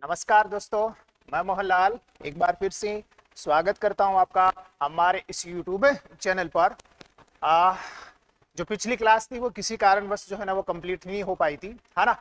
नमस्कार दोस्तों, मैं मोहनलाल एक बार फिर से स्वागत करता हूं आपका हमारे इस YouTube चैनल पर। जो पिछली क्लास थी वो किसी कारणवश जो है ना वो कंप्लीट नहीं हो पाई थी, है ना।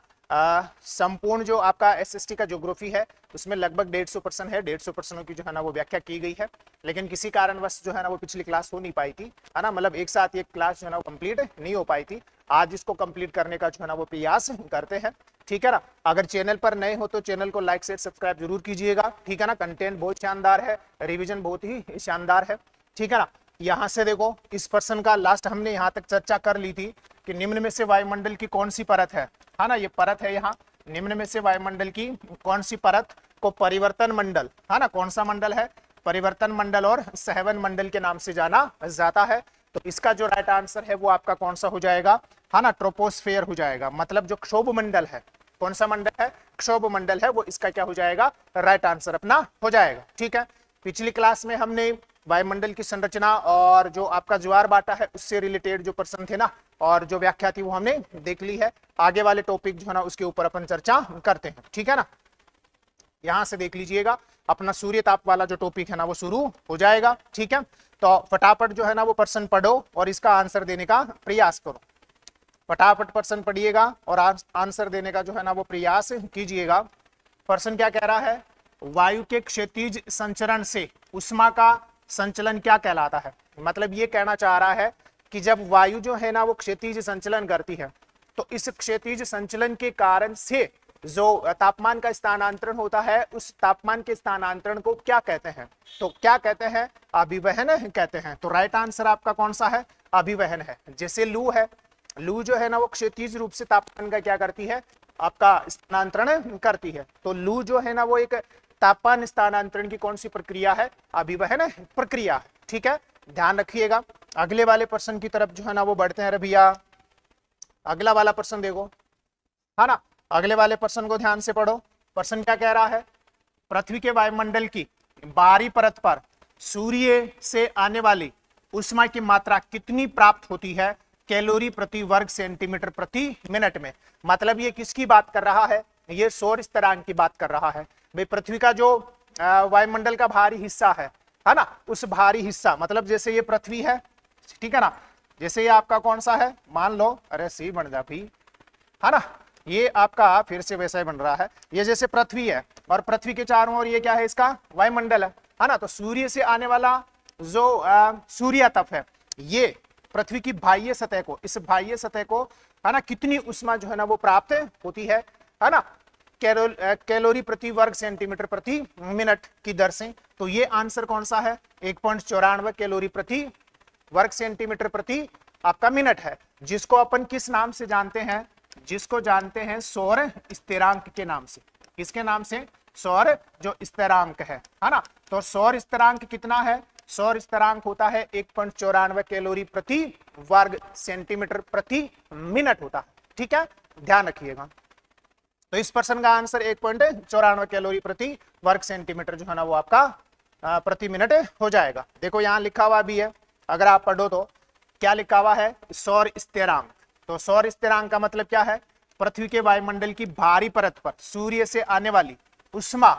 संपूर्ण जो आपका एसएसटी का ज्योग्राफी है उसमें लगभग 150% है, 150% की जो है ना वो व्याख्या की गई है, लेकिन किसी कारणवश जो है ना वो पिछली क्लास हो नहीं पाई थी, है ना। मतलब एक साथ ये क्लास जो है ना वो कंप्लीट नहीं हो पाई थी। आज इसको कंप्लीट करने का जो है ना वो प्रयास करते हैं, ठीक है ना। अगर चैनल पर नए हो तो चैनल को लाइक शेयर सब्सक्राइब जरूर कीजिएगा, ठीक है ना। कंटेंट बहुत शानदार है, रिवीजन बहुत ही शानदार है, ठीक है ना। यहां से देखो, इस प्रश्न का लास्ट हमने यहां तक चर्चा कर ली थी कि निम्न में से वायुमंडल की कौन सी परत है ना। ये परत है यहाँ, निम्न में से वायुमंडल की कौन सी परत को परिवर्तन मंडल, है ना, कौन सा मंडल है, परिवर्तन मंडल और सहवन मंडल के नाम से जाना जाता है। तो इसका जो राइट आंसर है वो आपका कौन सा हो जाएगा, है ना, ट्रोपोस्फेयर हो जाएगा। मतलब जो क्षोभ मंडल है, कौन सा मंडल है, क्षोभ मंडल है, वो इसका क्या हो जाएगा, राइट आंसर अपना हो जाएगा, ठीक है। पिछली क्लास में हमने वायुमंडल की संरचना और जो आपका ज्वार बाटा है उससे रिलेटेड जो प्रश्न थे ना और जो व्याख्या थी वो हमने देख ली है। आगे वाले टॉपिक जो है ना उसके ऊपर अपन चर्चा करते हैं, ठीक है ना। यहां से देख लीजिएगा, अपना सूर्य ताप वाला जो टॉपिक है ना वो शुरू हो जाएगा, ठीक है। तो फटाफट जो है ना वो प्रश्न पढ़ो और इसका आंसर देने का प्रयास करो। फटाफट प्रश्न पढ़िएगा और आंसर देने का जो है ना वो प्रयास कीजिएगा। प्रश्न क्या कह रहा है, वायु के क्षैतिज संचरण से उष्मा का संचलन क्या कहलाता है। मतलब ये कहना चाह रहा है कि जब वायु जो है ना वो क्षैतिज संचलन करती है तो इस क्षैतिज संचलन के कारण से जो तापमान का स्थानांतरण होता है उस तापमान के स्थानांतरण को क्या कहते हैं। तो क्या कहते हैं, अभिवहन कहते हैं। तो राइट आंसर आपका कौन सा है, अभिवहन है। जैसे लू है, लू जो है ना वो क्षैतिज रूप से तापमान का क्या करती है, आपका स्थानांतरण करती है। तो लू जो है ना वो एक तापमान स्थानांतरण की कौन सी प्रक्रिया है, अभिवहन प्रक्रिया, ठीक है, ध्यान रखिएगा। अगले वाले प्रश्न की तरफ जो है ना वो बढ़ते हैं। भैया अगला वाला प्रश्न देखो, है ना, अगले वाले प्रश्न को ध्यान से पढ़ो। प्रश्न क्या कह रहा है, पृथ्वी के वायुमंडल की बाहरी परत पर सूर्य से आने वाली उष्मा की मात्रा कितनी प्राप्त होती है कैलोरी प्रति वर्ग सेंटीमीटर प्रति मिनट में। मतलब ये किसकी बात कर रहा है, ये सौर स्थिरांक की बात कर रहा है। भाई पृथ्वी का जो वायुमंडल का भारी हिस्सा है ना, उस भारी हिस्सा मतलब जैसे ये पृथ्वी है, ठीक है ना, जैसे ये आपका कौन सा है, मान लो, अरे सी बन जा भी, है ना, ये आपका फिर से वैसा ही बन रहा है। ये जैसे पृथ्वी है और पृथ्वी के चारों ओर ये क्या है, इसका वायुमंडल है ना। तो सूर्य से आने वाला जो सूर्य तप है ये पृथ्वी की बाह्य सतह को, इस बाह्य सतह को, है ना, कितनी उष्मा जो है ना वो प्राप्त होती है ना, कैलोरी प्रति वर्ग सेंटीमीटर प्रति मिनट की दर से। तो ये आंसर कौन सा है, 1.94 कैलोरी प्रति वर्ग सेंटीमीटर प्रति आपका मिनट है, जिसको अपन किस नाम से जानते हैं, जिसको जानते हैं सौर स्थिरांक के नाम से। किसके नाम से, सौर जो स्थिरांक है ना। तो सौर स्थिरांक कितना है, सौर स्थिरांक होता है 1.94 कैलोरी प्रति वर्ग सेंटीमीटर प्रति मिनट होता है, ठीक है, ध्यान रखिएगा। तो इस प्रश्न का आंसर 1.94 कैलोरी प्रति वर्ग सेंटीमीटर जो है ना वो आपका प्रति मिनट हो जाएगा। देखो यहां लिखा हुआ भी है, अगर आप पढ़ो तो क्या लिखा हुआ है, सौर स्थिरांक। तो सौर स्थिरांक का मतलब क्या है, पृथ्वी के वायुमंडल की बाहरी परत पर सूर्य से आने वाली उष्मा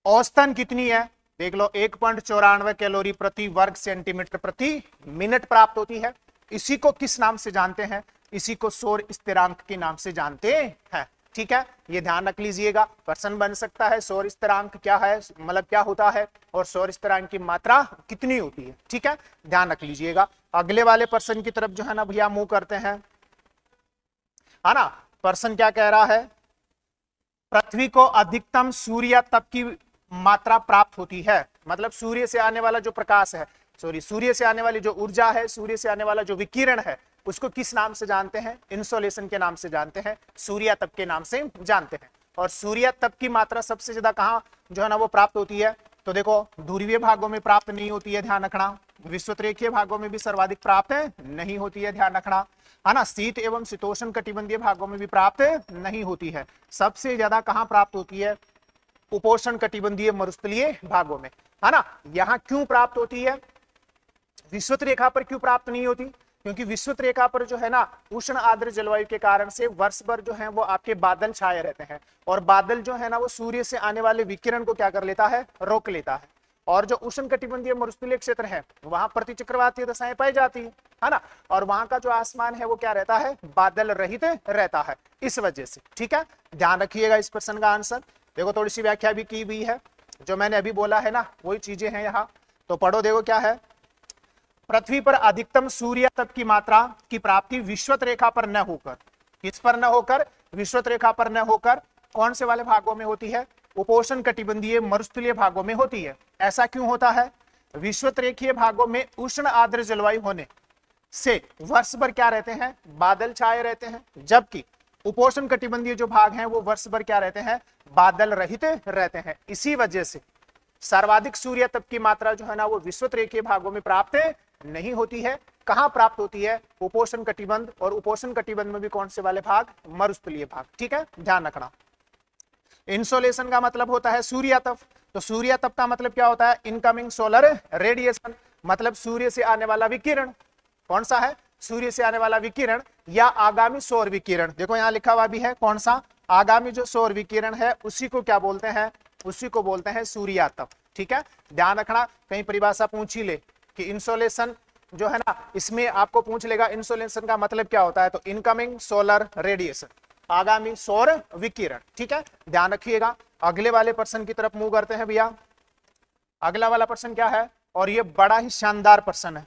औसतन कितनी है, देख लो 1.94 कैलोरी प्रति वर्ग सेंटीमीटर प्रति मिनट प्राप्त होती है। इसी को किस नाम से जानते हैं, इसी को सौर स्थिरांक के नाम से जानते हैं, ठीक है, ये ध्यान रख लीजिएगा। प्रश्न बन सकता है सौर स्थिरांक क्या है, मतलब क्या होता है और सौर स्थिरांक की मात्रा कितनी होती है, ठीक है, ध्यान रख लीजिएगा। अगले वाले प्रश्न की तरफ जो है ना भैया मूव करते हैं, है ना। प्रश्न क्या कह रहा है, पृथ्वी को अधिकतम सूर्य तप की मात्रा प्राप्त होती है। मतलब सूर्य से आने वाला जो प्रकाश है, सूर्य से आने वाली जो ऊर्जा है, सूर्य से आने वाला जो विकिरण है उसको किस नाम से जानते हैं, इंसोलेशन के नाम से जानते हैं, सूर्य तप के नाम से जानते हैं। और सूर्य तप की मात्रा सबसे ज्यादा कहाँ जो है ना वो प्राप्त होती है, तो देखो ध्रुवीय भागों में प्राप्त नहीं होती है, ध्यान रखना। विषुवतरेखीय भागों में भी सर्वाधिक प्राप्त नहीं होती है, ध्यान रखना, है ना। शीत एवं शीतोष्ण कटिबंधीय भागों में भी प्राप्त नहीं होती है। सबसे ज्यादा कहाँ प्राप्त होती है, उपोष्ण कटिबंधीय मरुस्थलीय भागों में, है ना। यहाँ क्यों प्राप्त होती है, विषुवत रेखा पर क्यों प्राप्त नहीं होती, क्योंकि विषुवत रेखा पर जो है ना उष्ण आर्द्र जलवायु के कारण से वर्ष भर जो है वो आपके बादल छाए रहते हैं, और बादल जो है ना वो सूर्य से आने वाले विकिरण को क्या कर लेता है, रोक लेता है। और जो उष्ण कटिबंधीय मरुस्थलीय क्षेत्र है वहां प्रतिचक्रवातीय दशाएं पाई जाती है ना, और वहां का जो आसमान है वो क्या रहता है, बादल रहित रहता है, इस वजह से। ठीक है, ध्यान रखिएगा इस प्रश्न का आंसर। देखो थोड़ी सी व्याख्या भी की हुई है, जो मैंने अभी बोला है ना वही चीजें हैं यहाँ, तो पढ़ो। देखो क्या है, पृथ्वी पर अधिकतम सूर्य तप की मात्रा की प्राप्ति विषुवत रेखा पर न होकर, किस पर न होकर, विषुवत रेखा पर न होकर कौन से वाले भागों में होती है, उपोष्ण कटिबंधीय मरुस्थलीय भागों में होती है। ऐसा क्यों होता है, विषुवत रेखीय भागों में उष्ण आर्द्र जलवायु होने से वर्ष भर क्या रहते हैं, बादल छाए रहते हैं, जबकि उपोष्ण कटिबंधीय जो भाग हैं वो वर्ष भर क्या रहते हैं, बादल रहित रहते हैं। इसी वजह से सर्वाधिक सूर्य तप की मात्रा जो है ना वो विषुवत रेखीय भागों में प्राप्त नहीं होती है। कहां प्राप्त होती है, उपोष्ण कटिबंध, और उपोष्ण कटिबंध में भी कौन से वाले भाग, मरुस्थलीय भाग। ठीक है, ध्यान रखना। इंसोलेशन का मतलब होता है सूर्य तप, तो सूर्य तप का मतलब क्या होता है, इनकमिंग सोलर रेडिएशन, मतलब सूर्य से आने वाला विकिरण। कौन सा है, सूर्य से आने वाला विकिरण या आगामी सौर विकिरण। देखो यहाँ लिखा हुआ भी है कौन सा, आगामी जो सौर विकिरण है उसी को क्या बोलते हैं, उसी को बोलते हैं सूर्य तप। ठीक है, ध्यान रखना, कहीं परिभाषा पूछ ही ले कि इंसोलेशन जो है ना, इसमें आपको पूछ लेगा इंसोलेशन का मतलब क्या होता है, तो इनकमिंग सोलर रेडिएशन, आगामी सौर विकिरण। ठीक है, ध्यान रखिएगा। अगले वाले प्रश्न की तरफ मूव करते हैं भैया। अगला वाला प्रश्न क्या है, और ये बड़ा ही शानदार प्रश्न है,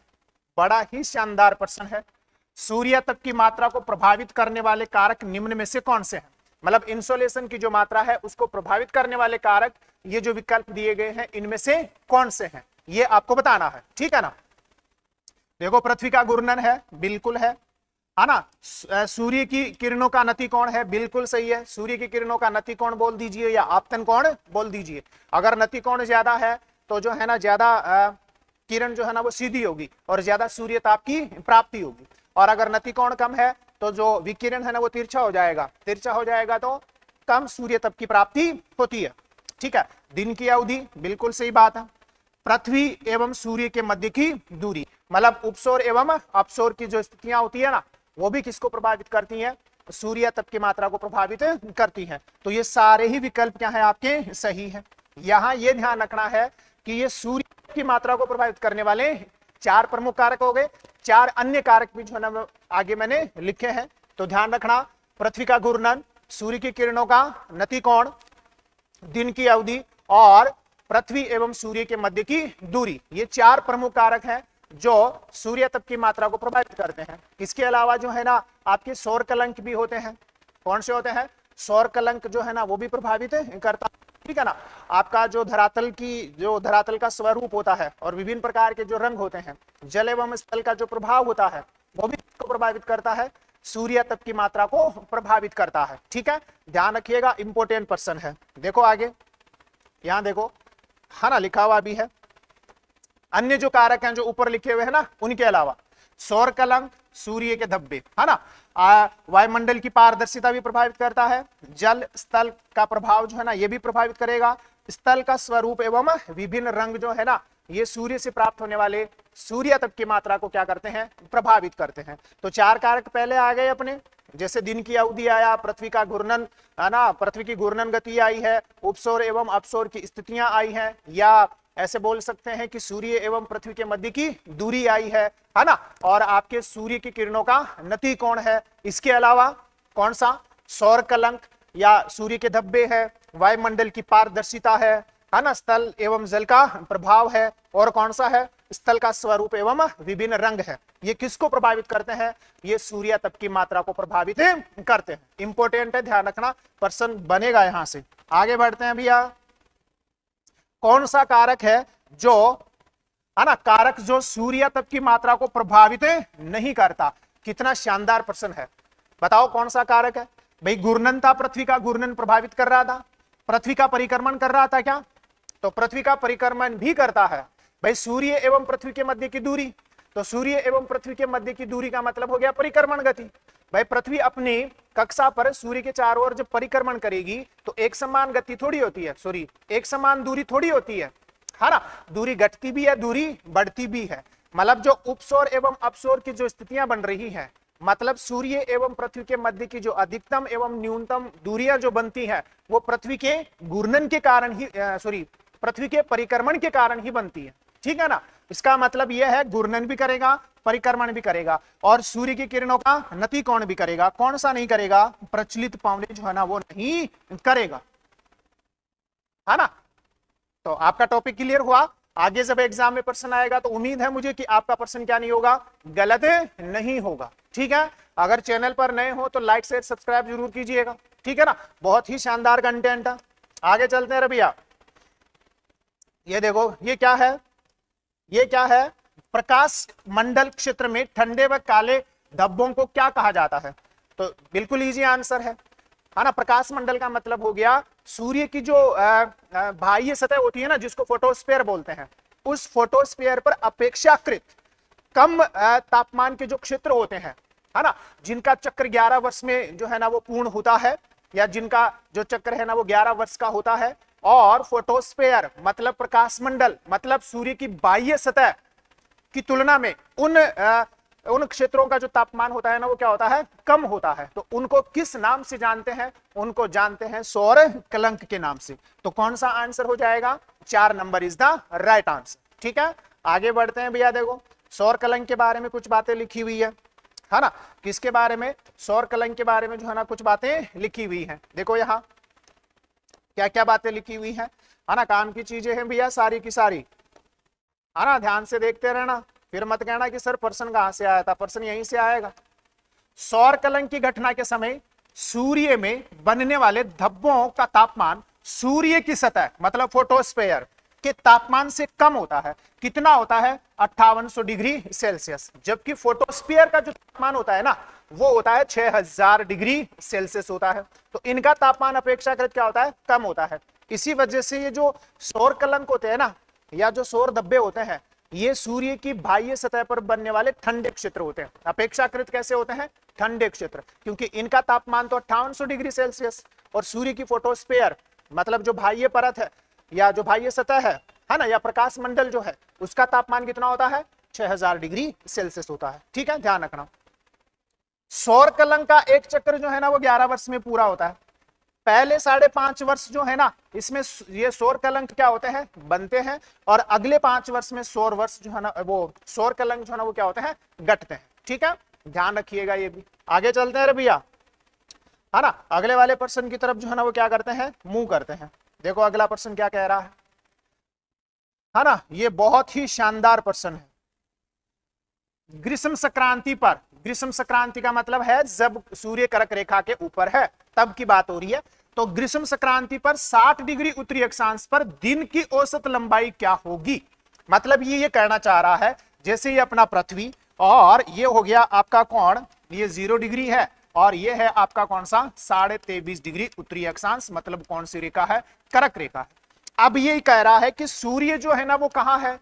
बड़ा ही शानदार प्रश्न है। सूर्य तप की मात्रा को प्रभावित करने वाले कारक निम्न में से कौन से हैं, मतलब इंसोलेशन की जो मात्रा है उसको प्रभावित करने वाले कारक, ये जो विकल्प दिए गए हैं इनमें से कौन से हैं, ये आपको बताना है। ठीक है ना, देखो पृथ्वी का घूर्णन है, बिल्कुल है ना। सूर्य की किरणों का नति कोण है, बिल्कुल सही है। सूर्य की किरणों का नति कोण बोल दीजिए या आपतन कोण बोल दीजिए। अगर नति कोण ज्यादा है तो जो है ना ज्यादा किरण जो है ना वो सीधी होगी और ज्यादा सूर्य ताप की प्राप्ति होगी, और अगर नति कोण कम है तो जो विकिरण है ना वो तिरछा हो जाएगा, तिरछा हो जाएगा तो कम सूर्य ताप की प्राप्ति होती है। ठीक है, दिन की अवधि, बिल्कुल सही बात है। पृथ्वी एवं सूर्य के मध्य की दूरी, मतलब उपसौर एवं अपसौर की जो स्थितियां होती है ना वो भी किसको प्रभावित करती हैं, सूर्य तप की मात्रा को प्रभावित करती हैं। तो ये सारे ही विकल्प क्या है आपके, सही है। यहाँ ये ध्यान रखना है कि ये सूर्य की मात्रा को प्रभावित करने वाले 4 प्रमुख कारक हो गए, 4 अन्य कारक भी जो है ना आगे मैंने लिखे हैं, तो ध्यान रखना। पृथ्वी का घूर्णन, सूर्य की किरणों का नति कोण, दिन की अवधि और पृथ्वी एवं सूर्य के मध्य की दूरी, ये 4 प्रमुख कारक हैं जो सूर्य तप की मात्रा को प्रभावित करते हैं। इसके अलावा जो है ना आपके सौर कलंक भी होते हैं। कौन से होते हैं, सौर कलंक जो है ना वो भी प्रभावित करता है। ठीक है ना, आपका जो धरातल का स्वरूप होता है और विभिन्न प्रकार के जो रंग होते हैं, जल एवं स्थल का जो प्रभाव होता है वो भी प्रभावित करता है, सूर्य तप की मात्रा को प्रभावित करता है। ठीक है, ध्यान रखिएगा, इंपोर्टेंट प्रश्न है। देखो आगे, यहां देखो है ना लिखा हुआ भी है, अन्य जो कारक हैं जो ऊपर लिखे हुए हैं ना उनके अलावा सौर कलंक, सूर्य के धब्बे, है ना, वायुमंडल की पारदर्शिता भी प्रभावित करता है, जल स्थल का प्रभाव जो है ना ये भी प्रभावित करेगा, स्थल का स्वरूप एवं विभिन्न रंग जो है ना ये सूर्य से प्राप्त होने वाले सूर्य तप की मात्रा को क्या करते हैं, प्रभावित करते हैं। तो 4 कारक पहले आ गए अपने, जैसे दिन की अवधि आया, पृथ्वी का घूर्णन है ना, पृथ्वी की घूर्णन गति आई है, उपसौर एवं अपसौर की स्थितियां आई हैं, या ऐसे बोल सकते हैं कि सूर्य एवं पृथ्वी के मध्य की दूरी आई है ना, और आपके सूर्य की किरणों का नति कोण है। इसके अलावा कौन सा, सौर कलंक या सूर्य के धब्बे है, वायुमंडल की पारदर्शिता है ना, स्थल एवं जल का प्रभाव है, और कौन सा है, स्थल का स्वरूप एवं विभिन्न रंग है। ये किसको प्रभावित करते हैं, ये सूर्य तप की मात्रा को प्रभावित करते हैं। इंपोर्टेंट है, ध्यान रखना, प्रश्न बनेगा। यहां से आगे बढ़ते हैं भैया। कौन सा कारक है जो है ना, कारक जो सूर्य तप की मात्रा को प्रभावित नहीं करता। कितना शानदार प्रश्न है, बताओ कौन सा कारक है भाई। घूर्णन था, पृथ्वी का घूर्णन प्रभावित कर रहा था, पृथ्वी का परिक्रमण कर रहा था क्या, तो पृथ्वी का परिक्रमण भी करता है भाई सूर्य एवं पृथ्वी के मध्य की दूरी, तो सूर्य एवं पृथ्वी के मध्य की दूरी का मतलब हो गया परिक्रमण गति। भाई पृथ्वी अपनी कक्षा पर सूर्य के चारों ओर जब परिक्रमण करेगी तो एक समान गति थोड़ी होती है, सॉरी एक समान दूरी थोड़ी होती है ना, दूरी घटती भी है, दूरी बढ़ती भी है। मतलब जो उपसौर एवं अपसौर की जो स्थितियां बन रही हैं, मतलब सूर्य एवं पृथ्वी के मध्य की जो अधिकतम एवं न्यूनतम दूरियां जो बनती है वो पृथ्वी के घूर्णन के कारण ही पृथ्वी के परिक्रमण के कारण ही बनती है। ठीक है ना, इसका मतलब यह है घूर्णन भी करेगा, परिक्रमण भी करेगा, और सूर्य की किरणों का नतिकोण भी करेगा। कौन सा नहीं करेगा? प्रचलित पावने जो है ना वो नहीं करेगा, है ना। तो आपका टॉपिक क्लियर हुआ। आगे जब एग्जाम में प्रश्न आएगा तो उम्मीद है मुझे कि आपका प्रश्न क्या नहीं होगा, गलत नहीं होगा। ठीक है, अगर चैनल पर नए हो तो लाइक शेयर सब्सक्राइब जरूर कीजिएगा। ठीक है ना, बहुत ही शानदार कंटेंट है। आगे चलते हैं रबिया। ये देखो, ये क्या है? ये क्या है? प्रकाश मंडल क्षेत्र में ठंडे व काले धब्बों को क्या कहा जाता है? तो बिल्कुल इजी आंसर है ना। प्रकाश मंडल का मतलब हो गया सूर्य की जो बाह्य सतह होती है ना, जिसको फोटोस्फीयर बोलते हैं, उस फोटोस्फीयर पर अपेक्षाकृत कम तापमान के जो क्षेत्र होते हैं, है ना, जिनका चक्र 11 वर्ष में जो है ना वो पूर्ण होता है, या जिनका जो चक्र है ना वो 11 वर्ष का होता है। और फोटोस्फीयर मतलब प्रकाश मंडल, मतलब सूर्य की बाह्य सतह की तुलना में उन क्षेत्रों का जो तापमान होता है ना वो क्या होता है? कम होता है। तो उनको किस नाम से जानते हैं? उनको जानते हैं सौर कलंक के नाम से। तो कौन सा आंसर हो जाएगा? 4 number is the right answer. ठीक है, आगे बढ़ते हैं भैया। देखो, सौर कलंक के बारे में कुछ बातें लिखी हुई है ना। किसके बारे में? सौर कलंक के बारे में जो है ना कुछ बातें लिखी हुई है। देखो यहाँ क्या क्या बातें लिखी हुई है ना। काम की चीजें हैं भैया सारी की सारी, है ना। ध्यान से देखते रहना, फिर मत कहना कि सर प्रश्न कहां से आया था। प्रश्न यहीं से आएगा। सौर कलंक की घटना के समय सूर्य में बनने वाले धब्बों का तापमान सूर्य की सतह मतलब फोटोस्फीयर के तापमान से कम होता है। कितना होता है? 5800 डिग्री सेल्सियस। जबकि फोटोस्फीयर का जो तापमान होता है ना वो होता है 6000 डिग्री सेल्सियस होता है। तो इनका तापमान अपेक्षाकृत क्या होता है? कम होता है। इसी वजह से ये जो सौर कलंक होते हैं ना, या जो सौर धब्बे होते हैं, ये सूर्य की बाह्य सतह पर बनने वाले ठंडे क्षेत्र होते हैं। अपेक्षाकृत कैसे होते हैं? ठंडे क्षेत्र, क्योंकि इनका तापमान तो 5800 डिग्री सेल्सियस, और सूर्य की फोटोस्फीयर मतलब जो बाह्य परत है या जो बाह्य सतह है ना, या प्रकाश मंडल जो है, उसका तापमान कितना होता है? 6000 डिग्री सेल्सियस होता है। ठीक है, ध्यान रखना। सौर कलंक का एक चक्र जो है ना वो 11 वर्ष में पूरा होता है। पहले 5.5 वर्ष जो है ना इसमें ये सौर कलंक क्या होते हैं? बनते हैं, और अगले 5 वर्ष में सौर वर्ष जो है ना वो सौर कलंक जो है ना वो क्या होते हैं? घटते हैं। ठीक है, ध्यान रखिएगा ये भी। आगे चलते हैं भैया, है ना। अगले वाले प्रश्न की तरफ जो है ना वो क्या करते हैं? मूव करते हैं। देखो अगला प्रश्न क्या कह रहा है ना। ये बहुत ही शानदार प्रश्न है। ग्रीष्म संक्रांति पर, ग्रीष्म संक्रांति का मतलब है जब सूर्य कर्क रेखा के ऊपर है तब की बात हो रही है। तो ग्रीष्म संक्रांति पर 60 डिग्री उत्तरी अक्षांश पर दिन की औसत लंबाई क्या होगी? मतलब ये कहना चाह रहा है जैसे ये अपना पृथ्वी, और ये हो गया आपका कोण, ये 0 डिग्री है, और ये है आपका कौन सा? 23.5 डिग्री उत्तरी अक्षांश, मतलब कौन सी रेखा है? कर्क रेखा है। अब ये कह रहा है कि सूर्य जो है ना वो कहां है?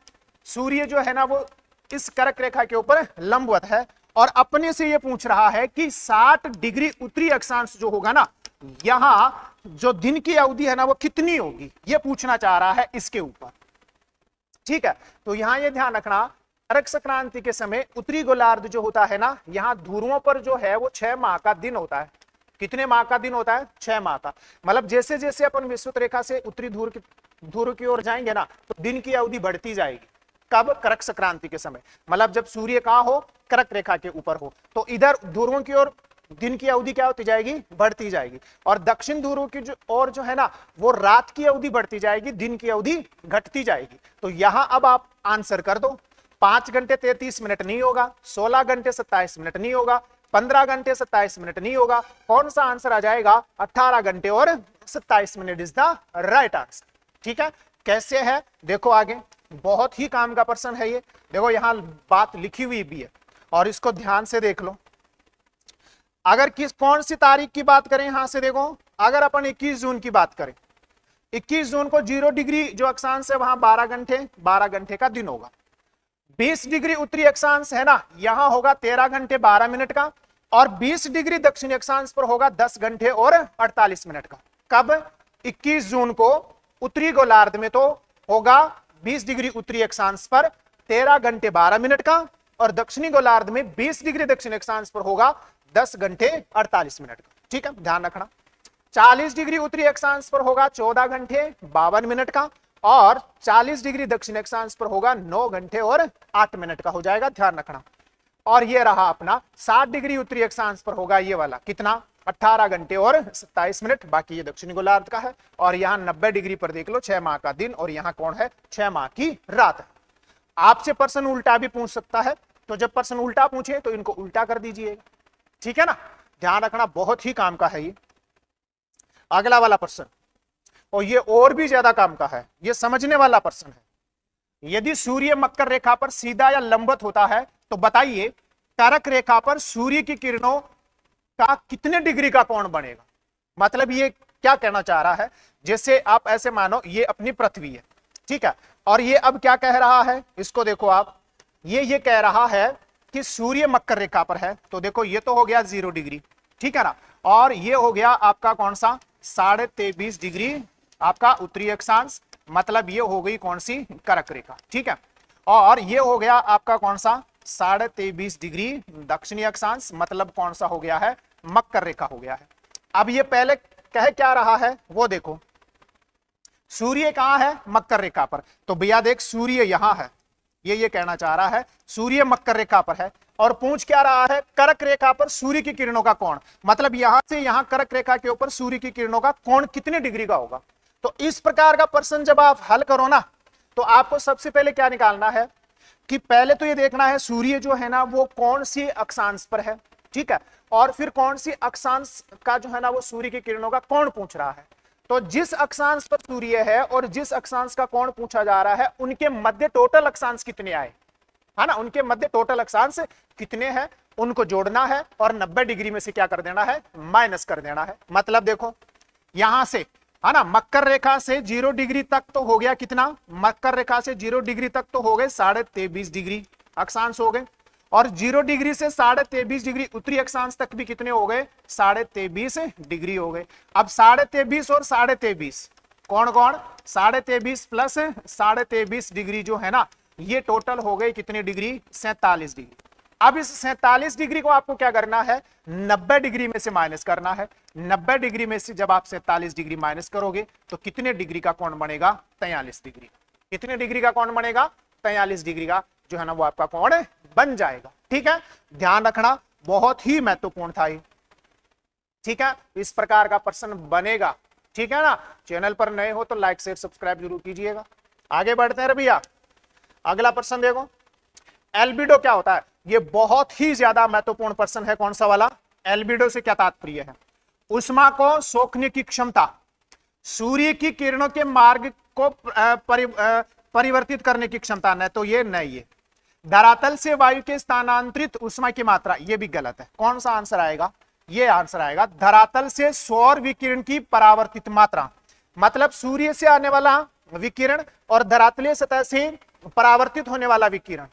सूर्य जो है ना वो इस कर्क रेखा के ऊपर लंबवत है, और अपने से ये पूछ रहा है कि 60 डिग्री उत्तरी अक्षांश जो होगा ना, यहां जो दिन की अवधि है ना वो कितनी होगी, ये पूछना चाह रहा है इसके ऊपर। ठीक है, तो यहां ये ध्यान रखना, कर्क संक्रांति के समय उत्तरी गोलार्ध जो होता है ना, यहां ध्रुवों पर जो है वो 6 माह का दिन होता है। कितने माह का दिन होता है? 6 माह का। मतलब जैसे जैसे अपन विषुवत रेखा से उत्तरी ध्रुव की ओर जाएंगे ना तो दिन की अवधि बढ़ती जाएगी। कब? कर्क संक्रांति के समय, मतलब जब सूर्य कहां हो? कर्क रेखा के ऊपर हो। तो इधर ध्रुवों की ओर दिन की अवधि क्या होती जाएगी? बढ़ती जाएगी। और दक्षिण ध्रुव की ओर जो है ना वो रात की अवधि बढ़ती जाएगी, दिन की अवधि घटती जाएगी। तो यहां अब आप आंसर कर दो। 5 घंटे 33 मिनट नहीं होगा, 16 घंटे 27 मिनट नहीं होगा, 15 घंटे 27 मिनट नहीं होगा। कौन सा आंसर आ जाएगा? 18 घंटे और 27 minute is the right answer. ठीक है, कैसे है देखो आगे, बहुत ही काम का प्रश्न है ये। देखो यहां बात लिखी हुई भी है और इसको ध्यान से देख लो। अगर कौन सी तारीख की बात करें, यहां से देखो, अगर अपन 21 जून की बात करें, 21 जून को 0 डिग्री जो अक्षांश है वहां 12 घंटे का दिन होगा। 20 डिग्री उत्तरी अक्षांश है ना, यहां होगा 13 घंटे 12 मिनट का, और 20 डिग्री दक्षिणी अक्षांश पर होगा 10 घंटे और 48 मिनट का। कब? 21 जून को उत्तरी गोलार्ध में तो होगा 20 डिग्री उत्तरी अक्षांश पर 13 घंटे 12 मिनट का, और दक्षिणी गोलार्ध में 20 डिग्री दक्षिण अक्षांश पर होगा 10 घंटे 48 मिनट का। ठीक है, ध्यान रखना। 40 डिग्री उत्तरी अक्षांश पर होगा 14 घंटे 52 मिनट का, और 40 डिग्री दक्षिण अक्षांश पर होगा 9 घंटे और 8 मिनट का हो जाएगा, ध्यान रखना। और ये रहा अपना 60 डिग्री उत्तरी अक्षांश पर होगा ये वाला कितना, 18 घंटे और 27 मिनट, बाकी ये दक्षिणी गोलार्ध का है। और यहाँ 90 डिग्री पर देख लो 6 माह का दिन, और यहाँ कौन है, 6 माह की रात है। आपसे प्रश्न उल्टा भी पूछ सकता है, तो जब प्रश्न उल्टा पूछे तो इनको उल्टा कर दीजिएगा, ठीक है ना, ध्यान रखना, बहुत ही काम का है ये। अगला वाला प्रश्न, और ये और भी ज्यादा काम का है, ये समझने वाला प्रश्न है। यदि सूर्य मकर रेखा पर सीधा या लंबवत होता है तो बताइए कर्क रेखा पर सूर्य की किरणों का कितने डिग्री का कोण बनेगा। मतलब ये क्या कहना चाह रहा है, जैसे आप ऐसे मानो ये अपनी पृथ्वी है, ठीक है, और ये अब क्या कह रहा है, इसको देखो आप, ये कह रहा है कि सूर्य मकर रेखा पर है, तो देखो ये तो हो गया 0 डिग्री, ठीक है ना, और ये हो गया आपका कौन सा 23.5 डिग्री आपका उत्तरी अक्षांश, मतलब ये हो गई कौन सी, कर्क रेखा, ठीक है, और ये हो गया आपका कौन सा 23.5 डिग्री दक्षिणी अक्षांश, मतलब कौन सा हो गया है, मकर रेखा हो गया है। अब ये पहले कह क्या रहा है वो देखो, सूर्य कहां है, मकर रेखा पर, तो भैया देख सूर्य यहां है, ये कहना चाह रहा है सूर्य मकर रेखा पर है, और पूछ क्या रहा है, कर्क रेखा पर सूर्य की किरणों का कोण, मतलब यहां से यहां कर्क रेखा के ऊपर सूर्य की किरणों का कोण कितने डिग्री का होगा। तो इस प्रकार का प्रश्न जब आप हल करो ना, तो आपको सबसे पहले क्या निकालना है कि पहले तो ये देखना है सूर्य जो है ना वो कौन सी अक्षांश पर है, ठीक है, और फिर कौन सी अक्षांश का जो है ना वो सूर्य की किरणों का कोण पूछ रहा है। तो जिस अक्षांश पर सूर्य है और जिस अक्षांश का कोण पूछा जा रहा है उनके मध्य टोटल अक्षांश कितने आए, है ना, उनके मध्य टोटल अक्षांश कितने हैं उनको जोड़ना है, और 90 डिग्री में से क्या कर देना है, माइनस कर देना है। मतलब देखो यहां से, है ना, मकर रेखा से 0 डिग्री तक तो हो गया कितना, मकर रेखा से 0 डिग्री तक तो हो गए 23.5 डिग्री अक्षांश हो गए, और 0 डिग्री से 23.5 डिग्री उत्तरी अक्षांश तक भी कितने हो गए, 23.5 डिग्री हो गए। अब 23.5 और 23.5 कौन कौन, 23.5 प्लस 23.5 डिग्री जो है ना, ये टोटल हो गए कितने डिग्री, 47 डिग्री। अब इस 47 डिग्री को आपको क्या करना है, 90 डिग्री में से माइनस करना है। 90 डिग्री में से जब आप 47 डिग्री माइनस करोगे तो कितने डिग्री का कोण बनेगा, 43 डिग्री। कितने डिग्री का कोण बनेगा, 43 डिग्री का जो है ना वो आपका कोण बन जाएगा। ठीक है, ध्यान रखना, बहुत ही महत्वपूर्ण था ये। ठीक है, इस प्रकार का प्रश्न बनेगा। ठीक है ना, चैनल पर नए हो तो लाइक शेयर सब्सक्राइब जरूर कीजिएगा। आगे बढ़ते हैं भैया, अगला प्रश्न देखो, एल्बिडो क्या होता है। ये बहुत ही ज्यादा महत्वपूर्ण प्रश्न है। कौन सा वाला, एल्बिडो से क्या तात्पर्य है, उष्मा को सोखने की क्षमता, सूर्य की किरणों के मार्ग को परिवर्तित करने की क्षमता, न तो ये नहीं, ये धरातल से वायु के स्थानांतरित उष्मा की मात्रा, ये भी गलत है। कौन सा आंसर आएगा, ये आंसर आएगा धरातल से सौर विकिरण की परावर्तित मात्रा। मतलब सूर्य से आने वाला विकिरण और धरातलीय सतह से परावर्तित होने वाला विकिरण,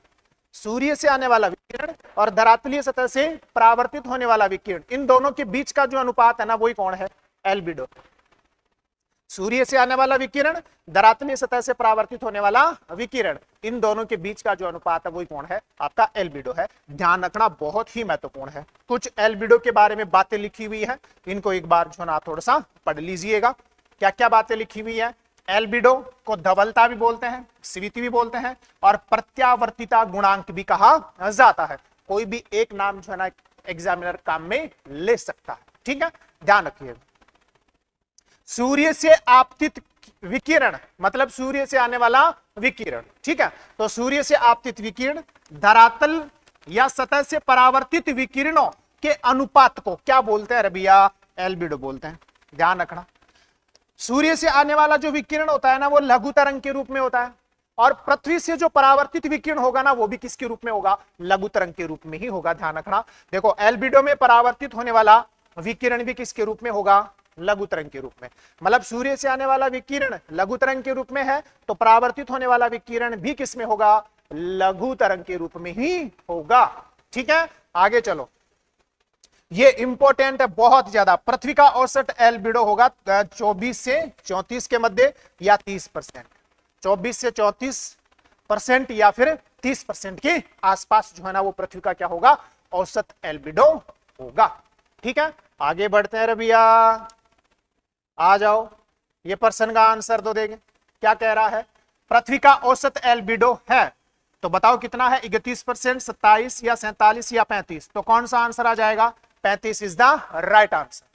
सूर्य से आने वाला विकिरण और धरातलीय सतह से परावर्तित होने वाला विकिरण, इन दोनों के बीच का जो अनुपात है ना वही कौन है, एल्बिडो। सूर्य से आने वाला विकिरण, धरातलीय सतह से परावर्तित होने वाला विकिरण, इन दोनों के बीच का जो अनुपात है वही कौन है, आपका एल्बिडो है। ध्यान रखना, बहुत ही महत्वपूर्ण है। कुछ एल्बिडो के बारे में बातें लिखी हुई है, इनको एक बार जो ना थोड़ा सा पढ़ लीजिएगा। क्या क्या बातें लिखी हुई है, एल्बिडो को धवलता भी बोलते हैं, स्वीति भी बोलते हैं, और प्रत्यावर्तिता गुणांक भी कहा जाता है। कोई भी एक नाम जो है ना एग्जामिनर काम में ले सकता है। ठीक है, ध्यान रखिएगा। सूर्य से आपतित विकिरण, मतलब सूर्य से आने वाला विकिरण। ठीक है, तो सूर्य से आपतित विकिरण धरातल या सतह से परावर्तित विकिरणों के अनुपात को क्या बोलते हैं रबिया, एल्बिडो बोलते हैं। ध्यान रखना, सूर्य से आने वाला जो विकिरण होता है ना वो लघु तरंग के रूप में होता है, और पृथ्वी से जो परावर्तित विकिरण होगा ना वो भी किसके रूप में होगा, लघु तरंग के रूप में ही होगा। ध्यान रखना, देखो एल्बिडो में परावर्तित होने वाला विकिरण भी किसके रूप में होगा, लघु तरंग के रूप में। मतलब सूर्य से आने वाला विकिरण लघु तरंग के रूप में है, तो परावर्तित होने वाला विकिरण भी किस में होगा, लघु तरंग के रूप में ही होगा। ठीक है, आगे चलो, ये इंपॉर्टेंट है बहुत ज्यादा। पृथ्वी का औसत एल्बिडो होगा 24 से 34 के मध्य या 30%, 24 से 34% या फिर 30% के आसपास जो है ना वो पृथ्वी का क्या होगा, औसत एल्बिडो होगा। ठीक है, आगे बढ़ते हैं रे भैया, आ जाओ, ये प्रश्न का आंसर तो देंगे। क्या कह रहा है, पृथ्वी का औसत एल्बिडो है, तो बताओ कितना है, 31%, 27 या 47 या 35, तो कौन सा आंसर आ जाएगा, 35 इज द राइट आंसर।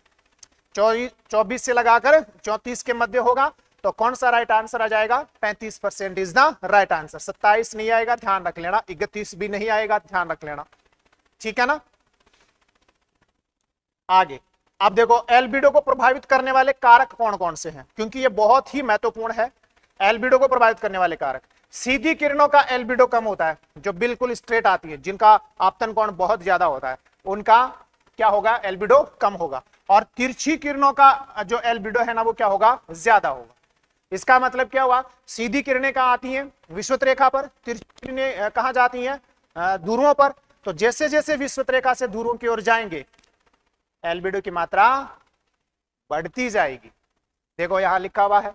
24 से लगाकर 34 के मध्य होगा, तो कौन सा राइट आंसर आ जाएगा, 35% इज द राइट आंसर। 27 नहीं आएगा, ध्यान रख लेना, 31 भी नहीं आएगा, ध्यान रख लेना, ठीक है ना। आगे अब देखो, एल्बिडो को प्रभावित करने वाले कारक कौन कौन से हैं, क्योंकि ये बहुत ही महत्वपूर्ण है। एल्बिडो को प्रभावित करने वाले कारक, सीधी किरणों का एल्बिडो कम होता है, जो बिल्कुल स्ट्रेट आती है, जिनका आपतन कोण बहुत ज्यादा होता है, उनका क्या होगा, एल्बिडो कम होगा। और तिरछी किरणों का जो एल्बिडो है ना वो क्या होगा, ज्यादा होगा। इसका मतलब क्या हुआ, सीधी किरणें कहां आती हैं, विषुवत रेखा पर, तिरछी किरणें कहां जाती हैं, ध्रुवों पर। तो जैसे जैसे विषुवत रेखा से ध्रुवों की ओर जाएंगे, एल्बिडो की मात्रा बढ़ती जाएगी। देखो यहां लिखा हुआ है,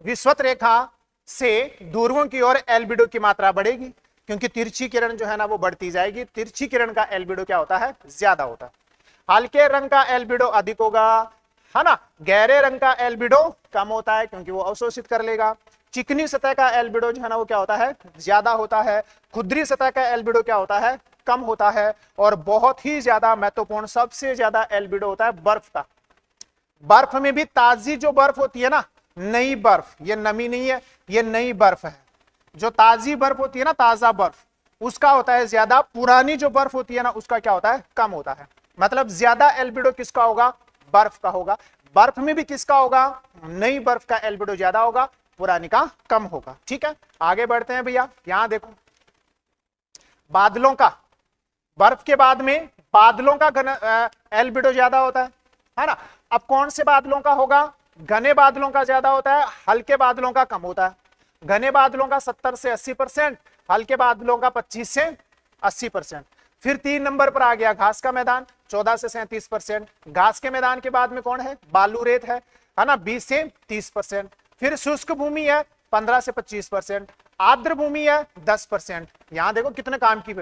विषुवत रेखा से ध्रुवों की ओर एल्बिडो की मात्रा बढ़ेगी, क्योंकि तिरछी किरण जो है ना वो बढ़ती जाएगी। तिरछी किरण का एल्बिडो क्या होता है, ज्यादा होता है। हल्के रंग का एल्बिडो अधिक होगा, है ना। गहरे रंग का एल्बिडो कम होता है, क्योंकि वो अवशोषित कर लेगा। चिकनी सतह का एल्बिडो जो है ना वो क्या होता है, ज्यादा होता है। खुरदरी सतह का एल्बिडो क्या होता है, कम होता है। और बहुत ही ज्यादा महत्वपूर्ण, सबसे ज्यादा एल्बिडो होता है बर्फ का। बर्फ में भी ताजी जो बर्फ होती है ना, नई बर्फ, ये नमी नहीं है, ये नई बर्फ है। जो ताजी बर्फ होती है ना, ताजा बर्फ, उसका होता है ज्यादा। पुरानी जो बर्फ होती है ना, उसका क्या होता है, कम होता है। मतलब ज्यादा एल्बिडो किसका होगा, बर्फ का होगा। बर्फ में भी किसका होगा, नई बर्फ का एल्बिडो ज्यादा होगा, पुरानी का कम होगा। ठीक है, आगे बढ़ते हैं भैया। यहां देखो, बादलों का, बर्फ के बाद में बादलों का एल्बिडो ज्यादा होता है ना। अब कौन से बादलों का होगा, घने बादलों का ज्यादा होता है, हल्के बादलों का कम होता है। घने बादलों का 70 से 80%, हल्के बादलों का 25 से 80%। फिर 3 नंबर पर आ गया घास का मैदान, 14 से 37%। घास के मैदान के बाद में कौन है, बालू रेत है ना, 20 से 30%। फिर शुष्क भूमि है, 15 से 25%। आर्द्र भूमि है 10%। यहां देखो कितने काम की,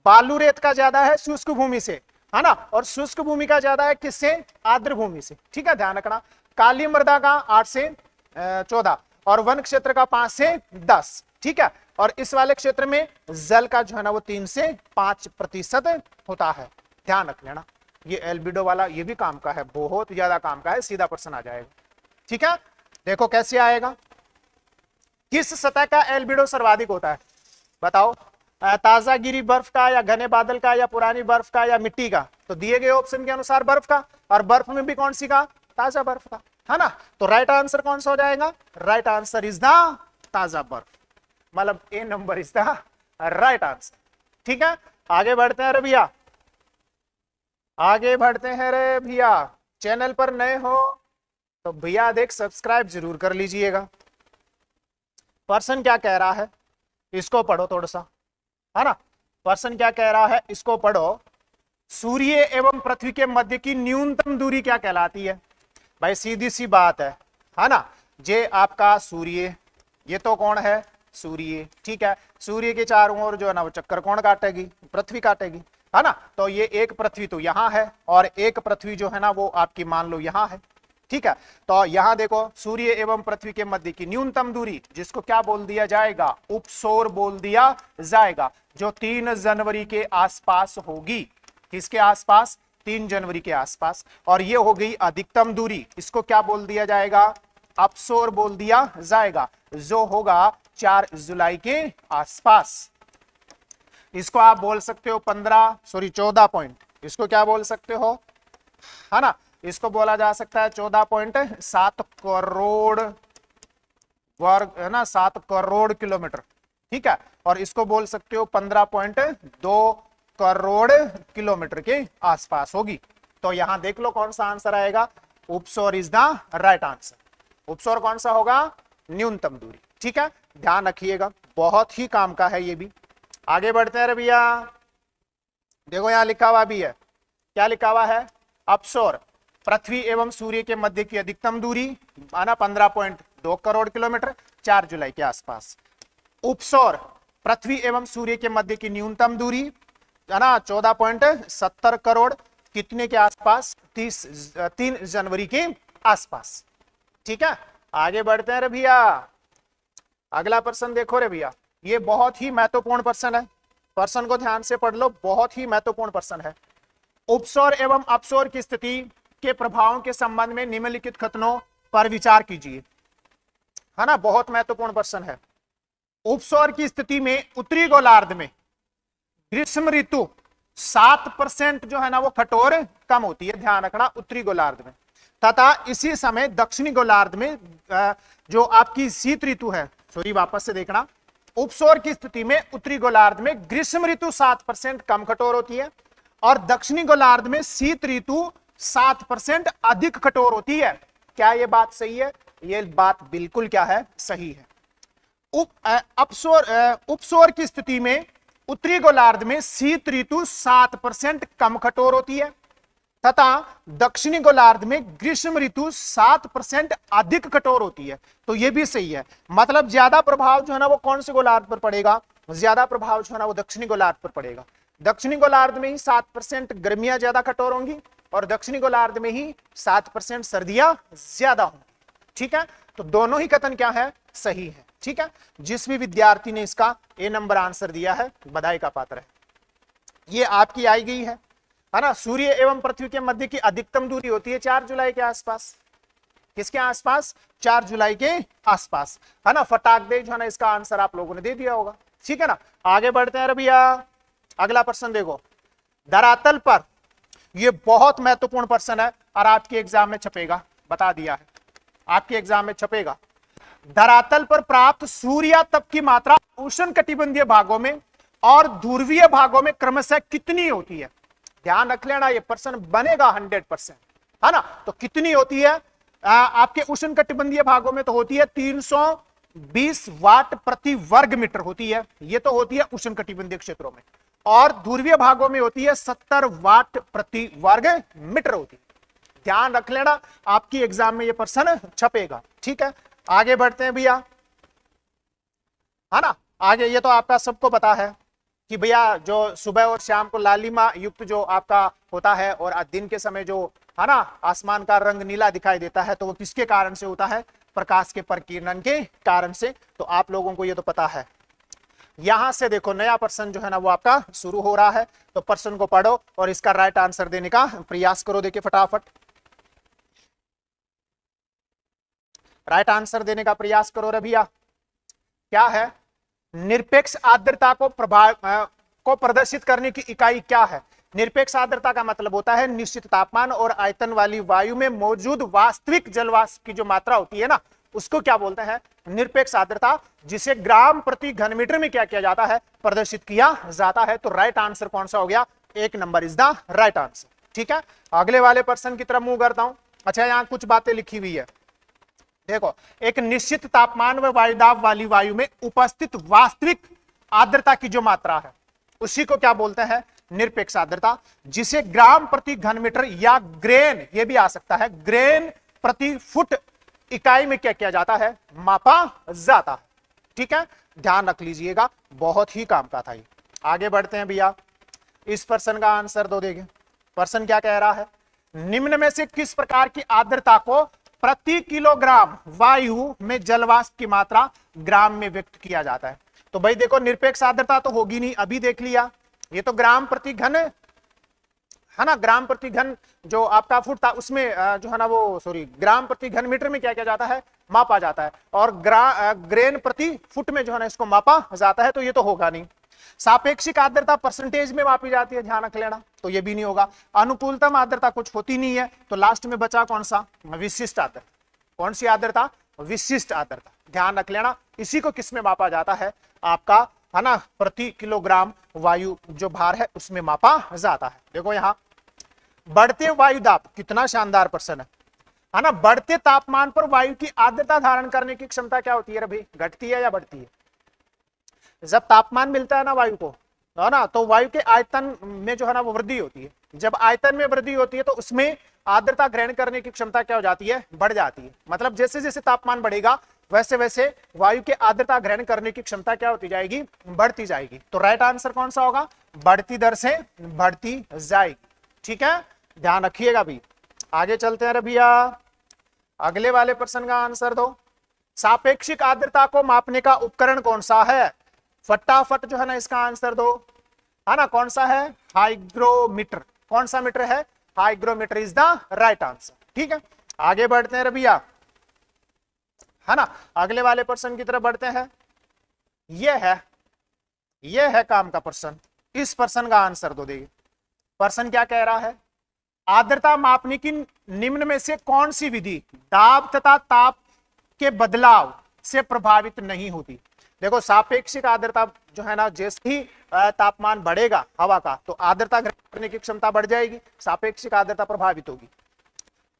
बालू रेत का ज्यादा है शुष्क भूमि से, है ना, और शुष्क भूमि का ज्यादा है किससे, आर्द्र भूमि से। ठीक है, ध्यान रखना। काली मृदा का 8 से 14 और वन क्षेत्र का 5 से 10। ठीक है, और इस वाले क्षेत्र में जल का जो है ना वो 3 से 5% होता है। ध्यान रख लेना, ये एल्बिडो वाला ये भी काम का है, बहुत ज्यादा काम का है। सीधा प्रश्न आ जाएगा। ठीक है, देखो कैसे आएगा, किस सतह का एल्बिडो सर्वाधिक होता है, बताओ। ताजा गिरी बर्फ का, या घने बादल का, या पुरानी बर्फ का, या मिट्टी का। तो दिए गए ऑप्शन के अनुसार बर्फ का, और बर्फ में भी कौन सी का, ताजा बर्फ का, है ना। तो राइट आंसर कौन सा हो जाएगा, राइट आंसर इज द ताजा बर्फ, मतलब A number is the right answer. ठीक है, आगे बढ़ते हैं रे भैया, आगे बढ़ते हैं रे भैया। चैनल पर नए हो तो भैया देख सब्सक्राइब जरूर कर लीजिएगा। पर्सन क्या कह रहा है, इसको पढ़ो थोड़ा सा, है ना। पर्सन क्या कह रहा है, इसको पढ़ो। सूर्य एवं पृथ्वी के मध्य की न्यूनतम दूरी क्या कहलाती है। भाई सीधी सी बात है ना। ये आपका सूर्य, ये तो कौन है, सूर्य। ठीक है, सूर्य के चारों ओर जो है ना वो चक्कर कौन काटेगी, पृथ्वी काटेगी, है ना। तो ये एक पृथ्वी तो यहाँ है, और एक पृथ्वी जो है ना वो आपकी मान लो यहाँ है। ठीक है, तो यहां देखो, सूर्य एवं पृथ्वी के मध्य की न्यूनतम दूरी, जिसको क्या बोल दिया जाएगा, उपसौर बोल दिया जाएगा, जो 3 जनवरी के आसपास होगी। किसके आसपास, 3 जनवरी के आसपास। और ये हो गई अधिकतम दूरी, इसको क्या बोल दिया जाएगा, अपसौर बोल दिया जाएगा, जो होगा 4 जुलाई के आसपास। इसको आप बोल सकते हो 14 पॉइंट, इसको क्या बोल सकते हो, है ना। इसको बोला जा सकता है 14.7 करोड़ वर्ग, है ना, 7 करोड़ किलोमीटर। ठीक है, और इसको बोल सकते हो 15.2 करोड़ किलोमीटर के आसपास होगी। तो यहां देख लो कौन सा आंसर आएगा, उपसौर इज द राइट आंसर। उपसौर कौन सा होगा, न्यूनतम दूरी। ठीक है, ध्यान रखिएगा, बहुत ही काम का है ये भी। आगे बढ़ते हैं भैया, देखो यहां लिखा हुआ भी है, क्या लिखा हुआ है, अपसौर पृथ्वी एवं सूर्य के मध्य की अधिकतम दूरी माना 15.2 करोड़ किलोमीटर, 4 जुलाई के आसपास। उपसौर पृथ्वी एवं सूर्य के मध्य की न्यूनतम दूरी है ना 14.70 करोड़, कितने के आसपास, 3 जनवरी के आसपास। ठीक है, आगे बढ़ते हैं रे भैया। अगला प्रश्न देखो रे भैया, ये बहुत ही महत्वपूर्ण प्रश्न है, प्रश्न को ध्यान से पढ़ लो, बहुत ही महत्वपूर्ण प्रश्न है। उपसौर एवं अपसौर की स्थिति के प्रभावों के संबंध में निम्नलिखित कथनों पर विचार कीजिए, है ना, बहुत महत्वपूर्ण प्रश्न है। उपसौर की स्थिति में उत्तरी गोलार्ध में ग्रीष्म ऋतु 7% जो है ना वो कठोर कम होती है, ध्यान रखना, उत्तरी गोलार्ध में, तथा इसी समय दक्षिणी गोलार्ध में जो आपकी शीत ऋतु है, सॉरी वापस से देखना, उपसौर की स्थिति में उत्तरी गोलार्ध में ग्रीष्म ऋतु 7% कम कठोर होती है और दक्षिणी गोलार्ध में शीत ऋतु 7% अधिक कठोर होती है। क्या यह बात सही है? यह बात बिल्कुल क्या है, सही है। उपसौर की स्थिति में उत्तरी गोलार्ध में शीत ऋतु 7% कम कठोर होती है तथा दक्षिणी गोलार्ध में ग्रीष्म ऋतु 7% अधिक कठोर होती है। तो यह भी सही है, मतलब ज्यादा प्रभाव जो है ना वो कौन से गोलार्ध पर पड़ेगा, ज्यादा प्रभाव जो है ना वो दक्षिणी गोलार्ध पर पड़ेगा। दक्षिणी गोलार्ध में ही 7% गर्मियां ज्यादा कठोर होंगी और दक्षिणी गोलार्ध में ही 7% सर्दियां ज्यादा होंगी। ठीक है, तो दोनों ही कथन क्या है, सही है। ठीक है, जिस भी विद्यार्थी ने इसका ए नंबर आंसर दिया है बधाई का पात्र है। ये आपकी आई गई है ना। सूर्य एवं पृथ्वी के मध्य की अधिकतम दूरी होती है 4 जुलाई के आसपास। किसके आसपास? 4 जुलाई के आसपास, है ना। फटाक दे जो है ना इसका आंसर आप लोगों ने दे दिया होगा। ठीक है ना, आगे बढ़ते हैं भैया। अगला प्रश्न देखो, धरातल पर, यह बहुत महत्वपूर्ण प्रश्न है और आपके एग्जाम में छपेगा, बता दिया है, आपके एग्जाम में छपेगा। धरातल पर प्राप्त सूर्यातप की मात्रा उष्णकटिबंधीय भागों में और ध्रुवीय भागों में क्रमशः कितनी होती है? ध्यान रख लेना, यह प्रश्न बनेगा 100%, है ना। तो कितनी होती है? आपके उष्णकटिबंधीय भागों में तो होती है 320 वाट प्रति वर्ग मीटर होती है, यह तो होती है उष्णकटिबंधीय क्षेत्रों में, और ध्रुवीय भागों में होती है 70 वाट प्रति वर्ग मीटर होती है। ध्यान रख लेना, आपकी एग्जाम में यह प्रश्न छपेगा। ठीक है, आगे बढ़ते हैं भैया, है ना। आगे ये तो आपका सबको पता है कि भैया जो सुबह और शाम को लालिमा युक्त जो आपका होता है और दिन के समय जो है ना आसमान का रंग नीला दिखाई देता है, तो वो किसके कारण से होता है? प्रकाश के प्रकीर्णन के कारण से। तो आप लोगों को ये तो पता है। यहां से देखो नया प्रश्न जो है ना वो आपका शुरू हो रहा है, तो प्रश्न को पढ़ो और इसका राइट आंसर देने का प्रयास करो। देखिए फटाफट राइट आंसर देने का प्रयास करो रे भैया। क्या है? निरपेक्ष आर्द्रता को प्रदर्शित करने की इकाई क्या है? निरपेक्ष आर्द्रता का मतलब होता है निश्चित तापमान और आयतन वाली वायु में मौजूद वास्तविक जलवाष्प की जो मात्रा होती है ना, उसको क्या बोलते हैं? निरपेक्ष आर्द्रता, जिसे ग्राम प्रति घन मीटर में क्या किया जाता है? प्रदर्शित किया जाता है। तो राइट आंसर कौन सा हो गया? 1 number is the right answer. ठीक है, अगले वाले प्रश्न की तरफ मुंह करता हूं। अच्छा, यहां कुछ बातें लिखी हुई है, देखो। एक निश्चित तापमान व वायुदाब वाली वायु में उपस्थित वास्तविक आर्द्रता की जो मात्रा है उसी को क्या बोलते हैं? निरपेक्ष आर्द्रता, जिसे ग्राम प्रति घन मीटर या ग्रेन, ये भी आ सकता है, ग्रेन प्रति फुट इकाई में क्या किया जाता है? मापा जाता है। ठीक है, ध्यान रख लीजिएगा, बहुत ही काम का था ये। आगे बढ़ते हैं भैया, इस प्रश्न का आंसर दो। देखिए प्रश्न क्या कह रहा है, निम्न में से किस प्रकार की आर्द्रता को प्रति किलोग्राम वायु में जलवाष्प की मात्रा ग्राम में व्यक्त किया जाता है? तो भाई देखो, निरपेक्ष आर्द्रता तो होगी नहीं, अभी देख लिया, ये तो ग्राम प्रति घन है ना, ग्राम प्रति घन जो आपका फुट था उसमें जो है ना वो ग्राम प्रति घन मीटर में क्या किया जाता है? मापा जाता है, और ग्रेन प्रति फुट में जो है ना इसको मापा जाता है, तो ये तो होगा नहीं। सापेक्षिक आर्द्रता परसेंटेज में मापी जाती है, ध्यान रख लेना, तो ये भी नहीं होगा। अनुकूलतम आर्द्रता कुछ होती नहीं है, तो लास्ट में बचा कौन सा? विशिष्ट आर्द्रता। कौन सी आर्द्रता? विशिष्ट आर्द्रता। ध्यान रख लेना, इसी को किस में मापा जाता है? आपका है ना प्रति किलोग्राम वायु जो भार है उसमें मापा जाता है। देखो यहां बढ़ते वायु दाब, कितना शानदार प्रश्न है ना। बढ़ते तापमान पर वायु की आर्द्रता धारण करने की क्षमता क्या होती है भाई? घटती है या बढ़ती है? जब तापमान मिलता है ना वायु को, है ना, तो वायु के आयतन में जो है ना वो वृद्धि होती है। जब आयतन में वृद्धि होती है तो उसमें आर्द्रता ग्रहण करने की क्षमता क्या हो जाती है? बढ़ जाती है। मतलब जैसे जैसे तापमान बढ़ेगा वैसे वैसे वायु के आर्द्रता ग्रहण करने की क्षमता क्या होती जाएगी, बढ़ती जाएगी। तो राइट आंसर कौन सा होगा, बढ़ती दर से बढ़ती जाएगी। ठीक है, ध्यान रखिएगा भी। आगे चलते हैं रे भैया, अगले वाले प्रश्न का आंसर दो। सापेक्षिक आर्द्रता को मापने का उपकरण कौन सा है, फटाफट जो है ना इसका आंसर दो, है ना। कौन सा है, हाइग्रोमीटर। कौन सा मीटर है, hygrometer is the right answer. ठीक है, आगे बढ़ते हैं रे भैया, है ना। अगले वाले प्रश्न की तरफ बढ़ते हैं। यह है काम का प्रश्न। इस प्रश्न का आंसर दो। देखिए प्रश्न क्या कह रहा है, आर्द्रता मापने की निम्न में से कौन सी विधि दाब तथा ताप के बदलाव से प्रभावित नहीं होती। देखो सापेक्षिक आर्द्रता जो है ना, जैसे ही तापमान बढ़ेगा हवा का तो आर्द्रता ग्रहण करने की क्षमता बढ़ जाएगी, सापेक्षिक आर्द्रता प्रभावित होगी।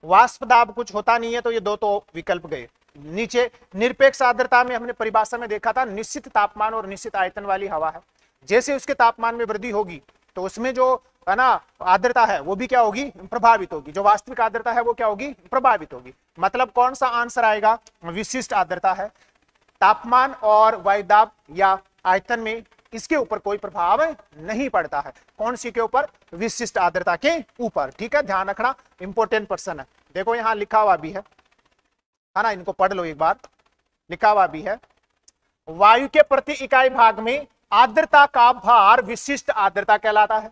वाष्प दाब कुछ होता नहीं है, तो ये दो तो विकल्प गए। नीचे निरपेक्ष आर्द्रता में हमने परिभाषा में देखा था, निश्चित तापमान और निश्चित आयतन वाली हवा है। जैसे उसके तापमान में वृद्धि होगी तो उसमें जो है ना आर्द्रता है वो भी क्या होगी, प्रभावित होगी। जो वास्तविक आर्द्रता है वो क्या होगी, प्रभावित होगी। मतलब कौन सा आंसर आएगा, विशिष्ट आर्द्रता है। तापमान और वायुदाब या आयतन में इसके ऊपर कोई प्रभाव नहीं पड़ता है। कौन सी के ऊपर, विशिष्ट आर्द्रता के ऊपर। ठीक है, ध्यान रखना, इंपॉर्टेंट प्रश्न है। देखो यहां लिखा हुआ भी है ना, इनको पढ़ लो एक बार। लिखा हुआ भी है, वायु के प्रति इकाई भाग में आर्द्रता का भार विशिष्ट आर्द्रता कहलाता है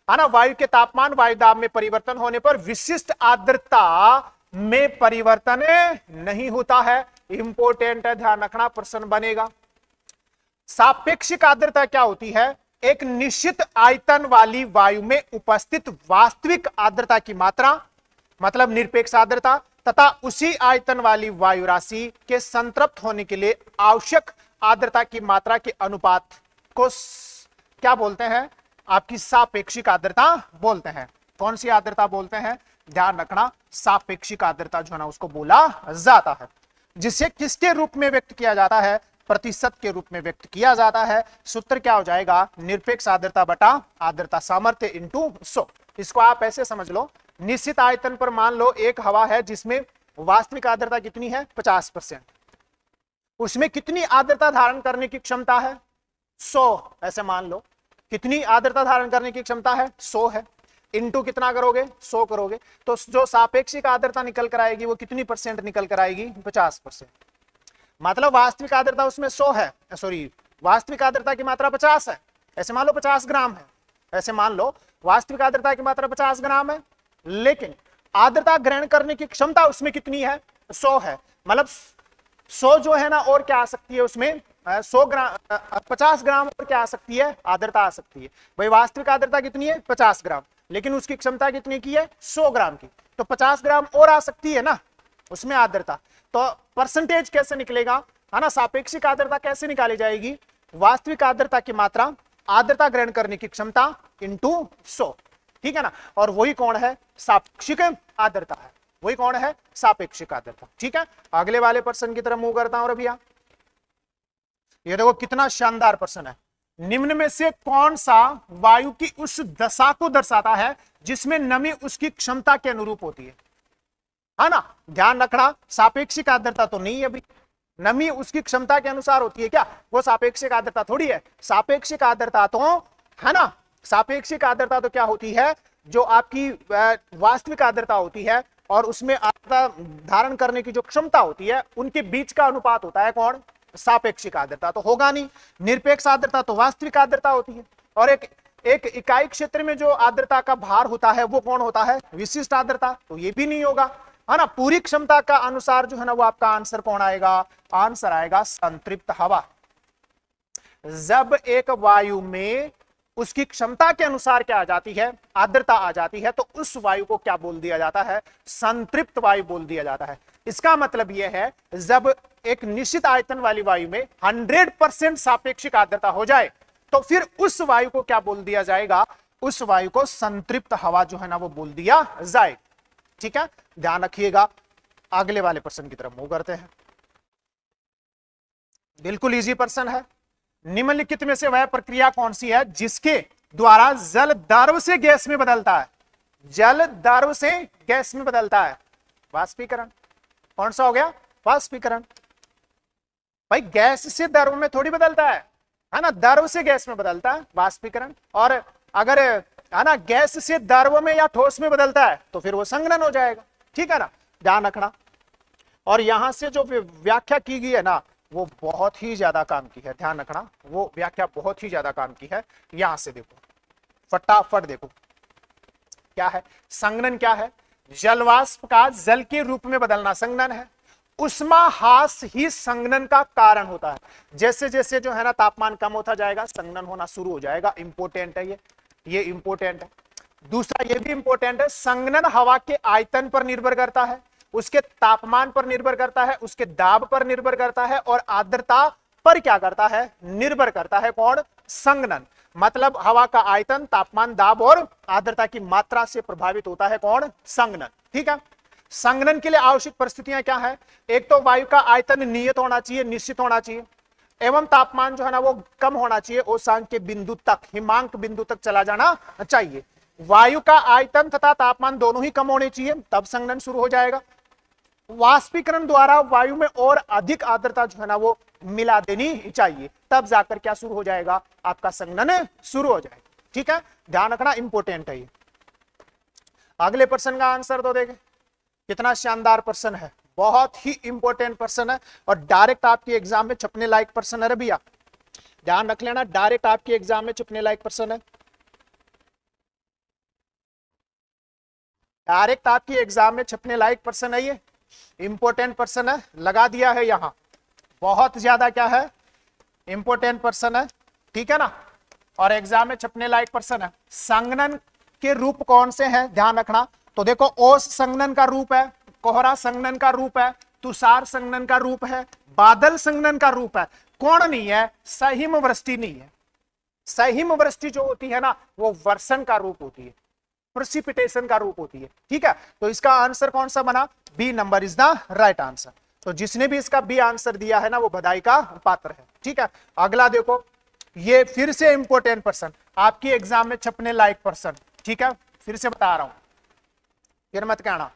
ना। वायु के तापमान वायुदाब में परिवर्तन होने पर विशिष्ट आर्द्रता में परिवर्तन नहीं होता है। इंपॉर्टेंट है, ध्यान रखना, प्रश्न बनेगा। सापेक्षिक आर्द्रता क्या होती है, एक निश्चित आयतन वाली वायु में उपस्थित वास्तविक आर्द्रता की मात्रा, मतलब निरपेक्ष आर्द्रता, तथा उसी आयतन वाली वायु राशि के संतृप्त होने के लिए आवश्यक आर्द्रता की मात्रा के अनुपात को क्या बोलते हैं, आपकी सापेक्षिक आर्द्रता बोलते हैं। कौन सी आर्द्रता बोलते हैं, ध्यान रखना, सापेक्षिक आर्द्रता जो है ना उसको बोला जाता है। जिसे किसके रूप में व्यक्त किया जाता है, प्रतिशत के रूप में व्यक्त किया जाता है। सूत्र क्या हो जाएगा, निरपेक्ष आर्द्रता बटा आर्द्रता सामर्थ्य इंटू 100। इसको आप ऐसे समझ लो, निश्चित आयतन पर मान लो एक हवा है जिसमें वास्तविक आर्द्रता कितनी है, 50%। उसमें कितनी आर्द्रता धारण करने की क्षमता है, 100। ऐसे मान लो कितनी आर्द्रता धारण करने की क्षमता है, 100 है। इंटू कितना करोगे, 100 करोगे, तो जो सापेक्षिक आर्द्रता निकल कर आएगी वो कितनी परसेंट निकल कर आएगी, 50%। मतलब वास्तविक आर्द्रता उसमें 100 है, सॉरी वास्तविक आर्द्रता की मात्रा 50 है। ऐसे मान लो 50 ग्राम है, ऐसे मान लो वास्तविक आर्द्रता की मात्रा 50 ग्राम है, लेकिन आर्द्रता ग्रहण करने की क्षमता उसमें कितनी है, 100 है। मतलब 100 जो है ना और क्या आ सकती है उसमें, 100 ग्राम 50 ग्राम और क्या आ सकती है, आर्द्रता आ सकती है। भाई वास्तविक आर्द्रता कितनी है, 50 ग्राम, लेकिन उसकी क्षमता कितनी की है, 100 ग्राम की, तो 50 ग्राम और आ सकती है ना उसमें आर्द्रता। तो परसेंटेज कैसे निकलेगा, है ना, सापेक्षिक आर्द्रता कैसे निकाली जाएगी, वास्तविक आर्द्रता की मात्रा आर्द्रता ग्रहण करने की क्षमता इंटू 100। ठीक है ना, और वही कौन है, सापेक्षिक आर्द्रता है, वही कौन है, सापेक्षिक आर्द्रता। ठीक है, अगले वाले प्रश्न की तरफ मूव करता हूं भैया। ये देखो कितना शानदार प्रश्न है। निम्न में से कौन सा वायु की उस दशा को दर्शाता है जिसमें नमी उसकी क्षमता के अनुरूप होती है ना। ध्यान रखना, सापेक्षिक आर्द्रता तो नहीं है अभी, नमी उसकी क्षमता के अनुसार होती है क्या, वो सापेक्षिक आर्द्रता थोड़ी है। सापेक्षिक आर्द्रता तो है ना, सापेक्षिक आर्द्रता तो क्या होती है, जो आपकी वास्तविक आर्द्रता होती है और उसमें आर्द्रता धारण करने की जो क्षमता होती है उनके बीच का अनुपात होता है कौन, सापेक्षिक आर्द्रता। तो होगा नहीं। निरपेक्ष आर्द्रता तो वास्तविक आर्द्रता होती है, और एक इकाई क्षेत्र में जो आर्द्रता का भार होता है वो कौन होता है, विशिष्ट आर्द्रता। तो ये भी नहीं होगा, है ना। पूरी क्षमता का अनुसार जो है ना वो आपका आंसर कौन आएगा, आंसर आएगा संतृप्त हवा। जब एक वायु में उसकी क्षमता के अनुसार क्या आ जाती है, आर्द्रता आ जाती है, तो उस वायु को क्या बोल दिया जाता है, संतृप्त वायु बोल दिया जाता है। इसका मतलब यह है, जब एक निश्चित आयतन वाली वायु में 100% सापेक्षिक आर्द्रता हो जाए तो फिर उस वायु को क्या बोल दिया जाएगा, उस वायु को संतृप्त हवा जो है ना वो बोल दिया जाए। ठीक है, ध्यान रखिएगा। अगले वाले प्रश्न की तरफ मूव करते हैं। बिल्कुल इजी प्रश्न है। निम्नलिखित में से वह प्रक्रिया कौन सी है जिसके द्वारा जल द्रव से गैस में बदलता है, जल द्रव से गैस में बदलता है, वाष्पीकरण। कौन सा हो गया, वाष्पीकरण। भाई गैस से द्रव में थोड़ी बदलता है ना, द्रव से गैस में बदलता है वाष्पीकरण। और अगर है ना गैस से द्रव में या ठोस में बदलता है तो फिर वो संघनन हो जाएगा, ठीक है ना, ध्यान रखना। और यहां से जो व्याख्या की गई है ना वो बहुत ही ज्यादा काम की है, ध्यान रखना, वो व्याख्या बहुत ही ज्यादा काम की है। यहां से देखो फटाफट देखो क्या है संघनन, क्या है, जलवाष्प का जल के रूप में बदलना संघनन है। उष्माहास ही संघनन का कारण होता है। जैसे जैसे जो है ना तापमान कम होता जाएगा संघनन होना शुरू हो जाएगा। इंपोर्टेंट है ये इंपोर्टेंट है। दूसरा ये भी इंपोर्टेंट है, संघनन हवा के आयतन पर निर्भर करता है, उसके तापमान पर निर्भर करता है, उसके दाब पर निर्भर करता है और आर्द्रता पर क्या करता है, निर्भर करता है। कौन, संघनन। मतलब हवा का आयतन, तापमान, दाब और आर्द्रता की मात्रा से प्रभावित होता है कौन, संघनन, ठीक है। संघनन के लिए आवश्यक परिस्थितियां क्या है, एक तो वायु का आयतन नियत होना चाहिए, निश्चित होना चाहिए, एवं तापमान जो है ना वो कम होना चाहिए, ओसांक के बिंदु तक, हिमांक बिंदु तक चला जाना चाहिए। वायु का आयतन तथा तापमान दोनों ही कम होने चाहिए, तब संघनन शुरू हो जाएगा। वाष्पीकरण द्वारा वायु में और अधिक आर्द्रता जो है ना वो मिला देनी चाहिए, तब जाकर क्या शुरू हो जाएगा, आपका संघनन शुरू हो जाएगा, ठीक है, ध्यान रखना, इंपोर्टेंट है ये। अगले प्रश्न का आंसर तो देखें, कितना शानदार प्रश्न है, बहुत ही इंपॉर्टेंट प्रश्न है और डायरेक्ट आपके एग्जाम में छपने लायक प्रश्न है भैया, ध्यान रख लेना, डायरेक्ट आपके एग्जाम में छपने लायक प्रश्न है, डायरेक्ट आपकी एग्जाम में छपने लायक प्रश्न है, ये इंपॉर्टेंट प्रश्न है, लगा दिया है यहां, बहुत ज्यादा क्या है, इंपॉर्टेंट प्रश्न है, ठीक है ना, और एग्जाम में छपने लायक प्रश्न है। संघनन के रूप कौन से हैं, ध्यान रखना, तो देखो ओस संघनन का रूप है, कोहरा संघनन का रूप है, तुषार संघनन का रूप है, बादल संघनन का रूप है, कौन नहीं है, सहिम वृष्टि नहीं है। सहिम वृष्टि जो होती है ना वो वर्षण का रूप होती है, प्रेसिपिटेशन का रूप होती है, ठीक है। तो इसका आंसर कौन सा बना, B number is the right answer. तो जिसने भी इसका बी आंसर दिया है ना वो बधाई का पात्र है, ठीक है। अगला देखो, ये फिर से इंपॉर्टेंट प्रश्न, आपकी एग्जाम में छपने लायक प्रश्न, ठीक है, फिर से बता रहा हूं, फिर मत कहना।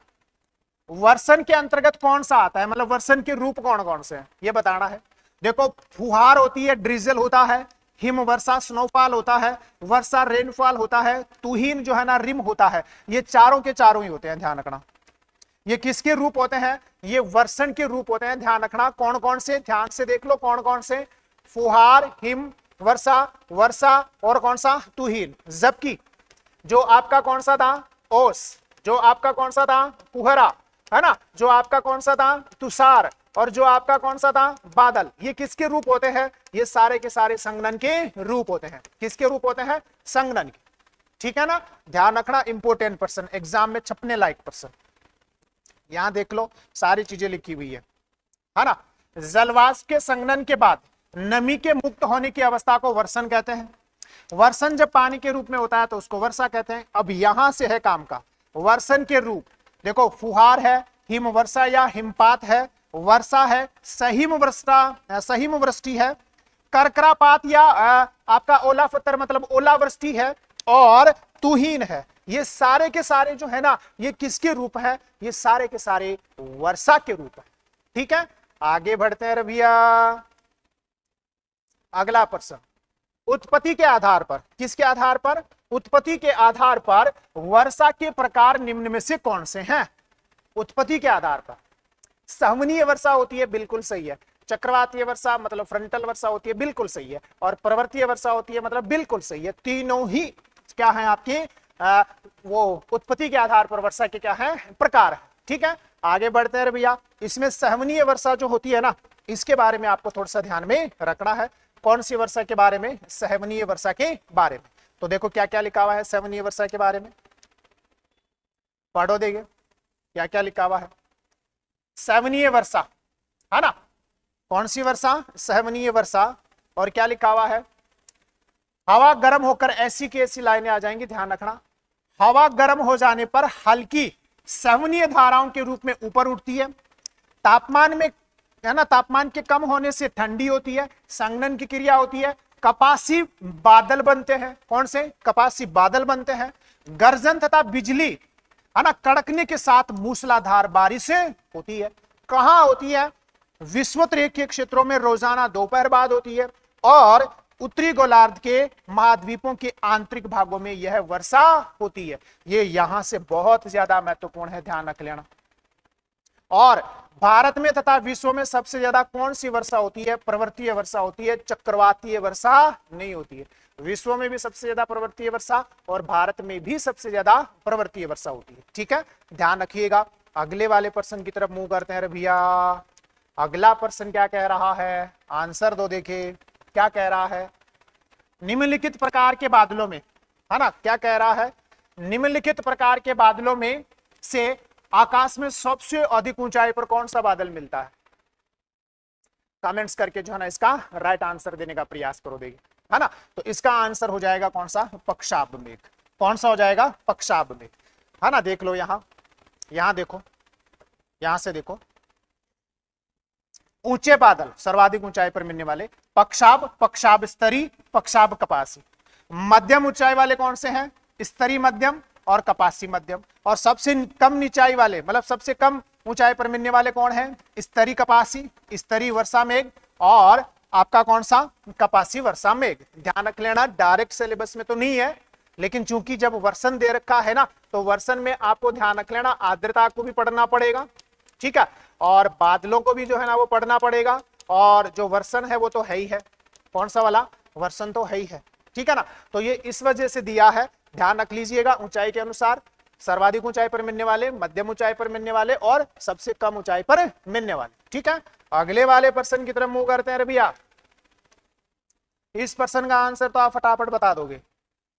वर्षण के अंतर्गत कौन सा आता है, मतलब वर्षण के रूप कौन कौन से हैं ये बताना है। देखो फुहार होती है, ड्रिजल होता है, हिम वर्षा स्नोफॉल होता है, वर्षा रेनफॉल होता है, तुहिन जो है ना रिम होता है, ये चारों के चारों ही होते हैं, ध्यान रखना। ये किसके रूप होते हैं, ये वर्षण के रूप होते हैं, ध्यान रखना। कौन कौन से, ध्यान से देख लो कौन कौन से, फुहार, हिम वर्षा, वर्षा और कौन सा, तुहिन। जबकि जो आपका कौन सा था, ओस, जो आपका कौन सा था, कुहरा, है ना, जो आपका कौन सा था, तुषार, और जो आपका कौन सा था, बादल, ये किसके रूप होते हैं, ये सारे के सारे संघनन के रूप होते हैं। किसके रूप होते हैं, संघनन के, ठीक है ना, ध्यान रखना, इंपोर्टेंट प्रश्न, एग्जाम में छपने लायक प्रश्न। यहां देख लो सारी चीजें लिखी हुई है ना। जलवाष्प के संघनन के बाद नमी के मुक्त होने की अवस्था को वर्षण कहते हैं। वर्षण जब पानी के रूप में होता है तो उसको वर्षा कहते हैं। अब यहां से है काम का, वर्षण के रूप देखो, फुहार है, हिम वर्षा या हिमपात है, वर्षा है, सहिम वृष्टि है, करकरापात या आपका ओलाफतर मतलब ओलावृष्टि है, और तुहीन है। ये सारे के सारे जो है ना ये किसके रूप है, ये सारे के सारे वर्षा के रूप है, ठीक है। आगे बढ़ते हैं भैया, अगला प्रश्न, उत्पत्ति के आधार पर, किसके आधार पर, उत्पत्ति के आधार पर वर्षा के प्रकार निम्न में से कौन से हैं। उत्पत्ति के आधार पर सहवनीय वर्षा होती है, बिल्कुल सही है। चक्रवातीय वर्षा मतलब फ्रंटल वर्षा होती है, बिल्कुल सही है। और पर्वतीय वर्षा होती है, मतलब बिल्कुल सही है। तीनों ही क्या है आपके वो उत्पत्ति के आधार पर वर्षा के क्या है, प्रकार है, ठीक है। आगे बढ़ते हैं भैया, इसमें सहवनीय वर्षा जो होती है ना इसके बारे में आपको थोड़ा सा ध्यान में रखना है। कौन सी वर्षा के बारे में, सहवनीय वर्षा के बारे में। तो देखो क्या क्या लिखा हुआ है सहवनीय वर्षा के बारे में, पढ़ो देंगे क्या क्या लिखा हुआ है। सहवनीय वर्षा है ना, कौन सी वर्षा, सहवनीय वर्षा। और क्या लिखा हुआ है, हवा गर्म होकर ऐसी की ऐसी लाइनें आ जाएंगी, ध्यान रखना। हवा गर्म हो जाने पर हल्की सहवनीय धाराओं के रूप में ऊपर उठती है। तापमान में है ना, तापमान के कम होने से ठंडी होती है, संघनन की क्रिया होती है, कपासी बादल बनते हैं। कौन से, कपासी बादल बनते हैं। गर्जन तथा बिजली है ना कड़कने के साथ मूसलाधार बारिश होती है। कहां होती है, विषुवत-रेखीय क्षेत्रों में रोजाना दोपहर बाद होती है और उत्तरी गोलार्ध के महाद्वीपों के आंतरिक भागों में यह वर्षा होती है। ये यहां से बहुत ज्यादा महत्वपूर्ण है, ध्यान रख लेना। और भारत में तथा विश्व में सबसे ज्यादा कौन सी वर्षा होती है? पर्वतीय वर्षा होती है, चक्रवातीय वर्षा नहीं होती है। विश्व में भी सबसे ज्यादा पर्वतीय वर्षा और भारत में भी सबसे ज्यादा पर्वतीय वर्षा होती है। ठीक है, ध्यान रखिएगा। अगले वाले प्रश्न की तरफ मुंह करते हैं। रे भैया, अगला प्रश्न क्या कह रहा है? आंसर दो, देखे क्या कह रहा है। निम्नलिखित प्रकार के बादलों में, है ना, क्या कह रहा है? निम्नलिखित प्रकार के बादलों में से आकाश में सबसे अधिक ऊंचाई पर कौन सा बादल मिलता है? कमेंट्स करके जो है ना इसका राइट आंसर देने का प्रयास करो, देगी, है ना। तो इसका आंसर हो जाएगा कौन सा? पक्षाभ मेघ। कौन सा हो जाएगा? पक्षाभ मेघ, है ना। देख लो यहां देखो, यहां से देखो, ऊंचे बादल सर्वाधिक ऊंचाई पर मिलने वाले पक्षाभ, पक्षाभ स्तरी, पक्षाभ कपासी। मध्यम ऊंचाई वाले कौन से हैं? स्तरी मध्यम और कपासी मध्यम। और सबसे कम ऊंचाई वाले, मतलब सबसे कम ऊंचाई पर मिलने वाले कौन है? स्तरी कपासी, स्तरी वर्षा मेघ और आपका कौन सा? कपासी वर्षा मेघ। ध्यान रख लेना, डायरेक्ट सिलेबस में तो नहीं है, लेकिन चूंकि जब वर्षन दे रखा है ना, तो वर्षन में आपको ध्यान रख लेना आर्द्रता को भी पढ़ना पड़ेगा, ठीक है, और बादलों को भी जो है ना वो पढ़ना पड़ेगा। और जो वर्षन है वो तो है ही है, कौन सा वाला? वर्षन तो है ही है, ठीक है ना। तो ये इस वजह से दिया है, ध्यान रख लीजिएगा। ऊंचाई के अनुसार सर्वाधिक ऊंचाई पर मिलने वाले, मध्यम ऊंचाई पर मिलने वाले और सबसे कम ऊंचाई पर मिलने वाले, ठीक है। अगले वाले प्रश्न की तरफ मुंह करते हैं। भैया, इस प्रश्न का आंसर तो आप फटाफट बता दोगे।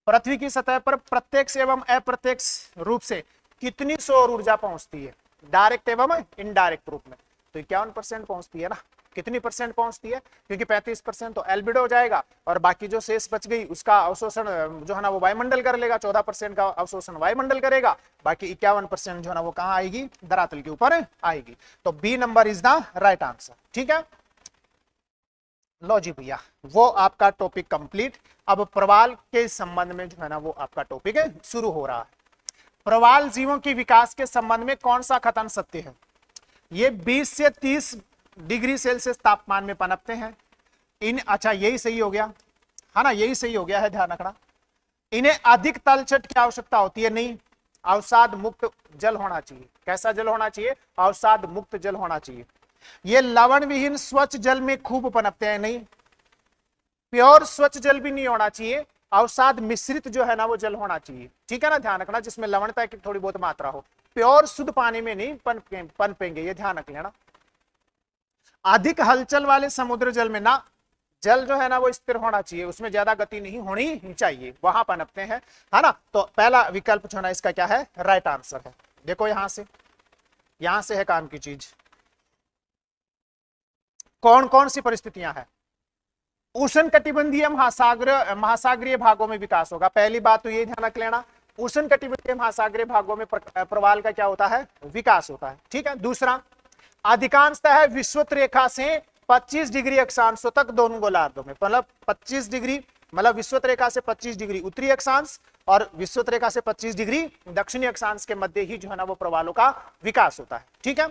पृथ्वी की सतह पर प्रत्यक्ष एवं अप्रत्यक्ष रूप से कितनी सौर ऊर्जा पहुंचती है? डायरेक्ट एवं इनडायरेक्ट रूप में तो 51% पहुंचती है ना। कितनी परसेंट पहुंचती है? क्योंकि 35% तो एल्बिडो हो जाएगा और बाकी जो शेष बच गई उसका अवशोषण जो है ना वो वायुमंडल कर लेगा। 14% का अवशोषण वायुमंडल करेगा, बाकी 51% जो है ना वो कहां आएगी? धरातल के ऊपर आएगी। तो B number is the right answer, ठीक है। लो जी भैया, वो आपका टॉपिक कंप्लीट। अब प्रवाल के संबंध में जो है ना वो आपका टॉपिक शुरू हो रहा है। प्रवाल जीवों के विकास के संबंध में कौन सा कथन सत्य है? ये 20 से 30 डिग्री सेल्सियस तापमान में पनपते हैं। अच्छा यही सही हो गया, है ना, यही सही हो गया है, ध्यान रखना। इन्हें अधिक तलछट की आवश्यकता होती है नहीं, अवसाद मुक्त जल होना चाहिए। कैसा जल होना चाहिए? अवसाद मुक्त जल होना चाहिए। ये लवण विहीन स्वच्छ जल में खूब पनपते हैं नहीं, प्योर स्वच्छ जल भी नहीं होना चाहिए, अवसाद मिश्रित जो है ना वो जल होना चाहिए, ठीक है ना। ध्यान रखना, जिसमें लवणता की थोड़ी बहुत मात्रा हो। प्योर शुद्ध पानी में नहीं पनपेंगे, ये ध्यान रख लेना। अधिक हलचल वाले समुद्र जल में ना, जल जो है ना वो स्थिर होना चाहिए, उसमें ज्यादा गति नहीं होनी चाहिए, वहां पनपते हैं, है ना। तो पहला विकल्प जो है ना इसका क्या है? राइट आंसर है। देखो यहां से है काम की चीज। कौन कौन सी परिस्थितियां हैं? उष्ण कटिबंधीय महासागरीय भागों में विकास होगा। पहली बात तो ये ध्यान रख लेना, उष्ण कटिबंधीय महासागरीय भागों में प्रवाल का क्या होता है? विकास होता है, ठीक है। दूसरा, अधिकांशतः विषुवत रेखा से 25 डिग्री अक्षांशों तक दोनों गोलार्धों में, मतलब 25 डिग्री, मतलब विषुवत रेखा से 25 डिग्री उत्तरी अक्षांश और विषुवत रेखा से 25 डिग्री दक्षिणी अक्षांश के मध्य ही जो है ना वो प्रवालों का विकास होता है, ठीक है।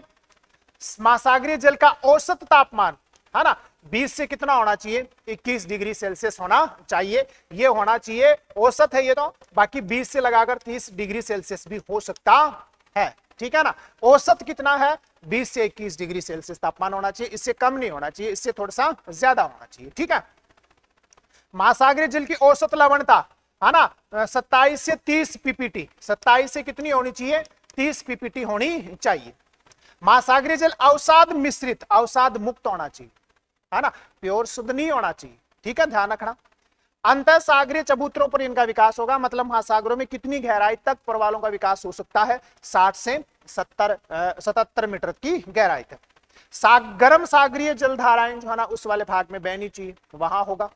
महासागरीय जल का औसत तापमान, है ना, 20 से कितना होना चाहिए? 21 डिग्री सेल्सियस होना चाहिए। ये होना चाहिए, औसत है ये तो, बाकी 20 से लगाकर 30 डिग्री सेल्सियस भी हो सकता है, ठीक है ना। औसत कितना है? 20 से 21 डिग्री सेल्सियस तापमान होना चाहिए, इससे कम नहीं होना चाहिए, इससे थोड़ा सा ज्यादा होना चाहिए, ठीक है। महासागरीय जल की औसत लवणता, है ना, 27 से 30 पीपीटी, 27 से कितनी होनी चाहिए? 30 पीपीटी होनी चाहिए। महासागरीय जल अवसाद मिश्रित, अवसाद मुक्त होना चाहिए, है ना, प्योर शुद्ध नहीं होना चाहिए, ठीक है, ध्यान रखना। अंतर सागरीय चबूतरों पर इनका विकास होगा, मतलब महासागरों में कितनी गहराई तक प्रवालों का विकास हो सकता है? 60 से 77 मीटर की गहराई तक। गर्म सागरीय जलधाराएं जो है ना उस वाले भाग में बहनी चाहिए, वहां होगा।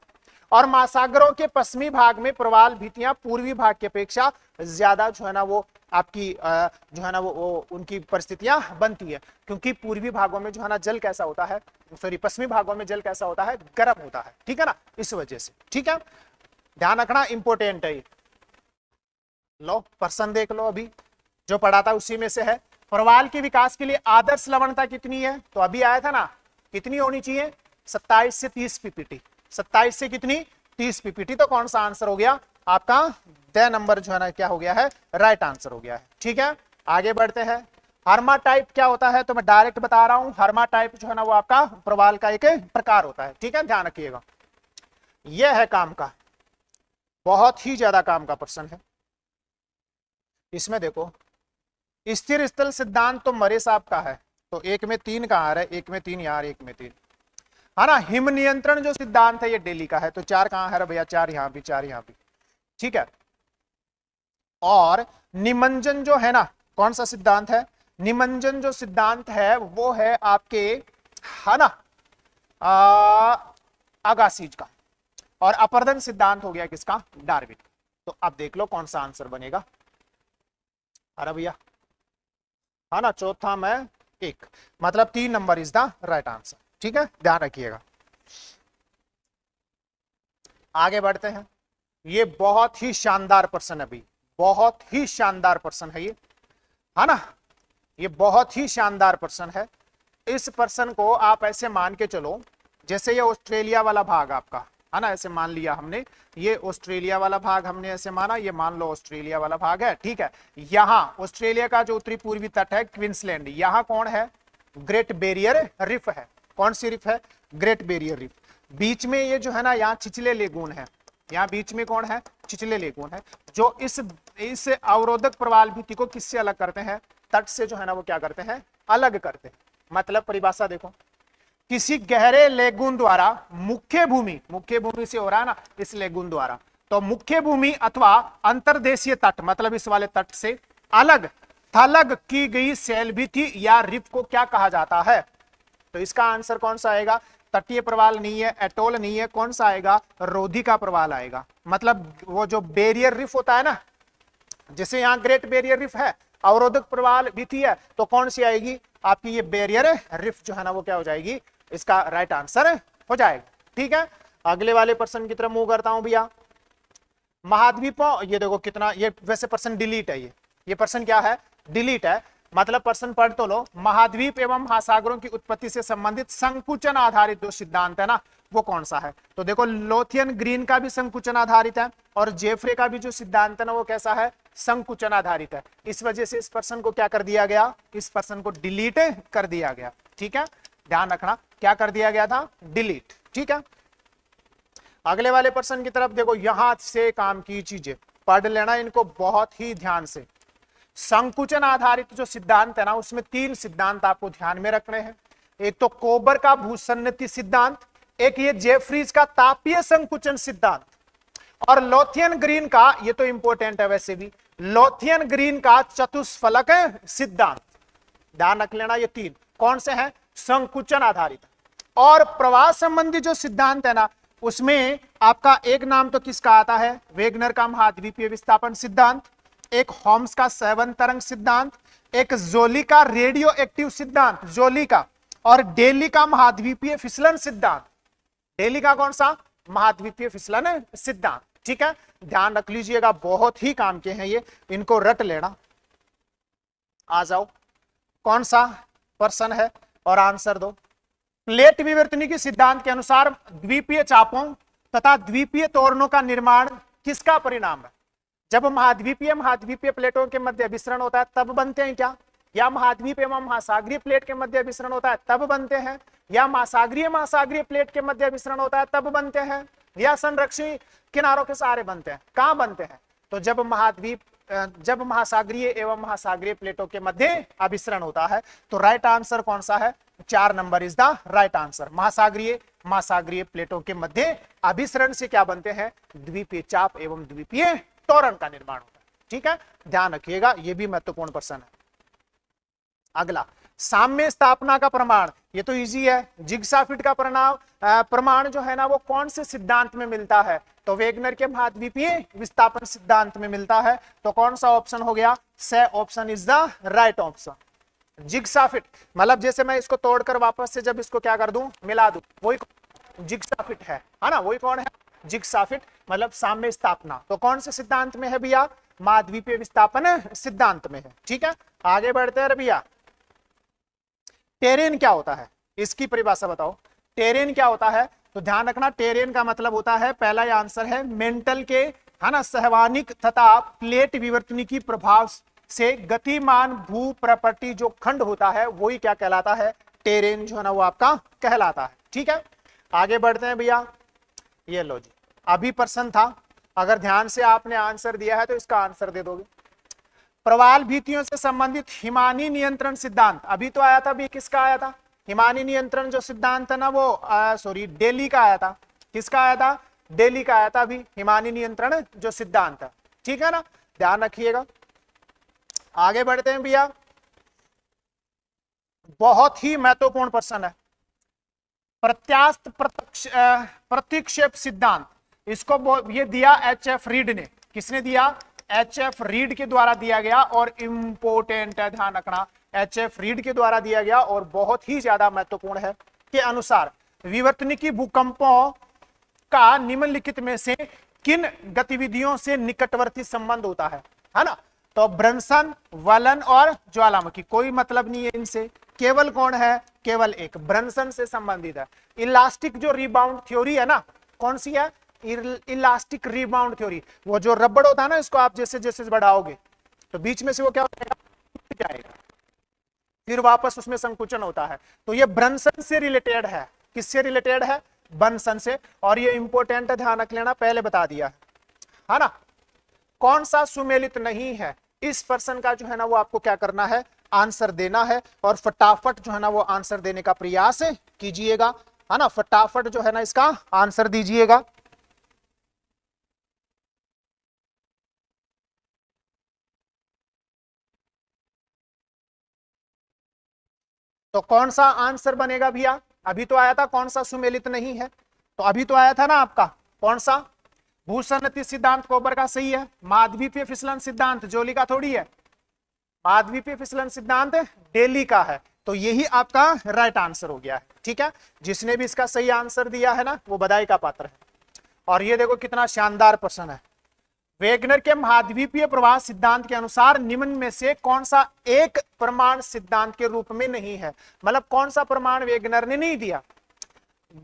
और महासागरों के पश्चिमी भाग में प्रवाल भित्तियां पूर्वी भाग की अपेक्षा ज्यादा जो है ना वो आपकी जो है ना वो उनकी परिस्थितियां बनती है, क्योंकि पूर्वी भागों में जो है ना जल कैसा होता है, सॉरी पश्चिमी भागों में जल कैसा होता है? गर्म होता है, ठीक है ना, इस वजह से, ठीक है, ध्यान रखना, इंपोर्टेंट है। लो प्रश्न देख लो, अभी जो पढ़ा था उसी में से है। प्रवाल के विकास के लिए आदर्श लवणता कितनी है? तो अभी आया था ना, कितनी होनी चाहिए? 27 से 30 पीपीटी। 27 से कितनी? 30 पीपीटी। तो कौन सा आंसर हो गया आपका? द नंबर जो है ना क्या हो गया है? राइट आंसर हो गया है। ठीक है, आगे बढ़ते हैं। हर्मा टाइप क्या होता है? तो मैं डायरेक्ट बता रहा हूं, हर्मा टाइप जो है ना वो आपका प्रवाल का एक प्रकार होता है। ठीक है, ध्यान रखिएगा। यह है काम का, बहुत ही ज्यादा काम का प्रश्न है। इसमें देखो, स्थिर स्थल सिद्धांत तो मरे साहब का है, तो एक में 3 कहां आ रहा है? एक में 3 यार, एक में 3 है ना। हिम नियंत्रण जो सिद्धांत है ये दिल्ली का है, तो 4 कहां है भैया? 4 यहां भी, 4 यहां भी। ठीक है, और निमंजन जो है ना, कौन सा सिद्धांत है? निमंजन जो सिद्धांत है वो है आपके, है ना, अगासीज का। और अपर्दन सिद्धांत हो गया किसका? डार्विन। तो अब देख लो कौन सा आंसर बनेगा। अरे भैया, है ना, चौथा में 1, मतलब 3 number is the right answer. ठीक है, ध्यान रखिएगा। आगे बढ़ते हैं। ये बहुत ही शानदार प्रश्न है भाई, बहुत ही शानदार प्रश्न है ये, है ना। ये बहुत ही शानदार प्रश्न है। इस प्रश्न को आप ऐसे मान के चलो जैसे ये ऑस्ट्रेलिया वाला भाग आपका, है ना, ऐसे मान लिया हमने, ये ऑस्ट्रेलिया वाला भाग हमने ऐसे माना, ये मान लो ऑस्ट्रेलिया वाला भाग है। ठीक है, यहां ऑस्ट्रेलिया का जो उत्तरी पूर्वी तट है क्वींसलैंड, यहां कौन है? ग्रेट बैरियर रिफ है। कौन सी रिफ है? Great barrier reef. बीच में ये जो है ना, यहाँ चिचले लेगून है, यहाँ बीच में कौन है? चिचले लेगून है, जो इस अवरोधक प्रवाल भित्ति को किससे अलग करते हैं? तट से जो है ना वो क्या करते हैं? अलग करते हैं। मतलब परिभाषा देखो, किसी गहरे लेगून द्वारा मुख्य भूमि से हो रहा है ना, इस लेगून द्वारा, तो मुख्य भूमि अथवा अंतर्देशीय तट, मतलब इस वाले तट से अलग थलग की गई शैल भित्ति या रिफ को क्या कहा जाता है? तो इसका आंसर कौन सा आएगा? तटीय प्रवाल नहीं है, एटोल नहीं है, कौन सा आएगा? रोधी का प्रवाल आएगा। मतलब वो जो बैरियर रिफ होता है ना, जैसे यहाँ ग्रेट बैरियर रिफ है, अवरोधक प्रवाल भित्ति है, तो कौन सी आएगी आपकी? ये बैरियर रिफ जो है ना वो क्या हो जाएगी? इसका राइट आंसर हो जाएगा। ठीक है, अगले वाले प्रश्न की तरफ मूव करता हूं भैया। महाद्वीपों, ये देखो कितना, ये वैसे प्रश्न डिलीट है, ये प्रश्न क्या है? डिलीट है। मतलब प्रश्न पढ़ तो लो, महाद्वीप एवं महासागरों की उत्पत्ति से संबंधित संकुचन आधारित जो सिद्धांत है ना वो कौन सा है? तो देखो, लोथियन ग्रीन का भी संकुचन आधारित है, और जेफ्रे का भी जो सिद्धांत है ना वो कैसा है? संकुचन आधारित है। इस वजह से इस प्रश्न को क्या कर दिया गया? इस प्रश्न को डिलीट कर दिया गया। ठीक है, ध्यान रखना, क्या कर दिया गया था? डिलीट। ठीक है, अगले वाले प्रश्न की तरफ देखो, यहां से काम की चीजें पढ़ लेना इनको बहुत ही ध्यान से। संकुचन आधारित जो सिद्धांत है ना उसमें 3 सिद्धांत आपको ध्यान में रखने हैं। एक तो कोबर का भूसन्निधि सिद्धांत, एक ये जेफ्रीज का तापीय संकुचन सिद्धांत, और लोथियन ग्रीन का, ये तो इंपॉर्टेंट है वैसे भी, लोथियन ग्रीन का चतुष्फलक सिद्धांत। ध्यान रख लेना, ये 3 कौन से हैं? संकुचन आधारित। और प्रवाह संबंधी जो सिद्धांत है ना उसमें आपका एक नाम तो किसका आता है? वेगनर का महाद्वीपीय विस्थापन सिद्धांत, एक होम्स का सेवन तरंग सिद्धांत, एक जोली का रेडियो एक्टिव सिद्धांत, जोली का, और डेली का महाद्वीपीय फिसलन सिद्धांत। डेली का कौन सा? महाद्वीपीय फिसलन सिद्धांत। ठीक है, ध्यान रख लीजिएगा, बहुत ही काम के हैं ये, इनको रट लेना। आ जाओ, कौन सा प्रश्न है और आंसर दो। प्लेट विवर्तनी के सिद्धांत के अनुसार द्वीपीय चापों तथा द्वीपीय तोरणों का निर्माण किसका परिणाम है? जब महाद्वीपीय प्लेटों के मध्य विसरण होता है तब बनते हैं क्या? या महाद्वीप एवं महासागरीय प्लेट के मध्य विसरण होता है तब बनते हैं? या महासागरीय प्लेट के मध्य विसरण होता है तब बनते हैं? या संरक्षी किनारों के सहारे बनते हैं? कहां बनते हैं? तो जब महासागरीय एवं महासागरीय प्लेटों के मध्य अभिसरण होता है। तो राइट आंसर कौन सा है? 4 number is the right answer. महासागरीय प्लेटों के मध्य अभिसरण से क्या बनते हैं? द्वीपीय चाप एवं द्वीपीय तोरण का निर्माण होता है। ठीक है, ध्यान रखिएगा, यह भी महत्वपूर्ण प्रश्न है। अगला, साम्य स्थापना का प्रमाण, ये तो इजी है। जिग्साफिट का प्रमाण जो है ना वो कौन से सिद्धांत में मिलता है? तो वेगनर के महाद्वीपीय विस्थापन सिद्धांत में मिलता है। तो कौन सा ऑप्शन हो गया? C option is the right option. जिग्साफिट मतलब जैसे मैं इसको तोड़कर वापस से जब इसको क्या कर दूं, मिला दूं, वही जिग्साफिट है ना? वही कौन है? जिग्साफिट मतलब साम्य स्थापना। तो कौन से सिद्धांत में है भैया? महाद्वीपीय विस्थापन सिद्धांत में है। ठीक है, आगे बढ़ते हैं भैया। टेरेन क्या होता है? इसकी परिभाषा बताओ। टेरेन क्या होता है? तो ध्यान रखना, टेरेन का मतलब होता है, पहला ये आंसर है, मेंटल के, है ना, सहवानिक तथा प्लेट विवर्तनिकी प्रभाव से गतिमान भू प्रॉपर्टी जो खंड होता है वही क्या कहलाता है? टेरेन जो है ना वो आपका कहलाता है। ठीक है, आगे बढ़ते हैं भैया। ये लो जी, अभी प्रश्न था, अगर ध्यान से आपने आंसर दिया है तो इसका आंसर दे दोगे। प्रवाल भित्तियों से संबंधित हिमानी नियंत्रण सिद्धांत, अभी तो आया था, अभी किसका आया था? हिमानी नियंत्रण जो सिद्धांत है ना वो सॉरी डेली का आया था। किसका आया था? डेली का आया था अभी हिमानी नियंत्रण जो सिद्धांत है। ठीक है ना, ध्यान रखिएगा। आगे बढ़ते हैं भैया, बहुत ही महत्वपूर्ण प्रश्न है, प्रत्यास्थ प्रतिक्षेप सिद्धांत। इसको ये दिया एच.एफ. रीड ने। किसने दिया? एच.एफ. रीड के द्वारा दिया गया, और इंपोर्टेंट है, ध्यान रखना, एच.एफ. रीड के द्वारा दिया गया और बहुत ही ज्यादा महत्वपूर्ण है। के अनुसार विवर्तनिकी भूकंपों का निम्नलिखित में से किन गतिविधियों से निकटवर्ती संबंध होता है ना? तो ब्रंसन, वलन और ज्वालामुखी, कोई मतलब नहीं है इनसे, केवल कौन है? केवल एक ब्रंसन से संबंधित है। इलास्टिक जो रिबाउंड थ्योरी है ना, कौन सी है? Elastic rebound theory. वो जो रबड़ होता है ना, इसको आप जैसे जैसे बढ़ाओगे तो बीच में से वो क्या हो जाएगा, फिर वापस उसमें संकुचन होता है। तो ये ब्रंसन से रिलेटेड है। किससे रिलेटेड है? ब्रंसन से। और ये इंपॉर्टेंट है, ध्यान रख लेना, पहले बता दिया है ना। कौन सा सुमेलित नहीं है? इस प्रश्न का जो है ना वो आपको क्या करना है? आंसर देना है, और फटाफट जो है ना वो आंसर देने का प्रयास कीजिएगा, है ना। फटाफट जो है ना इसका आंसर दीजिएगा। तो कौन सा आंसर बनेगा भैया? अभी तो आया था कौन सा सुमेलित नहीं है, तो अभी तो आया था ना आपका कौन सा? भूसन्नति सिद्धांत कोबर का सही है। महाद्वीपीय फिसलन सिद्धांत जोली का थोड़ी है, महाद्वीपीय फिसलन सिद्धांत डेली का है। तो यही आपका राइट आंसर हो गया है। ठीक है, जिसने भी इसका सही आंसर दिया है ना वो बधाई का पात्र है। और ये देखो कितना शानदार प्रश्न है। वेगनर के महाद्वीपीय प्रवाह सिद्धांत के अनुसार निम्न में से कौन सा एक प्रमाण सिद्धांत के रूप में नहीं है? मतलब कौन सा प्रमाण वेगनर ने नहीं दिया?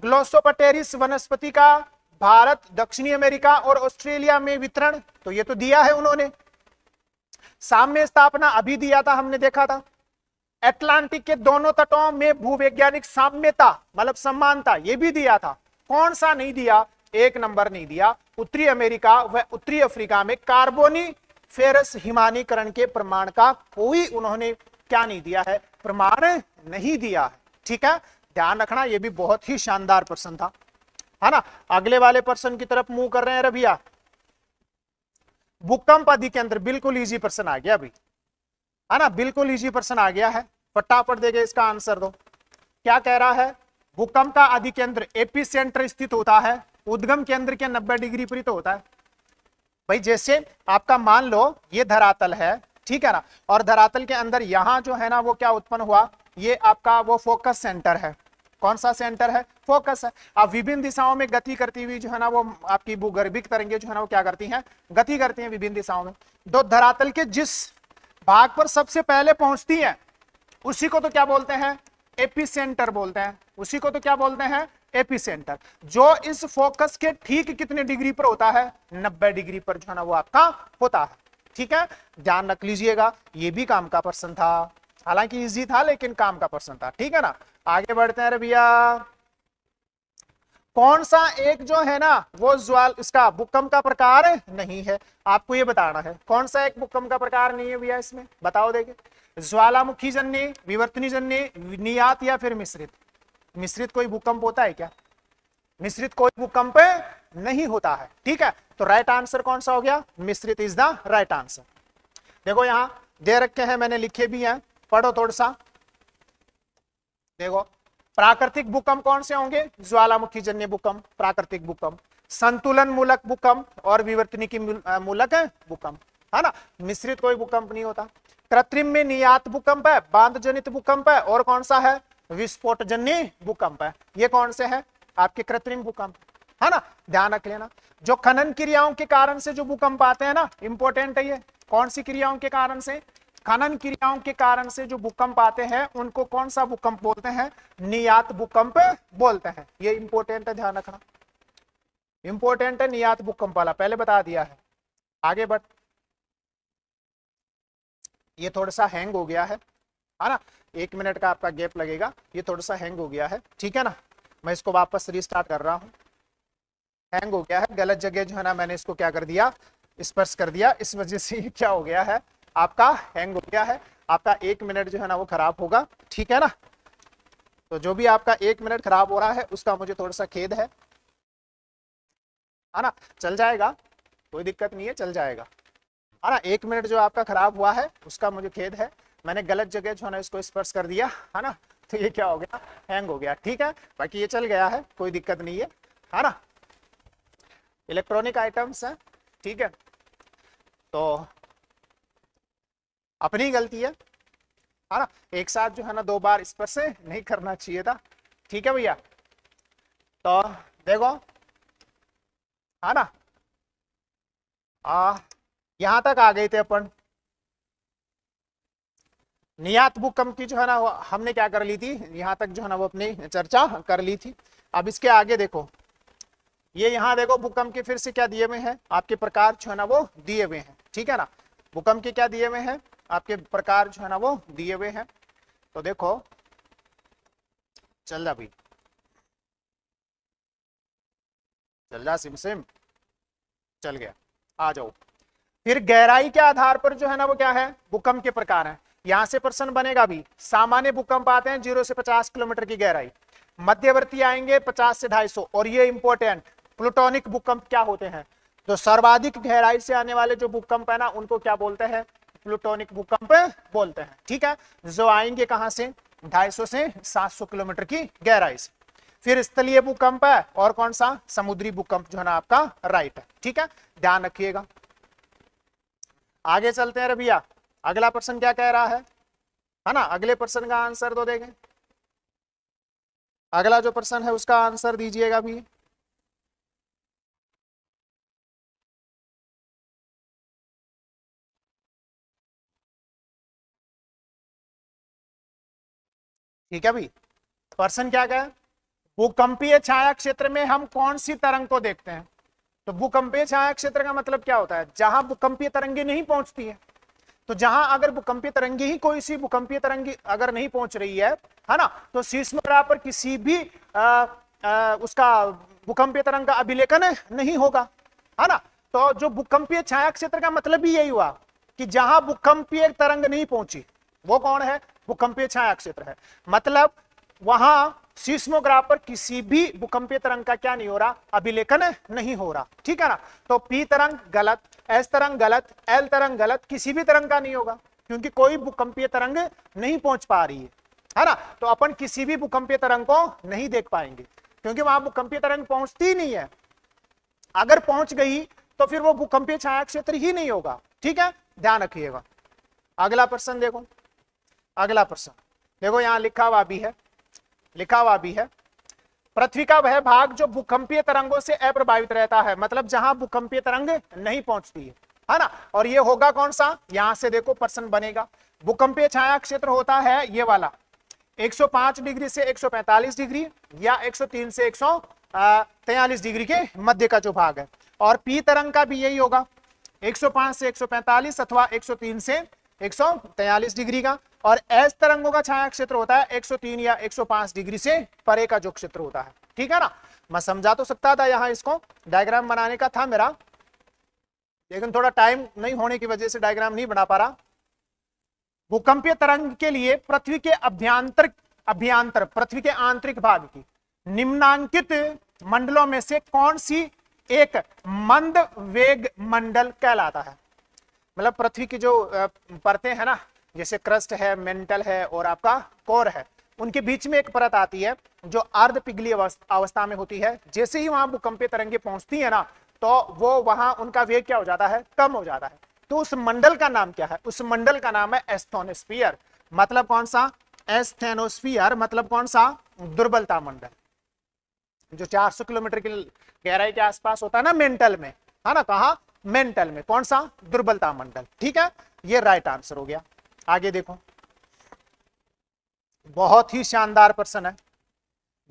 ग्लोसोपटेरिस वनस्पति का भारत, दक्षिणी अमेरिका और ऑस्ट्रेलिया में वितरण, तो ये तो दिया है उन्होंने। साम्य स्थापना अभी दिया था, हमने देखा था। अटलांटिक के दोनों तटों में भूवैज्ञानिक साम्यता मतलब समानता, ये भी दिया था। कौन सा नहीं दिया? एक नंबर नहीं दिया, उत्तरी अमेरिका व उत्तरी अफ्रीका में कार्बोनिफेरस हिमानीकरण के प्रमाण का कोई उन्होंने क्या नहीं दिया है? प्रमाण नहीं दिया है। ठीक है, ध्यान रखना, यह भी बहुत ही शानदार प्रश्न था, है ना। अगले वाले प्रश्न की तरफ मुंह कर रहे हैं रबिया। भूकंप अधिकेंद्र, बिल्कुल इजी प्रश्न आ गया अभी, है ना, बिल्कुल इजी प्रश्न आ गया है। फटाफट देके इसका आंसर दो। क्या कह रहा है? भूकंप का अधिकेंद्र एपी सेंटर स्थित होता है, उद्गम केंद्र के 90 डिग्री पर तो होता है। भाई जैसे आपका मान लो ये धरातल है, ठीक है ना, और धरातल के अंदर यहां जो है ना वो क्या उत्पन्न हुआ? ये आपका वो फोकस सेंटर है। कौन सा सेंटर है? फोकस है। अब विभिन्न दिशाओं में गति करती हुई जो है ना वो आपकी भूगर्भिक तरंगें जो है ना वो क्या करती हैं? गति करती हैं विभिन्न दिशाओं में। तो धरातल के जिस भाग पर सबसे पहले पहुंचती है उसी को तो क्या बोलते हैं? एपिसेंटर बोलते हैं। उसी को तो क्या बोलते हैं? एपिसेंटर। जो इस फोकस के ठीक कितने डिग्री पर होता है? 90 डिग्री पर जो है ना वो आपका होता है। ठीक है, ध्यान रख लीजिएगा, ये भी काम का प्रश्न था, हालांकि इजी था लेकिन काम का प्रश्न था। ठीक है ना, आगे बढ़ते हैं भैया। कौन सा एक जो है ना वो इसका भूकंप का प्रकार नहीं है? आपको ये बताना है कौन सा एक भूकंप का प्रकार नहीं है भैया, इसमें बताओ देखे। ज्वालामुखी जन्य, विवर्तनी जन्य, नियात या फिर मिश्रित? मिश्रित कोई भूकंप होता है क्या? मिश्रित कोई भूकंप नहीं होता है। ठीक है, तो राइट आंसर कौन सा हो गया? मिश्रित इज द राइट आंसर। देखो यहां दे रखे हैं, मैंने लिखे भी हैं, पढ़ो थोड़ा सा। देखो प्राकृतिक भूकंप कौन से होंगे? ज्वालामुखी जन्य भूकंप, प्राकृतिक भूकंप, संतुलन मूलक भूकंप और विवर्तनिकी मूलक भूकंप, है ना। मिश्रित कोई भूकंप नहीं होता। कृत्रिम में नियात भूकंप है, बांध जनित भूकंप है, और कौन सा है? विस्फोट जन्य भूकंप है। ये कौन से है? आपके कृत्रिम भूकंप, है ना, ध्यान रख लेना। जो खनन क्रियाओं के कारण से जो भूकंप आते हैं ना, इंपॉर्टेंट है ये, कौन सी क्रियाओं के कारण से? खनन क्रियाओं के कारण से जो भूकंप आते हैं उनको कौन सा भूकंप बोलते हैं? नियत भूकंप बोलते हैं। ये इंपॉर्टेंट है, ध्यान रखना, इंपॉर्टेंट है नियत भूकंप वाला, पहले बता दिया है। आगे बढ़, ये थोड़ा सा हैंग हो गया है ना, 1 मिनट का आपका गैप लगेगा, ये थोड़ा सा हैंग हो गया है, ठीक है ना। मैं इसको वापस रीस्टार्ट कर रहा हूं। हैंग हो गया है, गलत जगह जो है ना मैंने इसको क्या कर दिया, स्पर्श कर दिया, इस वजह से ये क्या हो गया है, आपका हैंग हो गया है। आपका 1 मिनट जो है ना वो खराब होगा, ठीक है ना। तो जो भी आपका 1 मिनट खराब हो रहा है उसका मुझे थोड़ा सा खेद है ना। चल जाएगा, कोई दिक्कत नहीं है, चल जाएगा, है ना। 1 मिनट जो आपका खराब हुआ है उसका मुझे खेद है, मैंने गलत जगह जो है ना इसको स्पर्श कर दिया, है ना, तो ये क्या हो गया, हैंग हो गया, ठीक है। बाकी ये चल गया है, कोई दिक्कत नहीं है ना। इलेक्ट्रॉनिक आइटम्स है, ठीक है, तो अपनी गलती है ना। एक साथ जो है ना 2 बार स्पर्श नहीं करना चाहिए था, ठीक है भैया। तो देखो, है ना, यहां तक आ गए थे अपन। नियत भूकंप की जो है ना हमने क्या कर ली थी, यहां तक जो है ना वो अपनी चर्चा कर ली थी। अब इसके आगे देखो, ये यहां देखो भूकंप के फिर से क्या दिए हुए हैं, आपके प्रकार जो है ना वो दिए हुए हैं, ठीक है ना। भूकंप के क्या दिए हुए हैं, आपके प्रकार जो है ना वो दिए हुए हैं। तो देखो, चल जा भाई, चल जा सिम सिम, चल गया, आ जाओ। फिर गहराई के आधार पर जो है ना वो क्या है, भूकंप के प्रकार है। यहां से प्रश्न बनेगा भी, सामान्य भूकंप आते हैं 0 से 50 किलोमीटर की गहराई, मध्यवर्ती आएंगे 50 से 250, और ये इंपॉर्टेंट, प्लूटोनिक भूकंप क्या होते हैं, तो सर्वाधिक गहराई से आने वाले जो भूकंप है ना उनको क्या बोलते हैं, प्लूटोनिक भूकंप बोलते हैं, ठीक है। जो आएंगे कहां से, 250 से 700 किलोमीटर की गहराई से। फिर स्थलीय भूकंप है, और कौन सा, समुद्री भूकंप जो है ना आपका राइट है, ठीक है, ध्यान रखिएगा। आगे चलते हैं रे भैया, अगला प्रश्न क्या कह रहा है ना, अगले प्रश्न का आंसर तो देखें, अगला जो प्रश्न है उसका आंसर दीजिएगा भी। ठीक है भाई, प्रश्न क्या कहा, भूकंपीय छाया क्षेत्र में हम कौन सी तरंग को देखते हैं। तो भूकंपीय छाया क्षेत्र का मतलब क्या होता है, जहां भूकंपीय तरंगे नहीं पहुंचती है। तो जहां अगर भूकंपीय तरंगे ही, कोई सी भूकंपीय तरंगी अगर नहीं पहुंच रही है ना, तो सीस्मोग्राफ पर किसी भी उसका भूकंपीय तरंग का अभिलेखन नहीं होगा, है ना। तो जो भूकंपीय छाया क्षेत्र का मतलब भी यही हुआ कि जहां भूकंपीय तरंग नहीं पहुंची वो कौन है, भूकंपीय छाया क्षेत्र है। मतलब वहां सीस्मोग्राफ पर किसी भी भूकंपीय तरंग का क्या नहीं हो रहा, अभिलेखन नहीं हो रहा, ठीक है ना। तो पी तरंग गलत, एस तरंग गलत, एल तरंग गलत, किसी भी तरंग का नहीं होगा, क्योंकि कोई भूकंपीय तरंग नहीं पहुंच पा रही है ना। तो अपन किसी भी भूकंपीय तरंग को नहीं देख पाएंगे, क्योंकि वहां भूकंपीय तरंग पहुंचती ही नहीं है। अगर पहुंच गई तो फिर वो भूकंपीय छाया क्षेत्र ही नहीं होगा, ठीक है, ध्यान रखिएगा। अगला प्रश्न देखो, अगला प्रश्न देखो, यहां लिखा हुआ भी है, लिखा हुआ भी है, पृथ्वी का वह भाग जो भूकंपीय तरंगों से अप्रभावित रहता है, मतलब जहां भूकंपीय तरंग नहीं पहुंचती है ना। और ये होगा कौन सा, यहां से देखो प्रश्न बनेगा, भूकंपीय छाया क्षेत्र होता है ये वाला, 105 डिग्री से 145 डिग्री या 103 से 143 डिग्री के मध्य का जो भाग है। और पी तरंग का भी यही होगा, 105 से 145 अथवा 103 से 143 डिग्री का। और एस तरंगों का छाया क्षेत्र होता है 103 या 105 डिग्री से परे का जो क्षेत्र होता है, ठीक है ना। मैं समझा तो सकता था, यहां इसको डायग्राम बनाने का था मेरा, लेकिन थोड़ा टाइम नहीं होने की वजह से डायग्राम नहीं बना पा रहा। भूकंपीय तरंग के लिए पृथ्वी के अभ्यंतर पृथ्वी के आंतरिक भाग की निम्नांकित मंडलों में से कौन सी एक मंद वेग मंडल कहलाता है। मतलब पृथ्वी की जो परतें हैं ना, जैसे क्रस्ट है, मेंटल है और आपका कोर है, उनके बीच में एक परत आती है जो अर्ध पिघली अवस्था में होती है। जैसे ही वहां भूकंपीय तरंगे पहुंचती है ना, तो वो वहां उनका वेग क्या हो जाता है, कम हो जाता है। तो उस मंडल का नाम क्या है, उस मंडल का नाम है एस्थेनोस्फीयर। मतलब कौन सा, एस्थेनोस्फीयर मतलब कौन सा, दुर्बलता मंडल, जो 400 किलोमीटर की गहराई के आसपास होता है ना मेंटल में, है ना, कहा मेंटल में, कौन सा, दुर्बलता मंडल, ठीक है, ये राइट आंसर हो गया। आगे देखो, बहुत ही शानदार प्रश्न है,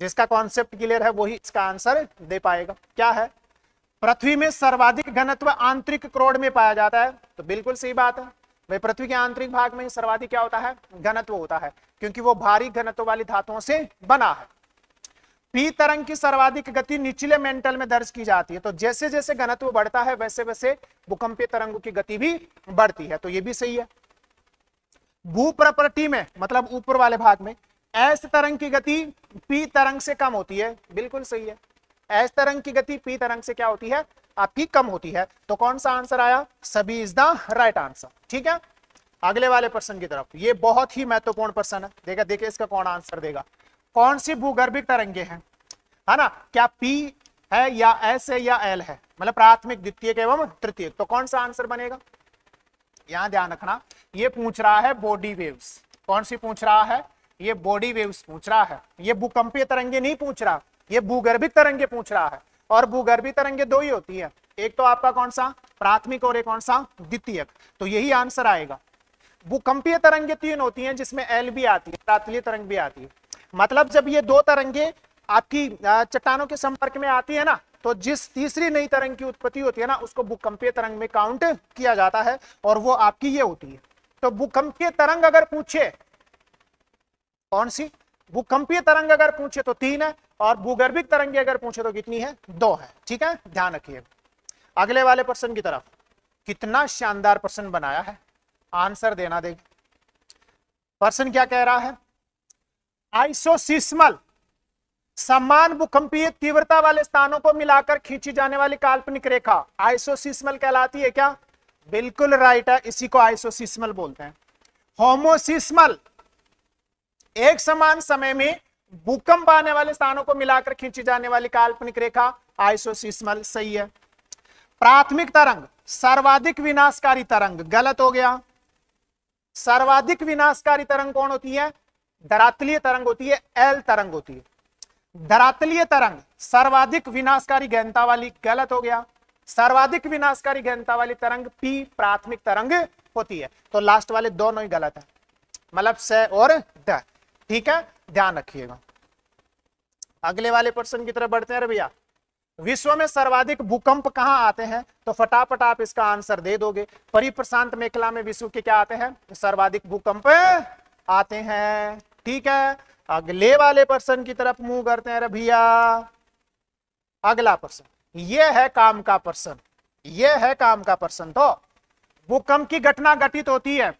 जिसका कॉन्सेप्ट क्लियर है वही इसका आंसर दे पाएगा। क्या है? पृथ्वी में सर्वाधिक घनत्व आंतरिक क्रोड में पाया जाता है। तो बिल्कुल सही बात है भाई, पृथ्वी के आंतरिक भाग में सर्वाधिक क्या होता है? घनत्व होता है, क्योंकि वो भारी घनत्व वाली धातुओं से बना है। पी तरंग की सर्वाधिक गति निचले मेंटल में दर्ज की जाती है। तो जैसे जैसे घनत्व बढ़ता है वैसे वैसे भूकंपीय तरंगों की गति भी बढ़ती है। तो ये भी सही है। भू प्रॉपर्टी में मतलब ऊपर वाले भाग में एस तरंग की गति पी तरंग से कम होती है। बिल्कुल सही है, एस तरंग की गति पी तरंग से क्या होती है? आपकी कम होती है। तो कौन सा आंसर आया? सभी इज द राइट आंसर। ठीक है, अगले वाले प्रश्न की तरफ। ये बहुत ही महत्वपूर्ण प्रश्न है, देखा देखिए इसका कौन आंसर देगा। कौन सी भूगर्भिक तरंगे हैं, है ना? क्या पी है या एस है या एल है, मतलब प्राथमिक, द्वितीयक एवं तृतीयक। तो कौन सा आंसर बनेगा? यहां ध्यान रखना, ये पूछ रहा है बॉडी वेव्स। कौन सी पूछ रहा है? ये बॉडी वेव्स पूछ रहा है। ये भूकंपीय तरंगे नहीं पूछ रहा, ये भूगर्भिक तरंगे पूछ रहा है। और भूगर्भिक तरंगे दो ही होती है, एक तो आपका कौन सा? प्राथमिक, और एक कौन सा? द्वितीयक। तो यही आंसर आएगा। भूकंपीय तरंगे तीन होती हैं, जिसमें एल भी आती है, प्रातलीय तरंग भी आती है। मतलब जब ये दो तरंगे आपकी चट्टानों के संपर्क में आती है ना, तो जिस तीसरी नई तरंग की उत्पत्ति होती है ना, उसको भूकंपीय तरंग में काउंट किया जाता है, और वो आपकी ये होती है। तो भूकंपीय तरंग अगर पूछे, कौन सी? भूकंपीय तरंग अगर पूछे तो तीन है, और भूगर्भिक तरंगे अगर पूछे तो कितनी है? दो है। ठीक है, ध्यान रखिए। अगले वाले प्रश्न की तरफ। कितना शानदार प्रश्न बनाया है, आंसर देना देख। प्रश्न क्या कह रहा है? आइसोसिस्मल समान भूकंपीय तीव्रता वाले स्थानों को मिलाकर खींची जाने वाली काल्पनिक रेखा आइसोसिस्मल कहलाती है क्या? बिल्कुल राइट है, इसी को आइसोसिस्मल बोलते हैं। होमोसिस्मल एक समान समय में भूकंप आने वाले स्थानों को मिलाकर खींची जाने वाली काल्पनिक रेखा आइसोसिस्मल, सही है। प्राथमिक तरंग सर्वाधिक विनाशकारी तरंग, गलत हो गया। सर्वाधिक विनाशकारी तरंग कौन होती है? धरातलीय तरंग होती है, एल तरंग होती है। धरातलीय तरंग सर्वाधिक विनाशकारी गहनता वाली, गलत हो गया। सर्वाधिक विनाशकारी गहनता वाली तरंग पी प्राथमिक तरंग होती है। तो लास्ट वाले दोनों ही गलत है, मतलब से और द। ठीक है, ध्यान रखिएगा। अगले वाले प्रश्न की तरफ बढ़ते हैं भैया। विश्व में सर्वाधिक भूकंप कहां आते हैं? तो फटाफट आप इसका आंसर दे दोगे। परिप्रशांत मेखला में विश्व के क्या आते हैं? सर्वाधिक भूकंप आते हैं। ठीक है, अगले वाले प्रश्न की तरफ मुंह करते हैं भैया। अगला प्रश्न ये है काम का प्रश्न, ये है काम का प्रश्न। तो भूकंप की घटना घटित होती है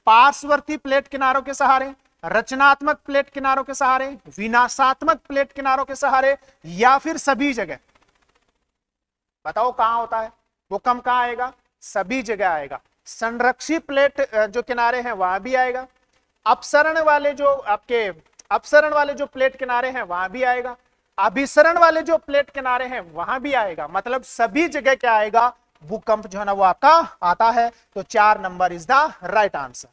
पार्श्ववर्ती प्लेट किनारों के सहारे, रचनात्मक प्लेट किनारों के सहारे, विनाशात्मक प्लेट किनारों के सहारे, या फिर सभी जगह। बताओ कहां होता है भूकंप? कहां आएगा? सभी जगह आएगा। संरक्षी प्लेट जो किनारे हैं वहां भी आएगा, अपसरण वाले जो प्लेट किनारे हैं वहां भी आएगा, अभिसरण वाले जो प्लेट किनारे हैं वहां भी आएगा। मतलब सभी जगह क्या आएगा? भूकंप जो है ना वो आपका आता है। तो 4 number is the right answer.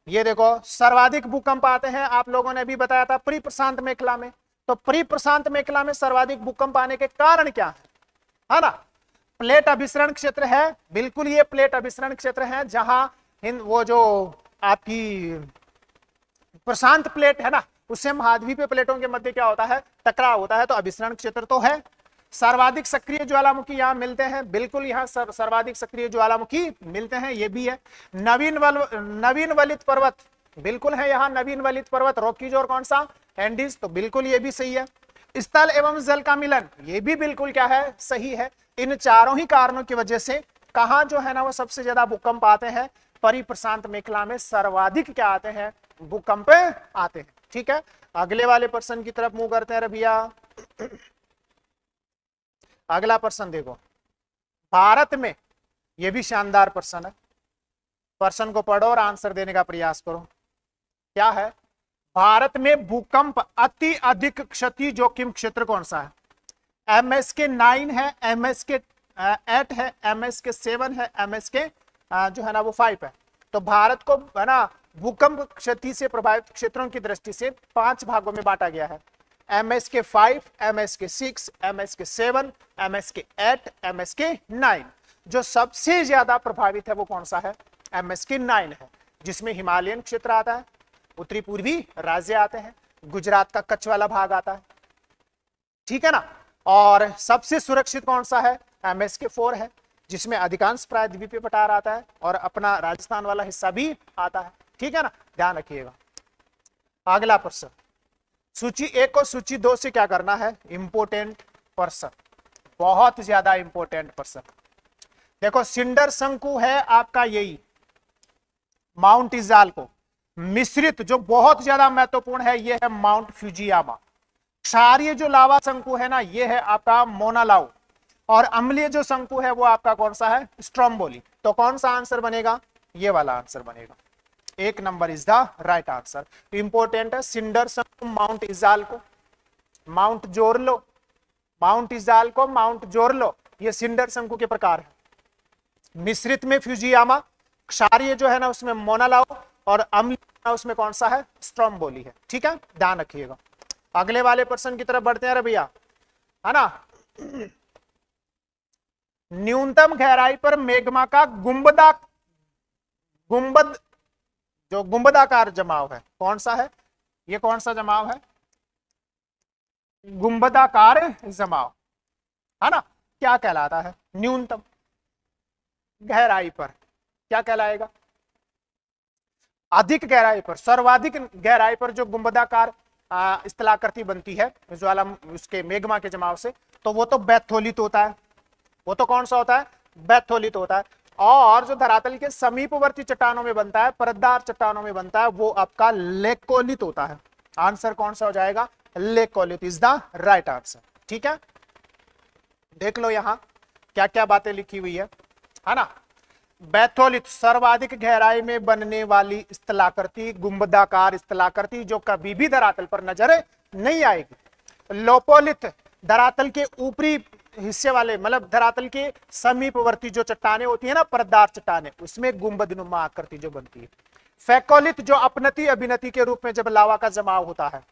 ये देखो, सर्वाधिक भूकंप आते हैं, आप लोगों ने भी बताया था, परिप्रशांत मेखला में। तो परिप्रशांत मेखला में सर्वाधिक भूकंप आने के कारण क्या है ना? प्लेट अभिसरण क्षेत्र है। बिल्कुल, ये प्लेट अभिसरण क्षेत्र है, जहां वो जो आपकी प्रशांत प्लेट है ना, उससे महाद्वीपीय प्लेटों के मध्य क्या होता है? टकराव होता है। तो अभिसरण क्षेत्र तो है। सर्वाधिक सक्रिय ज्वालामुखी यहां मिलते हैं। बिल्कुल, यहां सर्वाधिक सक्रिय ज्वालामुखी मिलते हैं, ये भी है। नवीन वलित पर्वत, बिल्कुल है यहाँ नवीन वलित पर्वत, रॉकीज और कौन सा? एंडीज। तो बिल्कुल ये भी सही है। स्थल एवं जल का मिलन, ये भी बिल्कुल क्या है? सही है। इन चारों ही कारणों की वजह से कहां जो है ना वो सबसे ज्यादा भूकंप आते हैं? परिप्रशांत मेखला में सर्वाधिक क्या आते हैं? भूकंप आते हैं। ठीक है, अगले वाले प्रश्न की तरफ मुंह करते हैं भैया। अगला प्रश्न देखो, भारत में, यह भी शानदार प्रश्न है। प्रश्न को पढ़ो और आंसर देने का प्रयास करो। क्या है? भारत में भूकंप अति अधिक क्षति जोखिम क्षेत्र कौन सा है? MSK 9 है, MSK 8 है, MSK 7 है, MSK जो है ना वो 5 है। तो भारत को है ना भूकंप क्षति से प्रभावित क्षेत्रों की दृष्टि से 5 भागों में बांटा गया है। MSK 5, MSK 6, MSK 7, MSK 8, MSK 9। जो सबसे ज्यादा प्रभावित है वो कौन सा है? MS-9 है, जिसमें हिमालयन क्षेत्र आता है, उत्तरी पूर्वी राज्य आते हैं, गुजरात का कच्छ वाला भाग आता है, ठीक है ना। और सबसे सुरक्षित कौन सा है? MSK4 है, जिसमें अधिकांश प्रायद्वीपीय पठार आता है और अपना राजस्थान वाला हिस्सा भी आता है, ठीक है ना, ध्यान रखिएगा। अगला प्रश्न, सूची 1 और सूची 2 से क्या करना है? इंपोर्टेंट प्रश्न, बहुत ज्यादा इंपोर्टेंट प्रश्न। देखो सिंडर शंकु है आपका यही माउंट इजाल्को, मिश्रित जो बहुत ज्यादा महत्वपूर्ण है ये है माउंट फ्यूजियामा, क्षारीय जो लावा शंकु है ना ये है आपका मोनालाउ, और अम्लीय जो शंकु है वो आपका कौन सा है? स्ट्रोम्बोली। तो कौन सा आंसर बनेगा? ये वाला आंसर बनेगा, 1 number is the right answer. Important है सिंडर शंकु, माउंट इजाल्को, माउंट जोरलो, माउंट इजाल्को, माउंट जोरलो, ये सिंडर शंकु के प्रकार है। मिश्रित में फ्यूजियामा, क्षारीय जो है ना उसमें मोनालाउ, और अम्लीय उसमें कौन सा है? स्ट्रोम्बोली है, ठीक है, ध्यान रखिएगा। अगले वाले प्रश्न की तरफ बढ़ते हैं भैया, है ना। न्यूनतम गहराई पर मैग्मा का गुंबद जो गुंबदाकार जमाव है कौन सा है? ये कौन सा जमाव है? गुंबदाकार जमाव, है ना, क्या कहलाता है? न्यूनतम गहराई पर क्या कहलाएगा? अधिक गहराई पर, सर्वाधिक गहराई पर जो गुंबदाकार स्थलाकृति बनती है ज्वाला उसके मैग्मा के जमाव से, तो वो तो बैथोलित होता है। वो तो कौन सा होता है? बैथोलित होता है। और जो धरातल के समीपवर्ती चट्टानों में बनता है, परतदार चट्टानों में बनता है, वो आपका लेकोलित होता है। आंसर कौन सा हो जाएगा? लेकोलित इज द राइट आंसर, ठीक है। देख लो यहां क्या क्या बातें लिखी हुई है ना। बैथोलित सर्वाधिक गहराई में बनने वाली स्थलाकृति, गुंबदाकार स्थलाकृति जो कभी भी धरातल पर नजर नहीं आएगी। लोपोलित धरातल के ऊपरी हिस्से वाले, मतलब धरातल के समीपवर्ती जो चट्टाने होती है ना, परतदार चट्टाने, उसमें गुंबदनुमा आकृति जो बनती है। फैकोलित जो अपनति अभिनति के रूप में जब लावा का जमाव होता है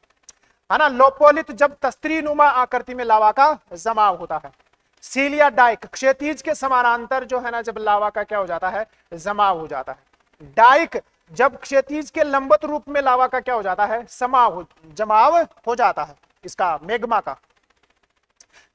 ना। लोपोलित जब तस्त्री नुमा आकृति में लावा का जमाव होता है। सीलिया डाइक क्षैतिज के समानांतर जो है ना जब लावा का क्या हो जाता है? जमाव हो जाता है। डाइक जब क्षैतिज के लंबवत रूप में लावा का क्या हो जाता है? जमाव हो जाता है इसका मैग्मा का।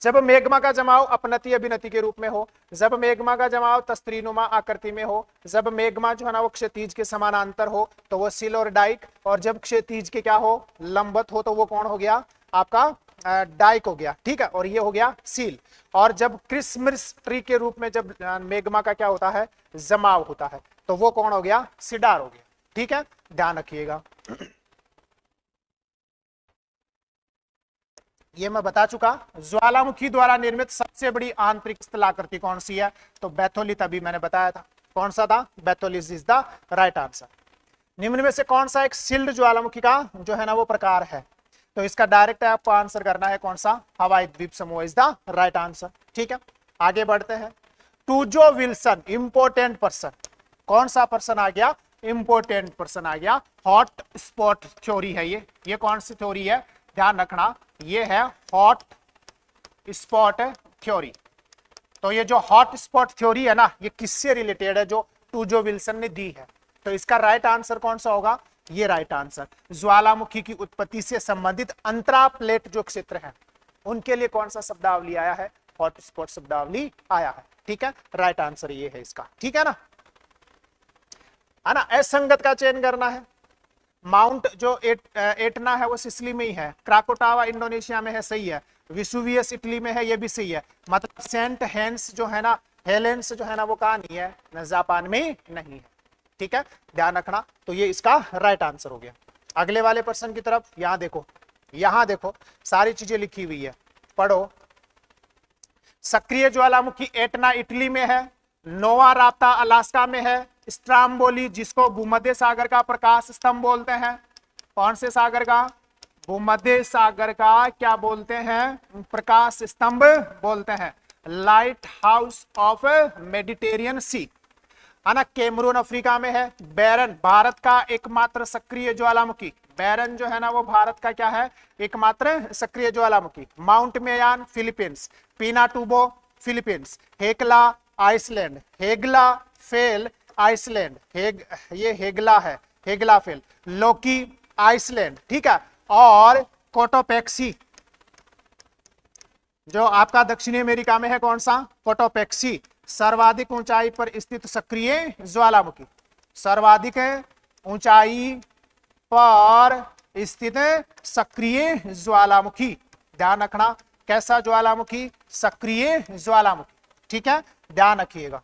जब मैग्मा का जमाव अपनति अभिनति के रूप में हो, जब मैग्मा का जमाव तस्त्रीनुमा आकृति में हो, जब मैग्मा जो है ना वो क्षैतिज के समानांतर हो तो वो सील और डाइक, और जब क्षैतिज के क्या हो? लंबवत हो तो वो कौन हो गया? आपका डाइक हो गया, ठीक है, और ये हो गया सील। और जब क्रिसमस ट्री के रूप में जब मैग्मा का क्या होता है? जमाव होता है, तो वो कौन हो गया? सिडार हो गया, ठीक है, ध्यान रखिएगा। ये मैं बता चुका। ज्वालामुखी द्वारा निर्मित सबसे बड़ी आंतरिक स्थलाकृति कौन सी है? तो बैथोलित, अभी मैंने बताया था। कौन सा था? बैथोलित इज द राइट आंसर। निम्न में से कौन सा एक सिल्ड ज्वालामुखी का जो है ना वो प्रकार है? तो इसका डायरेक्ट आपको आंसर करना है कौन सा? हवाई द्वीप समूह इज द राइट आंसर, ठीक है। आगे बढ़ते हैं। टूजो विल्सन, इंपोर्टेंट पर्सन, कौन सा पर्सन आ गया? इंपोर्टेंट पर्सन आ गया। हॉट स्पॉट थ्योरी है ये कौन सी थ्योरी है? ध्यान रखना, ये है हॉट स्पॉट थ्योरी। तो ये जो हॉट स्पॉट थ्योरी है ना, ये किससे रिलेटेड है? जो टूजो विल्सन ने दी है। तो इसका राइट आंसर कौन सा होगा? ये राइट आंसर। ज्वालामुखी की उत्पत्ति से संबंधित अंतरा प्लेट जो क्षेत्र है उनके लिए कौन सा शब्दावली आया है? हॉट स्पॉट शब्दावली आया है, ठीक है, राइट आंसर ये है इसका, ठीक है ना। असंगत का चयन करना है। माउंट जो एटना है वो सिसिली में ही है। क्राकोटावा इंडोनेशिया में है, सही है। विसुवियस इटली में है, ये भी सही है। मतलब सेंट हेलेंस जो है ना, हेलेंस जो है ना वो कहाँ नहीं है? जापान में नहीं है, ठीक है, ध्यान रखना। तो ये इसका राइट आंसर हो गया। अगले वाले प्रश्न की तरफ, यहां देखो सारी चीजें लिखी हुई है, पढ़ो। सक्रिय ज्वालामुखी एटना इटली में है, नोवा राप्ता अलास्का में है, स्ट्राम्बोली जिसको भूमध्य सागर का प्रकाश स्तंभ बोलते हैं, कौन से सागर का? भूमध्य सागर का क्या बोलते हैं? प्रकाश स्तंभ बोलते हैं। लाइट हाउस ऑफ मेडिटेरियन सी, है ना, कैमरून अफ्रीका में है। बैरन भारत का एकमात्र सक्रिय ज्वालामुखी, बैरन जो है ना वो भारत का क्या है? एकमात्र सक्रिय ज्वालामुखी। Mount Mayon Philippines, Pinatubo Philippines, Hekla Iceland, Hekla फेल आइसलैंड, ये हेगला है, हेगला फेल। लोकी आइसलैंड, ठीक है। और कोटोपेक्सी जो आपका दक्षिणी अमेरिका में है, कौन सा? कोटोपेक्सी, सर्वाधिक ऊंचाई पर स्थित सक्रिय ज्वालामुखी, सर्वाधिक ऊंचाई पर स्थित सक्रिय ज्वालामुखी। ध्यान रखना, कैसा ज्वालामुखी? सक्रिय ज्वालामुखी, ठीक है, ध्यान रखिएगा।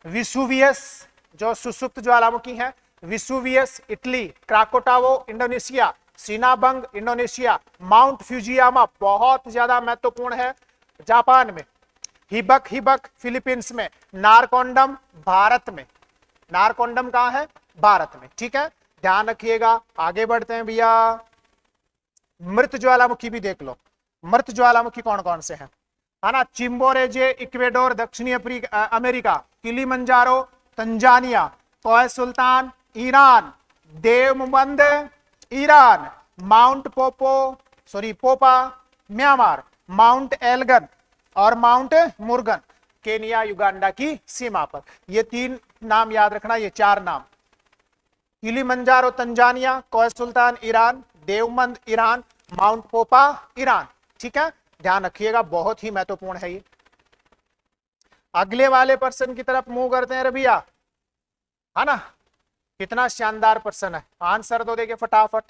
विसुवियस जो सुसुप्त ज्वालामुखी है, Vesuvius Italy, Krakatoa Indonesia, Sinabung Indonesia, Mount Fujiyama बहुत ज्यादा महत्वपूर्ण है जापान में, हिबक हिबक फिलीपींस में, नारकोंडम भारत में। नारकोंडम कहां है? भारत में, ठीक है, ध्यान रखिएगा। आगे बढ़ते हैं भैया, मृत ज्वालामुखी भी देख लो। मृत ज्वालामुखी कौन कौन से हैं, है ना? चिम्बोरेजे इक्वेडोर दक्षिणी America, Kilimanjaro Tanzania, Koh Sultan Iran, Deoband Iran, Mount Popa Myanmar, Mount Elgon और माउंट मुर्गन केनिया युगांडा की सीमा पर। ये 3 नाम याद रखना, ये 4 नाम, Kilimanjaro Tanzania, Koh Sultan Iran, Deoband Iran, Mount Popa Iran, ठीक है, ध्यान रखिएगा, बहुत ही महत्वपूर्ण है ये। अगले वाले पर्सन की तरफ मूव करते हैं रबिया, है ना? कितना शानदार पर्सन है, आंसर दो देखिए फटाफट,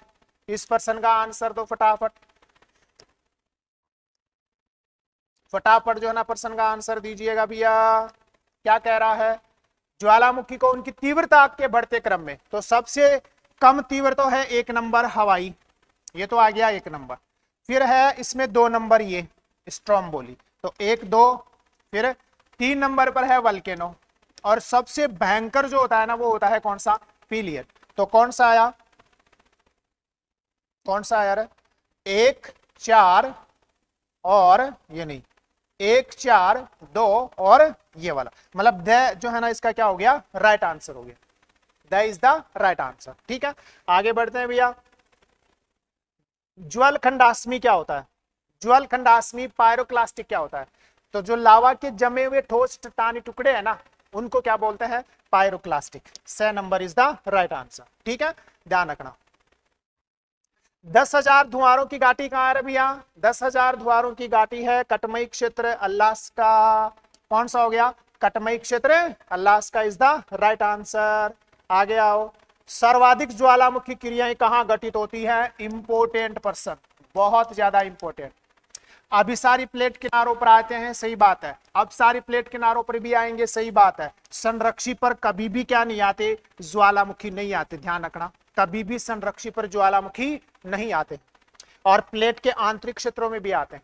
इस पर्सन का आंसर दो फटाफट, फटाफट जो है ना पर्सन का आंसर दीजिएगा भैया। क्या कह रहा है? ज्वालामुखी को उनकी तीव्रता के बढ़ते क्रम में, तो सबसे कम तीव्र तो है 1 नंबर हवाई, ये तो आ गया 1 नंबर। फिर है इसमें 2 नंबर ये स्ट्रोम्बोली, तो 1 2, फिर 3 नंबर पर है वल्केनो, और सबसे भयंकर जो होता है ना वो होता है कौन सा? पीलियड। तो कौन सा आया? कौन सा आया? 1 4 और ये नहीं, 1 4 2 और ये वाला, मतलब द जो है ना इसका क्या हो गया? राइट आंसर हो गया, the is the right answer, ठीक है। आगे बढ़ते हैं भैया। ज्वल खंडास्मी क्या होता है? ज्वल खंडास्मी पायरोक्लास्टिक क्या होता है? तो जो लावा के जमे हुए ठोस चट्टानी टुकड़े हैं ना, उनको क्या बोलते हैं? Pyroclastic. 6 number is the right answer, ठीक है, ध्यान रखना। 10,000 धुआरों की घाटी कहां है भैया? 10,000 धुआरों की घाटी है कटमई क्षेत्र, अलास्का। कौन सा हो गया? कटमई क्षेत्र, Alaska is the right answer. आगे आओ, सर्वाधिक ज्वालामुखी क्रियाएं कहां घटित होती है? इंपोर्टेंट पर्सन, बहुत ज्यादा इंपोर्टेंट। अभिसारी प्लेट किनारों पर आते हैं, सही बात है, अब सारी प्लेट किनारों पर भी आएंगे, सही बात है। संरक्षी पर कभी भी क्या नहीं आते? ज्वालामुखी नहीं आते, ध्यान रखना, कभी भी संरक्षी पर ज्वालामुखी नहीं आते। और प्लेट के आंतरिक क्षेत्रों में भी आते हैं,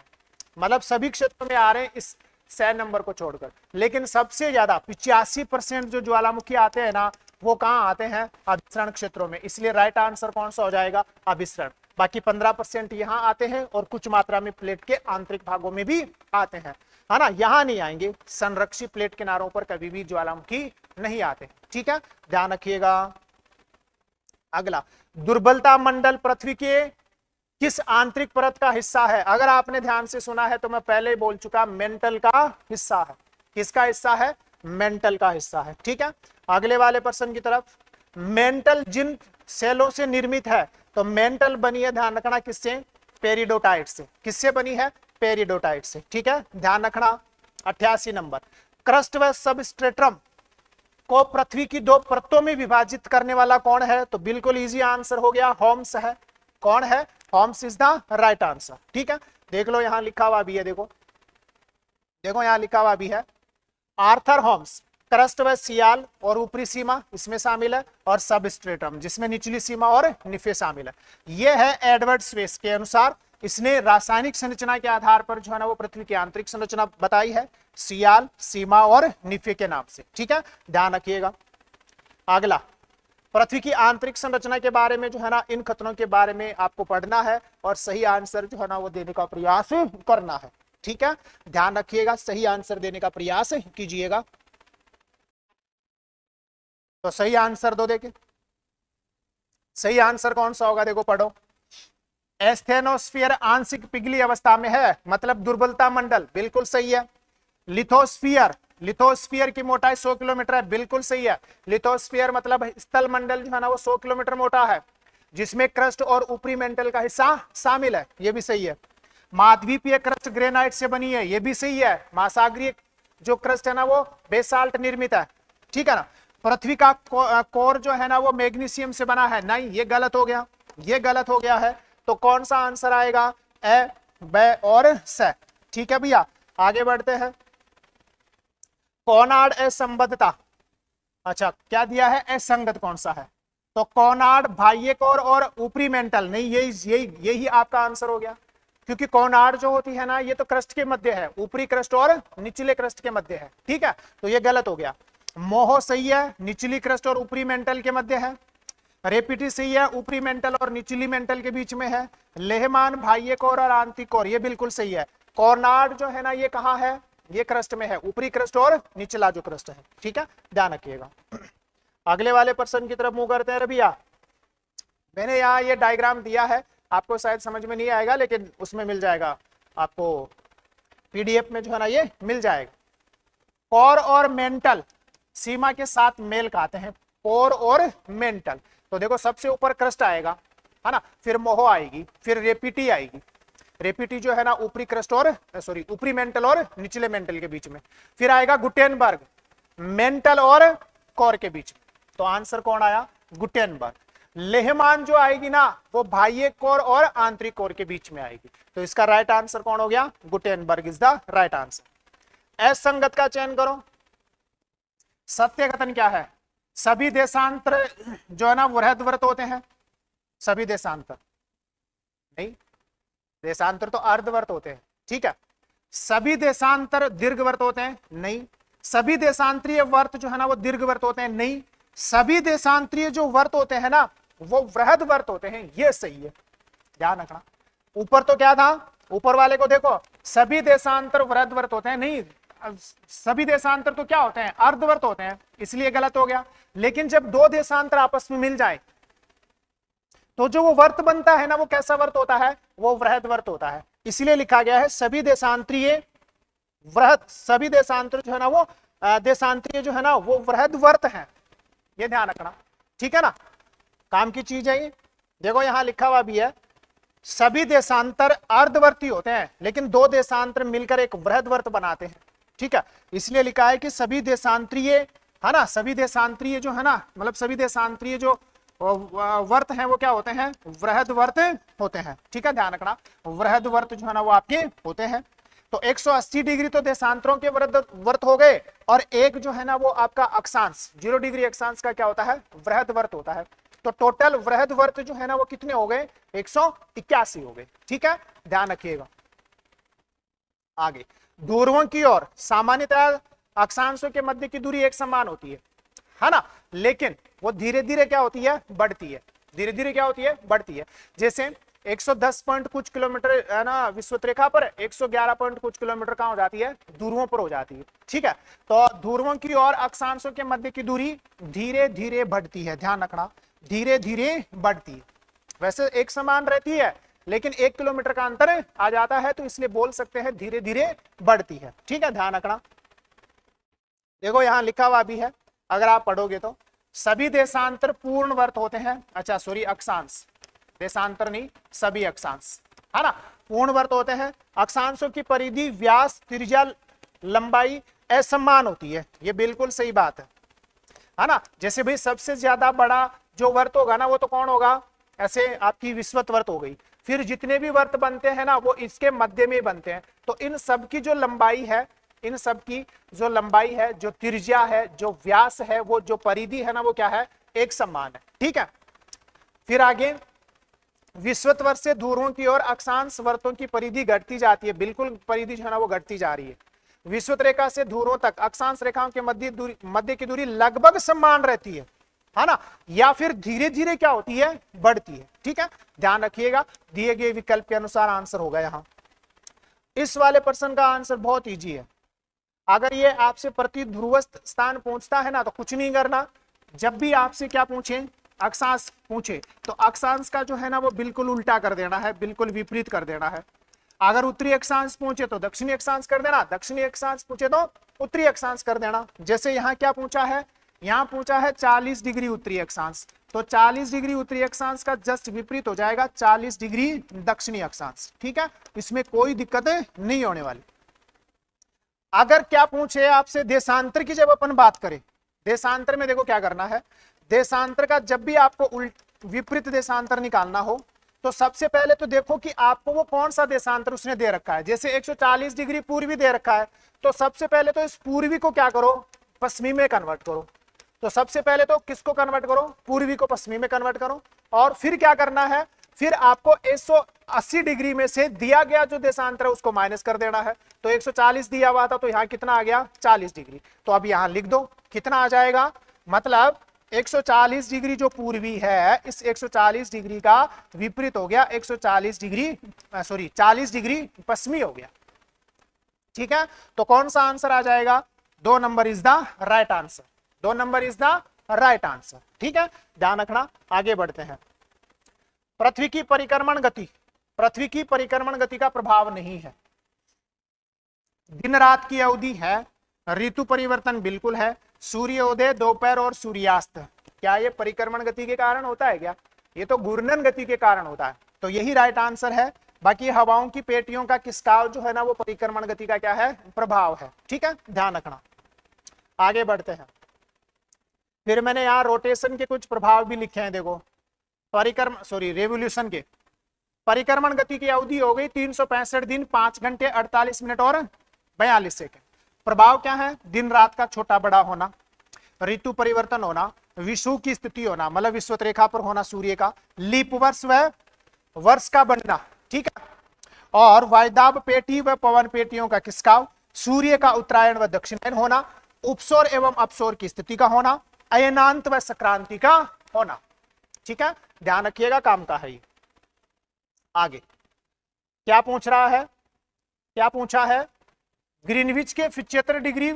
मतलब सभी क्षेत्रों में आ रहे हैं इस 6 नंबर को छोड़कर, लेकिन सबसे ज्यादा 85% जो ज्वालामुखी आते हैं ना वो कहां आते हैं? अभिसरण क्षेत्रों में, इसलिए राइट आंसर कौन सा हो जाएगा? अभिसरण। बाकी 15% यहां आते हैं और कुछ मात्रा में प्लेट के आंतरिक भागों में भी आते हैं, है ना? यहां नहीं आएंगे, संरक्षित प्लेट किनारों पर कभी भी ज्वालामुखी नहीं आते, ठीक है, ध्यान रखिएगा। अगला, दुर्बलता मंडल पृथ्वी के किस आंतरिक परत का हिस्सा है? अगर आपने ध्यान से सुना है तो मैं पहले ही बोल चुका, मेंटल का हिस्सा है। किसका हिस्सा है? मेंटल का हिस्सा है, ठीक है। अगले वाले पर्सन की तरफ, मेंटल जिन सेलों से निर्मित है, तो मेंटल बनी है, ध्यान रखना, किससे? पेरिडोटाइट से। किससे बनी है? पेरिडोटाइट से, ठीक है, ध्यान रखना। 88 नंबर, क्रस्ट व सबस्ट्रेटम को पृथ्वी की 2 परतों में विभाजित करने वाला कौन है? तो बिल्कुल इजी आंसर हो गया, होम्स है। कौन है? Holmes is the right answer, ठीक है। देख लो यहां लिखा हुआ भी है, देखो देखो यहां लिखा हुआ भी है, आर्थर होम्स। क्रस्ट व सियाल और ऊपरी सीमा इसमें शामिल है, और सबस्ट्रेटम जिसमें निचली सीमा और निफे शामिल है। यह है एडवर्ड स्वेस के अनुसार, इसने रासायनिक संरचना के आधार पर जो है ना वो पृथ्वी की आंतरिक संरचना बताई है, सियाल, सीमा और निफे के नाम से, ठीक है, ध्यान रखिएगा। अगला, पृथ्वी की आंतरिक संरचना के बारे में जो है ना इन खतरों के बारे में आपको पढ़ना है और सही आंसर जो है ना वो देने का प्रयास करना है, ठीक है, ध्यान रखिएगा, सही आंसर देने का प्रयास कीजिएगा। तो सही आंसर दो, देखिए सही आंसर कौन सा होगा, देखो पढ़ो। एस्थेनोस्फीयर आंशिक पिघली अवस्था में है, मतलब दुर्बलता मंडल, बिल्कुल सही है। लिथोस्फीयर लिथोस्फीयर की मोटाई 100 किलोमीटर है, बिल्कुल सही है। लिथोस्फीयर मतलब स्थल मंडल जो है ना वो 100 किलोमीटर मोटा है, जिसमें क्रस्ट और ऊपरी मेंटल का हिस्सा शामिल है, ये भी सही है। महाद्वीपीय क्रस्ट ग्रेनाइट से बनी है, ये भी सही है। महासागरीय जो क्रस्ट है ना वो बेसाल्ट निर्मित है, ठीक है ना। पृथ्वी का कोर जो है ना वो मैग्नीशियम से बना है, नहीं ये गलत हो गया, ये गलत हो गया है। तो कौन सा आंसर आएगा? ए, ब और स, ठीक है भैया। आगे बढ़ते हैं। कोनार्ड असंबद्धता, अच्छा क्या दिया है? असंगत कौन सा है? तो कोनार्ड, बाह्य कोर और ऊपरी मेंटल, नहीं यही आपका आंसर हो गया, क्योंकि कोनार्ड जो होती है ना ये तो क्रस्ट के मध्य है, ऊपरी क्रस्ट और निचले क्रस्ट के मध्य है, ठीक है, तो ये गलत हो गया। मोहो सही है, निचली क्रस्ट और ऊपरी मेंटल के मध्य है। रेपिटी सही है, ऊपरी मेंटल और निचली मेंटल के बीच में है। लेहमान, बाह्य कोर और आंतरिक कोर, ये बिल्कुल सही है। कोनार्ड जो है ना ये कहाँ है? ये क्रस्ट में है, ऊपरी क्रस्ट और निचला जो क्रस्ट है, ठीक है, ध्यान रखिएगा। अगले वाले प्रश्न की तरफ मुंह करते हैं रबिया। मैंने यहाँ ये डायग्राम दिया है, आपको शायद समझ में नहीं आएगा, लेकिन उसमें मिल जाएगा आपको, पीडीएफ में जो है ना ये मिल जाएगा। कोर और मेंटल सीमा के साथ मेल खाते हैं, कोर और मेंटल। तो देखो सबसे ऊपर क्रस्ट आएगा, है ना, फिर मोहो आएगी, फिर रेपिटी आएगी। रेपिटी जो है ना ऊपरी क्रस्ट और ऊपरी मेंटल और निचले मेंटल के बीच में, फिर आएगा गुटेनबर्ग, मेंटल और कोर के बीच में। तो आंसर कौन आया? गुटेनबर्ग। लेहमान जो आएगी ना वो बाह्य कोर और आंतरिक कोर के बीच में आएगी, तो इसका राइट आंसर कौन हो गया? Gutenberg is the right answer. असंगत का चयन करो। सत्य कथन क्या है? सभी देशांतर जो है ना वृहदवर्त होते हैं, सभी देशांतर नहीं, देशांतर तो अर्धवर्त होते हैं, ठीक है। सभी देशांतर दीर्घवर्त होते हैं, नहीं। सभी देशांतरीय वर्त जो है ना वो दीर्घवर्त होते हैं, नहीं। सभी देशांतरीय जो वर्त होते हैं ना वो वृहदवर्त होते हैं, ये सही है, ध्यान रखना। ऊपर तो क्या था? ऊपर वाले को देखो, सभी देशांतर वृहदवर्त होते हैं, नहीं, सभी देशांतर तो क्या होते हैं? अर्धवर्त होते हैं, इसलिए गलत हो गया। लेकिन जब दो देशांतर आपस में मिल जाए तो जो वो वर्त बनता है ना वो कैसा वर्त होता है? वो वृहदवर्त होता है, इसलिए लिखा गया है सभी देशांतरीय वृहद, सभी देशांतर जो है ना वो देशांतरीय जो है ना वो वृहदवर्त है, ये ध्यान रखना, ठीक है ना, काम की चीज है ये। देखो यहां लिखा हुआ भी है, सभी देशांतर अर्धवर्ती होते हैं, लेकिन दो देशांतर मिलकर एक वृहदवर्त बनाते हैं, ठीक है, इसलिए लिखा है कि सभी देशांतरीय, है ना, सभी देशांतरीय जो है ना, मतलब सभी देशांतरीय जो वर्त हैं वो क्या होते हैं? वृहदवर्त होते हैं, ठीक है, ध्यान रखना, वृहदवर्त जो है ना वो आपके होते हैं। तो 180 डिग्री तो देशांतरों के वर्त हो गए, और एक जो है ना वो आपका अक्षांश 0 डिग्री अक्षांश का क्या होता है? वृहदवर्त होता है। तो टोटल वृहदवर्त जो है ना वो कितने हो गए? 181 हो गए, ठीक है, ध्यान रखिएगा। आगे ध्रुवों की ओर सामान्यतः अक्षांशों के मध्य की दूरी एक समान होती है ना, लेकिन वो धीरे धीरे क्या होती है? बढ़ती है, धीरे धीरे क्या होती है? बढ़ती है। जैसे 110 पॉइंट कुछ किलोमीटर है ना विषुवत रेखा पर, 111 पॉइंट कुछ किलोमीटर कहां हो जाती है? ध्रुवों पर हो जाती है, ठीक है। तो ध्रुवों की ओर अक्षांशों के मध्य की दूरी धीरे धीरे बढ़ती है, ध्यान रखना, धीरे धीरे बढ़ती है। वैसे एक समान रहती है, लेकिन 1 किलोमीटर का अंतर आ जाता है, तो इसलिए बोल सकते हैं धीरे धीरे बढ़ती है, ठीक है, ध्यान रखना। देखो यहां लिखा हुआ भी है, अगर आप पढ़ोगे तो, सभी देशांतर पूर्ण वर्त होते हैं, अच्छा सॉरी अक्षांश, देशांतर नहीं, सभी अक्षांश, है ना, पूर्ण वर्त होते हैं। अक्षांशों की परिधि, व्यास, त्रिज्या, लंबाई असमान होती है, ये बिल्कुल सही बात है ना। जैसे भाई सबसे ज्यादा बड़ा जो वर्त होगा ना वो तो कौन होगा? ऐसे आपकी विषुवत वर्त हो गई, फिर जितने भी वर्त बनते हैं ना वो इसके मध्य में बनते हैं। तो इन सब की जो लंबाई है, इन सब की जो लंबाई है, जो त्रिज्या है, जो व्यास है, वो जो परिधि है ना वो क्या है? एक समान है, ठीक है। फिर आगे विषुवत वर्त से ध्रुवों की ओर अक्षांश वर्तों की परिधि घटती जाती है, बिल्कुल परिधि जो है ना वो घटती जा रही है। विषुवत रेखा से ध्रुवों तक अक्षांश रेखाओं के मध्य की दूरी लगभग समान रहती है ना, या फिर धीरे धीरे क्या होती है? बढ़ती है, ठीक है, ध्यान रखिएगा। दिए गए विकल्प के अनुसार आंसर होगा यहां। इस वाले प्रश्न का आंसर बहुत इजी है। अगर ये आपसे प्रति ध्रुव स्थान पूछता है ना तो कुछ नहीं करना, जब भी आपसे क्या पूछे? अक्षांश पूछे, तो अक्षांश का जो है ना वो बिल्कुल उल्टा कर देना है, बिल्कुल विपरीत कर देना है। अगर उत्तरी अक्षांश पूछे तो दक्षिणी अक्षांश कर देना, दक्षिणी अक्षांश पूछे तो उत्तरी अक्षांश कर देना। जैसे यहाँ क्या पूछा है, यहाँ पूछा है 40 डिग्री उत्तरी अक्षांश, तो 40 डिग्री उत्तरी अक्षांश का जस्ट विपरीत हो जाएगा 40 डिग्री दक्षिणी अक्षांश। ठीक है, इसमें कोई दिक्कत नहीं होने वाली। अगर क्या पूछे आपसे देशांतर की, जब अपन बात करें देशांतर में देखो क्या करना है, देशांतर का जब भी आपको विपरीत देशांतर निकालना हो तो सबसे पहले तो देखो कि आपको वो कौन सा देशांतर उसने दे रखा है। जैसे 140 डिग्री पूर्वी दे रखा है, तो सबसे पहले तो इस पूर्वी को क्या करो, पश्चिमी में कन्वर्ट करो। तो सबसे पहले तो किसको कन्वर्ट करो, पूर्वी को पश्चिमी में कन्वर्ट करो। और फिर क्या करना है, फिर आपको 180 डिग्री में से दिया गया जो देशांतर है उसको माइनस कर देना है। तो 140 दिया हुआ था, तो यहाँ कितना आ गया 40 डिग्री। तो अब यहाँ लिख दो कितना आ जाएगा, मतलब 140 डिग्री जो पूर्वी है, इस 140 डिग्री का विपरीत हो गया 140 डिग्री, सॉरी 40 डिग्री पश्चिमी हो गया। ठीक है, तो कौन सा आंसर आ जाएगा, 2 number is the right answer, 2 number is the right answer. ठीक है, ध्यान रखना। आगे बढ़ते हैं। पृथ्वी की परिक्रमण गति, पृथ्वी की परिक्रमण गति का प्रभाव नहीं है। दिन रात की अवधि है, ऋतु परिवर्तन बिल्कुल है, सूर्योदय दोपहर और सूर्यास्त, क्या ये परिक्रमण गति के कारण होता है क्या, ये तो घूर्णन गति के कारण होता है। तो यही राइट आंसर है। बाकी हवाओं की पेटियों का खिसकाव जो है ना, वो परिक्रमण गति का क्या है, प्रभाव है। ठीक है, ध्यान रखना। आगे बढ़ते हैं। फिर मैंने यहाँ रोटेशन के कुछ प्रभाव भी लिखे हैं, देखो रेवोल्यूशन के। परिक्रमण गति की अवधि हो गई 365 दिन 5 घंटे 48 मिनट और 42 सेकंड। प्रभाव क्या है, दिन रात का छोटा बड़ा होना, ऋतु परिवर्तन होना, विषुव की स्थिति होना, मतलब विषुवत रेखा पर होना सूर्य का, लीप वर्ष व वर्ष का बनना। ठीक है, और वायुदाब पेटी व पवन पेटियों का खिसकाव, सूर्य का उत्तरायण व दक्षिणायन होना, उपसौर एवं अपसौर की स्थिति का होना, अयनांत व संक्रांति का होना। ठीक है, ध्यान रखिएगा, काम का है ये। आगे क्या पूछ रहा है, क्या पूछा है, ग्रीनविच के 75 डिग्री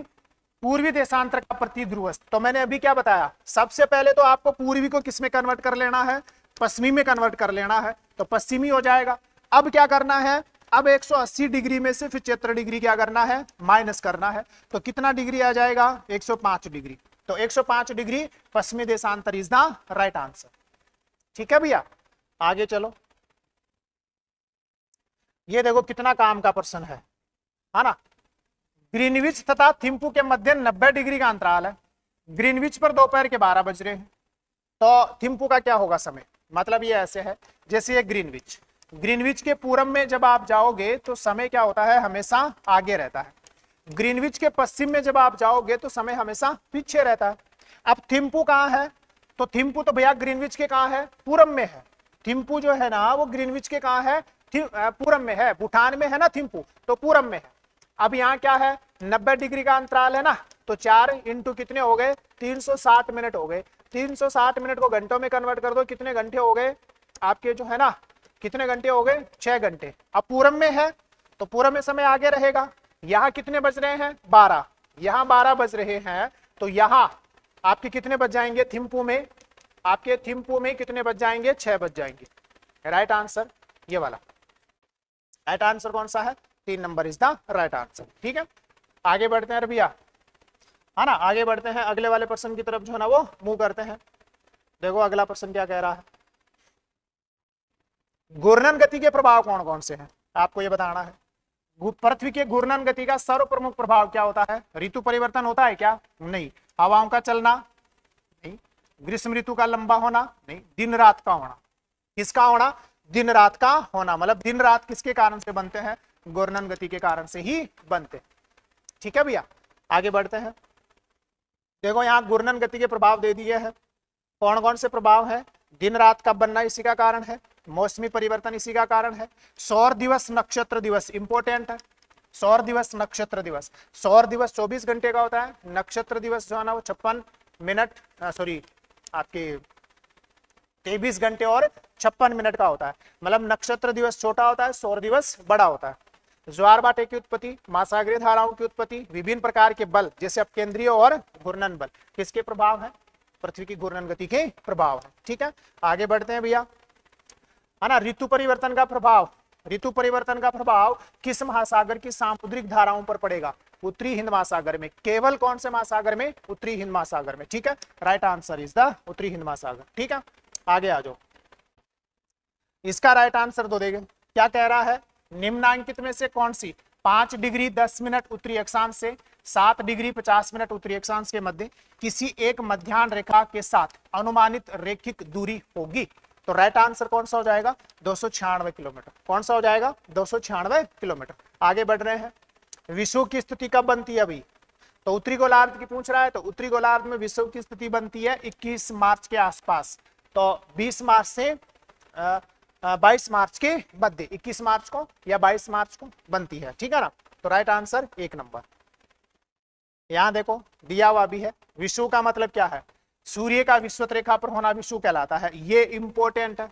पूर्वी देशांतर का प्रतिध्रुव। तो मैंने अभी क्या बताया, सबसे पहले तो आपको पूर्वी को किस में कन्वर्ट कर लेना है, पश्चिमी में कन्वर्ट कर लेना है, तो पश्चिमी हो जाएगा। अब क्या करना है, अब 180 डिग्री में से 75 डिग्री क्या करना है, माइनस करना है। तो कितना डिग्री आ जाएगा, 105 डिग्री। तो 105 डिग्री पश्चिमी देशांतर इज द राइट आंसर। ठीक है भैया, आगे चलो। ये देखो कितना काम का प्रश्न है ना। ग्रीनविच तथा थिम्पू के मध्य 90 डिग्री का अंतराल है। ग्रीनविच पर दोपहर के 12 बज रहे हैं, तो थिम्पू का क्या होगा समय, मतलब ये ऐसे है जैसे ये ग्रीनविच, ग्रीनविच के पूरब में जब आप जाओगे तो समय क्या होता है, हमेशा आगे रहता है। ग्रीनविच के पश्चिम में जब आप जाओगे तो समय हमेशा पीछे रहता है। अब थिम्पू कहाँ है, तो थिम्पू तो भैया ग्रीनविच के कहाँ है, पूरब में है। थिम्पू जो है ना वो ग्रीनविच के कहाँ है, पूरब में है, भूटान में है ना थिम्पू, तो पूरब में है। अब यहाँ क्या है, 90 डिग्री का अंतराल है ना, तो 4 इंटू कितने हो गए, 360 मिनट हो गए। 360 मिनट को घंटों में कन्वर्ट कर दो, कितने घंटे हो गए आपके जो है ना, कितने घंटे हो गए, 6 घंटे। अब पूरब में है तो पूरब में समय आगे रहेगा। यहाँ कितने बज रहे हैं, 12, यहाँ 12 बज रहे हैं, तो यहाँ आपके कितने बज जाएंगे, थिम्पू में, आपके थिम्पू में कितने बज जाएंगे, 6 बज जाएंगे। राइट आंसर ये वाला, राइट आंसर कौन सा है, 3 number is the right answer. ठीक है, आगे बढ़ते हैं भैया, है ना, आगे बढ़ते हैं अगले वाले प्रश्न की तरफ जो है ना वो मूव करते हैं। देखो अगला प्रश्न क्या कह रहा है, घूर्णन गति के प्रभाव कौन कौन से हैं, आपको ये बताना है। पृथ्वी के घूर्णन गति का सर्व प्रमुख प्रभाव क्या होता है, ऋतु परिवर्तन होता है क्या, नहीं। हवाओं का चलना, नहीं। ग्रीष्म ऋतु का लंबा होना, नहीं। दिन रात का होना, किसका होना, दिन रात का होना, मतलब दिन रात किसके कारण से बनते हैं, घूर्णन गति के कारण से ही बनते। ठीक है भैया, आगे बढ़ते हैं। देखो यहाँ घूर्णन गति के प्रभाव दे दिए हैं, कौन कौन से प्रभाव है, दिन रात का बनना इसी का कारण है, मौसमी परिवर्तन इसी का कारण है, सौर दिवस नक्षत्र दिवस इंपॉर्टेंट है। सौर दिवस नक्षत्र दिवस, सौर दिवस 24 घंटे का होता है, नक्षत्र दिवस जो है ना वो 56 मिनट, सॉरी आपके 23 घंटे और 56 मिनट का होता है। मतलब नक्षत्र दिवस छोटा होता है, सौर दिवस बड़ा होता है। ज्वार भाटे की उत्पत्ति, महासागरीय धाराओं की उत्पत्ति, विभिन्न प्रकार के बल जैसे अपकेंद्रीय और घूर्णन बल किसके प्रभाव है, पृथ्वी की घूर्णन गति के प्रभाव है। ठीक है, आगे बढ़ते हैं भैया, है ना। ऋतु परिवर्तन का प्रभाव, ऋतु परिवर्तन का प्रभाव किस महासागर की सामुद्रिक धाराओं पर पड़ेगा? उत्तरी हिंद महासागर में। केवल कौन से महासागर में? उत्तरी हिंद महासागर में। ठीक है, राइट आंसर इज द उत्तरी हिंद महासागर। ठीक है, आगे आ जाओ। इसका राइट आंसर तो देंगे, क्या कह रहा है? निम्नांकित में से कौन सी 5 डिग्री 10 मिनट उत्तरी अक्षांश से 7 डिग्री 50 मिनट उत्तरी अक्षांश के मध्य किसी एक मध्याह्न रेखा के साथ अनुमानित रेखिक दूरी होगी? तो राइट आंसर कौन सा हो जाएगा? 296 किलोमीटर। कौन सा हो जाएगा? 296 किलोमीटर। आगे बढ़ रहे हैं। विषुव की स्थिति कब बनती है अभी? तो उत्तरी गोलार्ध की पूछ रहा है, तो उत्तरी गोलार्ध में विषुव की स्थिति बनती है 21 मार्च के आसपास। तो 20 मार्च से 22 मार्च के मध्य, 21 मार्च को या 22 मार्च को बनती है। ठीक है ना, तो राइट आंसर 1 नंबर। यहां देखो दिया हुआ भी है। विषुव का मतलब क्या है? सूर्य का विषुवत रेखा पर होना विषुव कहलाता है। ये इंपॉर्टेंट है,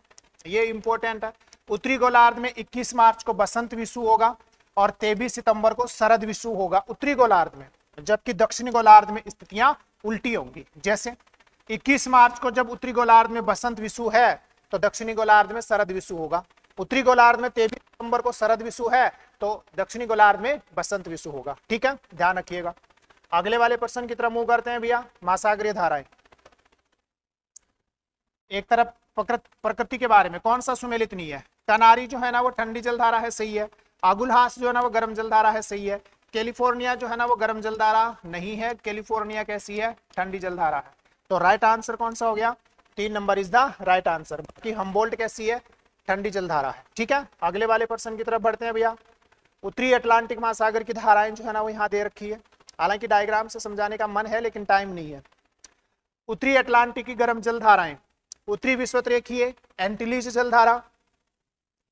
ये इंपॉर्टेंट है। उत्तरी गोलार्ध में 21 मार्च को बसंत विषुव होगा और 23 सितंबर को शरद विषुव होगा उत्तरी गोलार्ध में, जबकि दक्षिणी गोलार्ध में स्थितियां उल्टी होंगी। जैसे 21 मार्च को जब उत्तरी गोलार्ध में बसंत विषुव है तो दक्षिणी गोलार्ध में शरद विषुव होगा। उत्तरी गोलार्ध में 23 सितंबर को शरद विषुव है तो दक्षिणी गोलार्ध में बसंत विषुव होगा। ठीक है, ध्यान रखिएगा। अगले वाले प्रश्न की तरफ मूव करते हैं भैया। महासागरीय धाराएं, एक तरफ प्रकृति के बारे में कौन सा सुमेलित नहीं है? कनारी जो है ना वो ठंडी जलधारा है, सही है। आगुलहास जो है ना वो गर्म जलधारा है, सही है। कैलिफोर्निया जो है ना वो गर्म जलधारा नहीं है, कैलिफोर्निया कैसी है? ठंडी जलधारा है। तो राइट आंसर कौन सा हो गया? 3 number is the right answer. बाकी हम्बोल्ट कैसी है? ठंडी जलधारा है। ठीक है, अगले वाले प्रश्न की तरफ बढ़ते हैं भैया। उत्तरी अटलांटिक महासागर की धाराएं जो है ना वो यहाँ दे रखी है, हालांकि डायग्राम से समझाने का मन है लेकिन टाइम नहीं है। उत्तरी अटलांटिक की गर्म जलधाराएं, उत्तरी विषुवत रेखीय एंटिलीज जलधारा,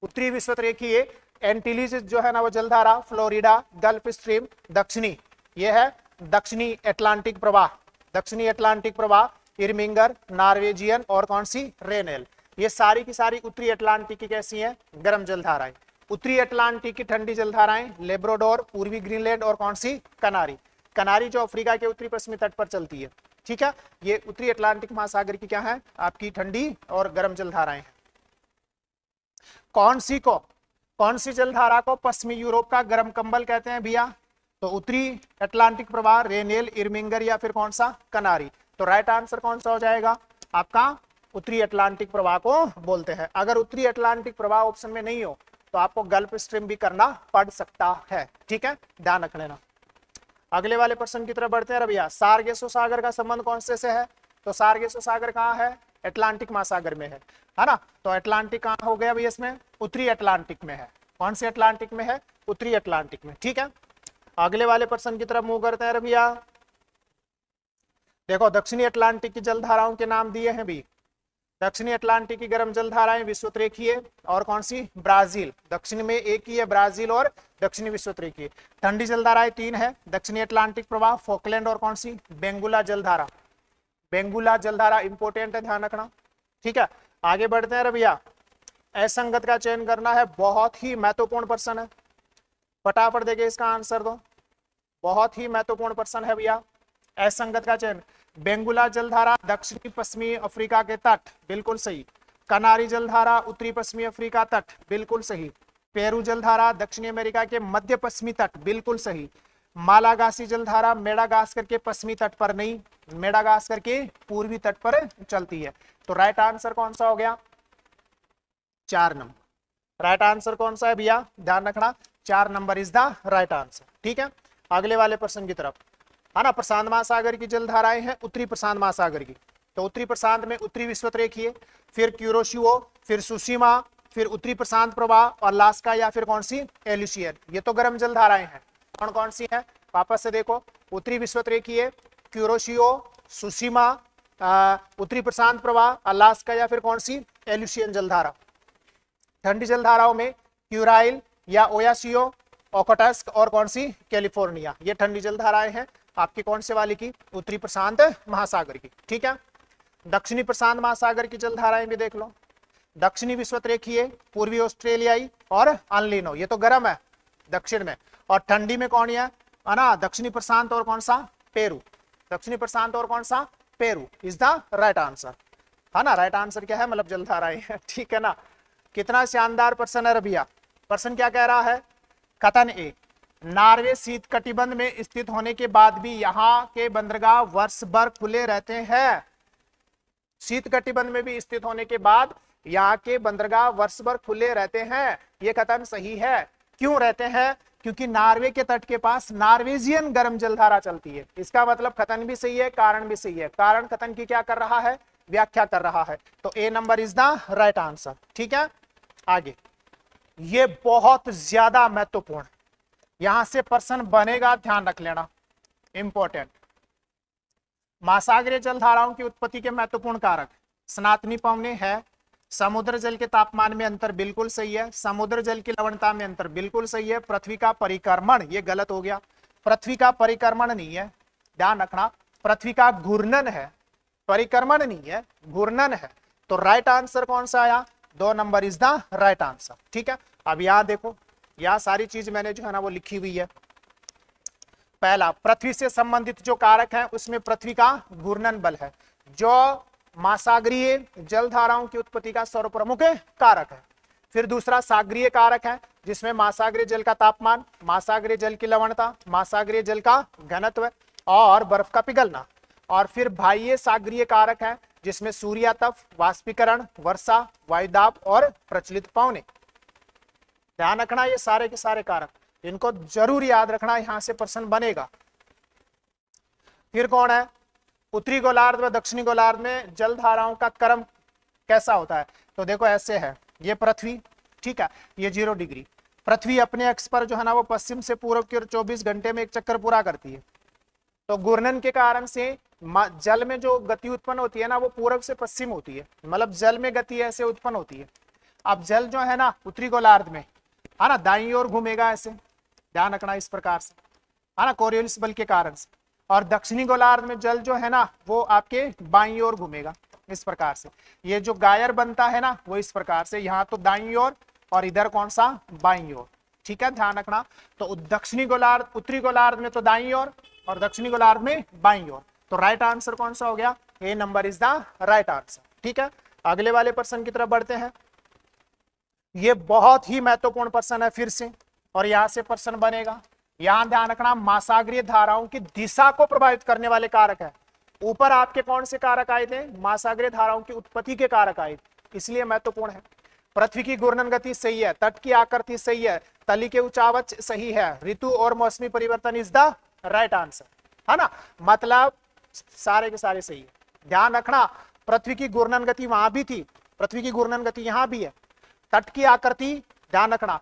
उत्तरी विषुवत रेखीय एंटिलीज जो है ना वो जलधारा, फ्लोरिडा, गल्फ स्ट्रीम, दक्षिणी, यह है दक्षिणी अटलांटिक प्रवाह, दक्षिणी अटलांटिक प्रवाह, इरमिंगर, नॉर्वेजियन और कौन सी? रेनेल। ये सारी की सारी उत्तरी अटलांटिक की कैसी हैं? गर्म जलधाराएं। उत्तरी अटलांटिक की ठंडी जलधाराएं लेब्राडोर, पूर्वी ग्रीनलैंड और कौन सी? कनारी। कनारी जो अफ्रीका के उत्तरी पश्चिमी तट पर चलती है। ठीक है, ये उत्तरी अटलांटिक महासागर की क्या है? आपकी ठंडी और गर्म जलधाराएं हैं। कौन सी जलधारा को पश्चिमी यूरोप का गर्म कंबल कहते हैं भैया? तो उत्तरी अटलांटिक प्रवाह, रेनेल, इरमिंगर या फिर कौन सा? कनारी। तो राइट आंसर कौन सा हो जाएगा आपका? उत्तरी अटलांटिक प्रवाह को बोलते हैं। अगर उत्तरी अटलांटिक प्रवाह ऑप्शन में नहीं हो तो आपको गल्फ स्ट्रीम भी करना पड़ सकता है। ठीक है, ध्यान रख लेना। अगले वाले प्रश्न की तरफ बढ़ते हैं भैया। सार्गेसो सागर का संबंध कौन से है? तो सार्गेसो सागर कहाँ है? अटलांटिक महासागर में है ना। तो अटलांटिक कहाँ हो गया भैया? इसमें उत्तरी अटलांटिक में है। कौन से अटलांटिक में है? उत्तरी अटलांटिक में। ठीक है, अगले वाले प्रश्न की तरफ मूव करते हैं भैया। देखो दक्षिणी अटलांटिक की जलधाराओं के नाम दिए हैं भी। दक्षिणी अटलांटिक की गर्म जलधाराएं विषुवत रेखीय और कौन सी? ब्राजील। दक्षिण में एक ही है, ब्राजील और दक्षिणी विषुवत रेखीय। ठंडी जलधाराएं 3 है, दक्षिणी अटलांटिक प्रवाह, फोकलैंड और कौन सी? बेंगुला जलधारा। बेंगुला जलधारा इंपोर्टेंट है, ध्यान रखना। ठीक है, आगे बढ़ते हैं भैया। असंगत का चयन करना है, बहुत ही महत्वपूर्ण प्रश्न है, फटाफट देखिए इसका आंसर दो। बहुत ही महत्वपूर्ण प्रश्न है भैया। असंगत का चयन, बेंगुला जलधारा दक्षिणी पश्चिमी अफ्रीका के तट, बिल्कुल सही। कनारी जलधारा उत्तरी पश्चिमी अफ्रीका तट, बिल्कुल सही। पेरू जलधारा दक्षिणी अमेरिका के मध्य पश्चिमी तट, बिल्कुल सही। मालागासी जलधारा मेडागास्कर के पश्चिमी तट पर नहीं, मेडागास्कर के पूर्वी तट पर चलती है। तो राइट आंसर कौन सा हो गया? 4 नंबर। राइट आंसर कौन सा है भैया? ध्यान रखना, 4 number is the right answer. ठीक है, अगले वाले प्रश्न की तरफ, है ना। प्रशांत महासागर की जलधाराएं हैं उत्तरी प्रशांत महासागर की। तो उत्तरी प्रशांत में उत्तरी विषुवत रेखीय, फिर क्यूरोशियो, फिर सुशीमा, फिर उत्तरी प्रशांत प्रवाह और लास्का या फिर कौन सी? एल्यूसियन। ये तो गर्म जलधाराएं हैं। कौन कौन सी हैं? वापस से देखो, उत्तरी विषुवत रेखीय, क्यूरोशियो, सुशीमा, उत्तरी प्रशांत प्रवाह, अलास्का या फिर कौन सी? एल्यूसियन जलधारा। ठंडी जलधाराओं में क्यूराइल या ओयासियो, ओकोटस्क और कौन सी? कैलिफोर्निया। ये ठंडी जलधाराएं हैं आपकी कौन से वाली की? उत्तरी प्रशांत महासागर की। ठीक है, दक्षिणी प्रशांत महासागर की जलधाराएं भी देख लो। दक्षिणी विषुवत रेखीय, पूर्वी ऑस्ट्रेलियाई और अनलिनो, ये तो गर्म है दक्षिण में। और ठंडी में कौन है ना? दक्षिणी प्रशांत और कौन सा? पेरू। दक्षिणी प्रशांत और कौन सा? Peru is the right answer, है ना। राइट आंसर क्या है? मतलब जलधाराएं। ठीक है ना, कितना शानदार प्रश्न है भैया। प्रश्न क्या कह रहा है? कथन ए, नॉर्वे शीत कटिबंध में स्थित होने के बाद भी यहाँ के बंदरगाह वर्ष भर खुले रहते हैं। शीत कटिबंध में भी स्थित होने के बाद यहाँ के बंदरगाह वर्ष भर खुले रहते हैं। ये कथन सही है। क्यों रहते हैं? क्योंकि नॉर्वे के तट के पास नॉर्वेजियन गर्म जलधारा चलती है। इसका मतलब कथन भी सही है, कारण भी सही है। कारण कथन की क्या कर रहा है? व्याख्या कर रहा है। तो A number is the right answer. ठीक है, आगे ये बहुत ज्यादा महत्वपूर्ण, यहां से प्रश्न बनेगा, ध्यान रख लेना, इंपॉर्टेंट। महासागरीय जलधाराओं की उत्पत्ति के महत्वपूर्ण कारक सनातनी पवनें है। समुद्र जल के तापमान में अंतर बिल्कुल सही है। समुद्र जल की लवणता में अंतर बिल्कुल सही है। पृथ्वी का परिक्रमण, ये गलत हो गया, पृथ्वी का परिक्रमण नहीं है, ध्यान रखना, पृथ्वी का घूर्णन है, परिक्रमण नहीं है, घूर्णन है। तो राइट आंसर कौन सा आया? 2 number is the right answer. ठीक है, अब यहां देखो, यहां सारी चीज मैंने जो है ना वो लिखी हुई है। पहला, पृथ्वी से संबंधित जो कारक है उसमें पृथ्वी का घूर्णन बल है, जो महासागरीय जलधाराओं की उत्पत्ति का सर्वप्रमुख कारक है। फिर दूसरा सागरीय कारक है, जिसमें महासागरीय जल का तापमान, महासागरीय जल की लवणता, महासागरीय जल का घनत्व और बर्फ का पिघलना। और फिर बाह्य सागरीय कारक है, जिसमें सूर्यातप, वाष्पीकरण, वर्षा, वायुदाब और प्रचलित पवनें। ध्यान रखना, ये सारे के सारे कारक, इनको जरूर याद रखना, यहां से प्रश्न बनेगा। फिर कौन है? उत्तरी गोलार्ध व दक्षिणी गोलार्ध में जलधाराओं का क्रम कैसा होता है? तो देखो ऐसे है, ये पृथ्वी, ठीक है, ये 0 डिग्री। पृथ्वी अपने अक्ष पर जो है ना वो पश्चिम से पूर्व की ओर 24 घंटे में एक चक्कर पूरा करती है। तो घूर्णन के कारण से जल में जो गति उत्पन्न होती है ना वो पूर्व से पश्चिम होती है, मतलब जल में गति ऐसे उत्पन्न होती है। अब जल जो है ना उत्तरी गोलार्ध में है ना दाईं ओर घूमेगा ऐसे, ध्यान रखना, इस प्रकार से, है ना, कोरियोलिस बल के कारण से। और दक्षिणी गोलार्ध में जल जो है ना वो आपके बाईं ओर घूमेगा इस प्रकार से। ये जो गायर बनता है ना वो इस प्रकार से, यहाँ तो दाईं ओर और इधर कौन सा? बाईं ओर। ठीक है, ध्यान रखना। तो दक्षिणी गोलार्ध, उत्तरी गोलार्ध में तो दाईं ओर और दक्षिणी गोलार्ध में बाईं ओर। तो राइट आंसर कौन सा हो गया? A number is the right answer. ठीक है, अगले वाले प्रश्न की तरफ बढ़ते हैं। ये बहुत ही महत्वपूर्ण प्रश्न है फिर से, और यहां से प्रश्न बनेगा। यहां ध्यान रखना, महासागरीय धाराओं की दिशा को प्रभावित करने वाले कारक है। ऊपर आपके कौन से कारक आए थे? महासागरीय धाराओं की उत्पत्ति के कारक आए, इसलिए महत्वपूर्ण है। पृथ्वी की घूर्णन गति सही है, तट की आकृति सही है, तली के उचावच सही है, ऋतु और मौसमी परिवर्तन इज द राइट आंसर, है ना, मतलब सारे के सारे सही है। ध्यान रखना, पृथ्वी की घूर्णन गति वहां भी थी, पृथ्वी की घूर्णन गति यहां भी है, तट की आकृति, ध्यान रखना,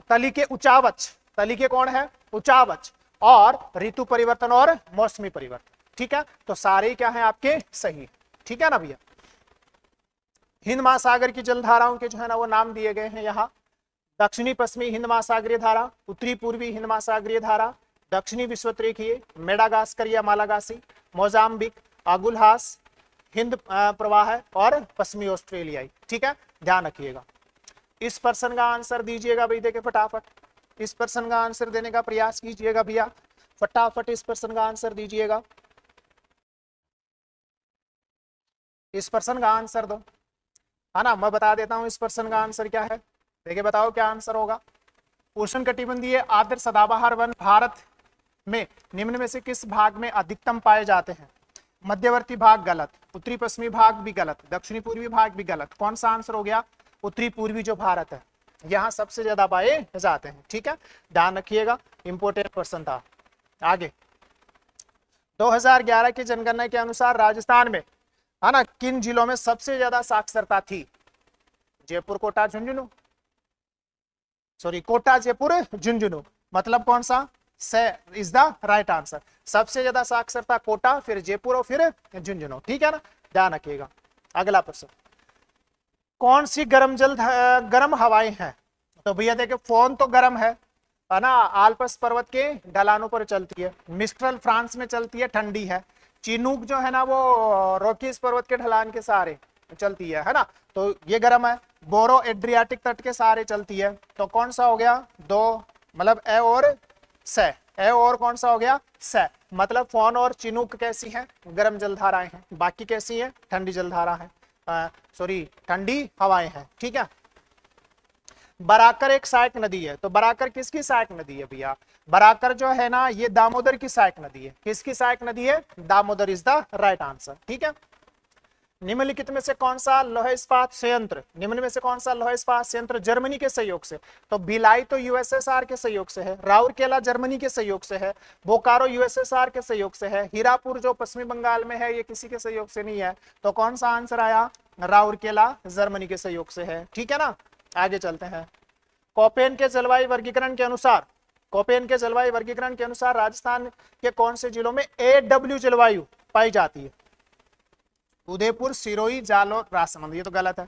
तली के उचावच, तली के कौन है? उचावच, और ऋतु परिवर्तन और मौसमी परिवर्तन। ठीक है, तो सारे क्या है आपके सही। ठीक है ना भैया। हिंद महासागर की जलधाराओं के जो है ना वो नाम दिए गए हैं यहाँ। दक्षिणी पश्चिमी हिंद महासागरीय धारा, उत्तरी पूर्वी हिंद महासागरीय धारा, दक्षिणी विश्वतरेखीय, मेडागास्कर या मालागासी, मोजाम्बिक, आगुलहास, हिंद प्रवाह और पश्चिमी ऑस्ट्रेलियाई। ठीक है, ध्यान रखिएगा। इस प्रश्न का आंसर दीजिएगा भाई, देखे फटाफट इस प्रश्न का आंसर देने का प्रयास कीजिएगा भैया, फटाफट इस प्रश्न का आंसर दीजिएगा, इस प्रश्न का आंसर दो, है ना। मैं बता देता हूं इस प्रश्न का आंसर क्या है। देखिए बताओ क्या आंसर होगा। उष्णकटिबंधीय आर्द्र सदाबहार वन भारत में निम्न में से किस भाग में अधिकतम पाए जाते हैं? मध्यवर्ती भाग गलत, उत्तरी पश्चिमी भाग भी गलत, दक्षिणी पूर्वी भाग भी गलत। कौन सा आंसर हो गया? उत्तरी पूर्वी जो भारत है यहाँ सबसे ज्यादा पाए जाते हैं। ठीक है, ध्यान रखिएगा, इंपोर्टेंट प्रश्न था। आगे 2011 की जनगणना के अनुसार राजस्थान में, है ना, किन जिलों में सबसे ज्यादा साक्षरता थी? जयपुर, कोटा, झुंझुनू, सॉरी कोटा, जयपुर, झुंझुनू, मतलब कौन सा? से इज द राइट आंसर। सबसे ज्यादा साक्षरता कोटा, फिर जयपुर और फिर झुंझुनू। ठीक है ना, ध्यान रखिएगा। अगला प्रश्न, कौन सी गर्म हवाएं हैं? तो भैया देखिए, फोन तो गर्म है ना, आल्प्स पर्वत के ढलानों पर चलती है। मिस्ट्रल फ्रांस में चलती है, ठंडी है। चिनूक जो है ना वो रॉकीज पर्वत के ढलान के सहारे चलती है ना, तो ये गर्म है। बोरो एड्रियाटिक तट के सहारे चलती है। तो कौन सा हो गया? दो, मतलब ए और से, ए और कौन सा हो गया? से, मतलब फोन और चिनूक कैसी हैं? गर्म जलधाराएं हैं। बाकी कैसी है? ठंडी जलधारा है, सॉरी ठंडी हवाएं हैं। ठीक है, बराकर एक सहायक नदी है, तो बराकर किसकी सहायक नदी है भैया? बराकर जो है ना ये दामोदर की सहायक नदी है। किसकी सहायक नदी है? Damodar is the right answer. ठीक है। निम्नलिखित में से कौन सा लौह इस्पात संयंत्र, निम्न में से कौन सा लौह इस्पात संयंत्र जर्मनी के सहयोग से? तो भिलाई तो यूएसएसआर के सहयोग से है, राउरकेला जर्मनी के सहयोग से है, बोकारो यूएसएसआर के सहयोग से है, हीरापुर जो पश्चिमी बंगाल में है ये किसी के सहयोग से नहीं है। तो कौन सा आंसर आया? राउरकेला जर्मनी के सहयोग से है। ठीक है ना, आगे चलते हैं। कोपेन के जलवायु वर्गीकरण के अनुसार, कोपेन के जलवायु वर्गीकरण के अनुसार राजस्थान के कौन से जिलों में AW जलवायु पाई जाती है? उदयपुर, सिरोही, जालौर, राजसमंद, ये तो गलत है।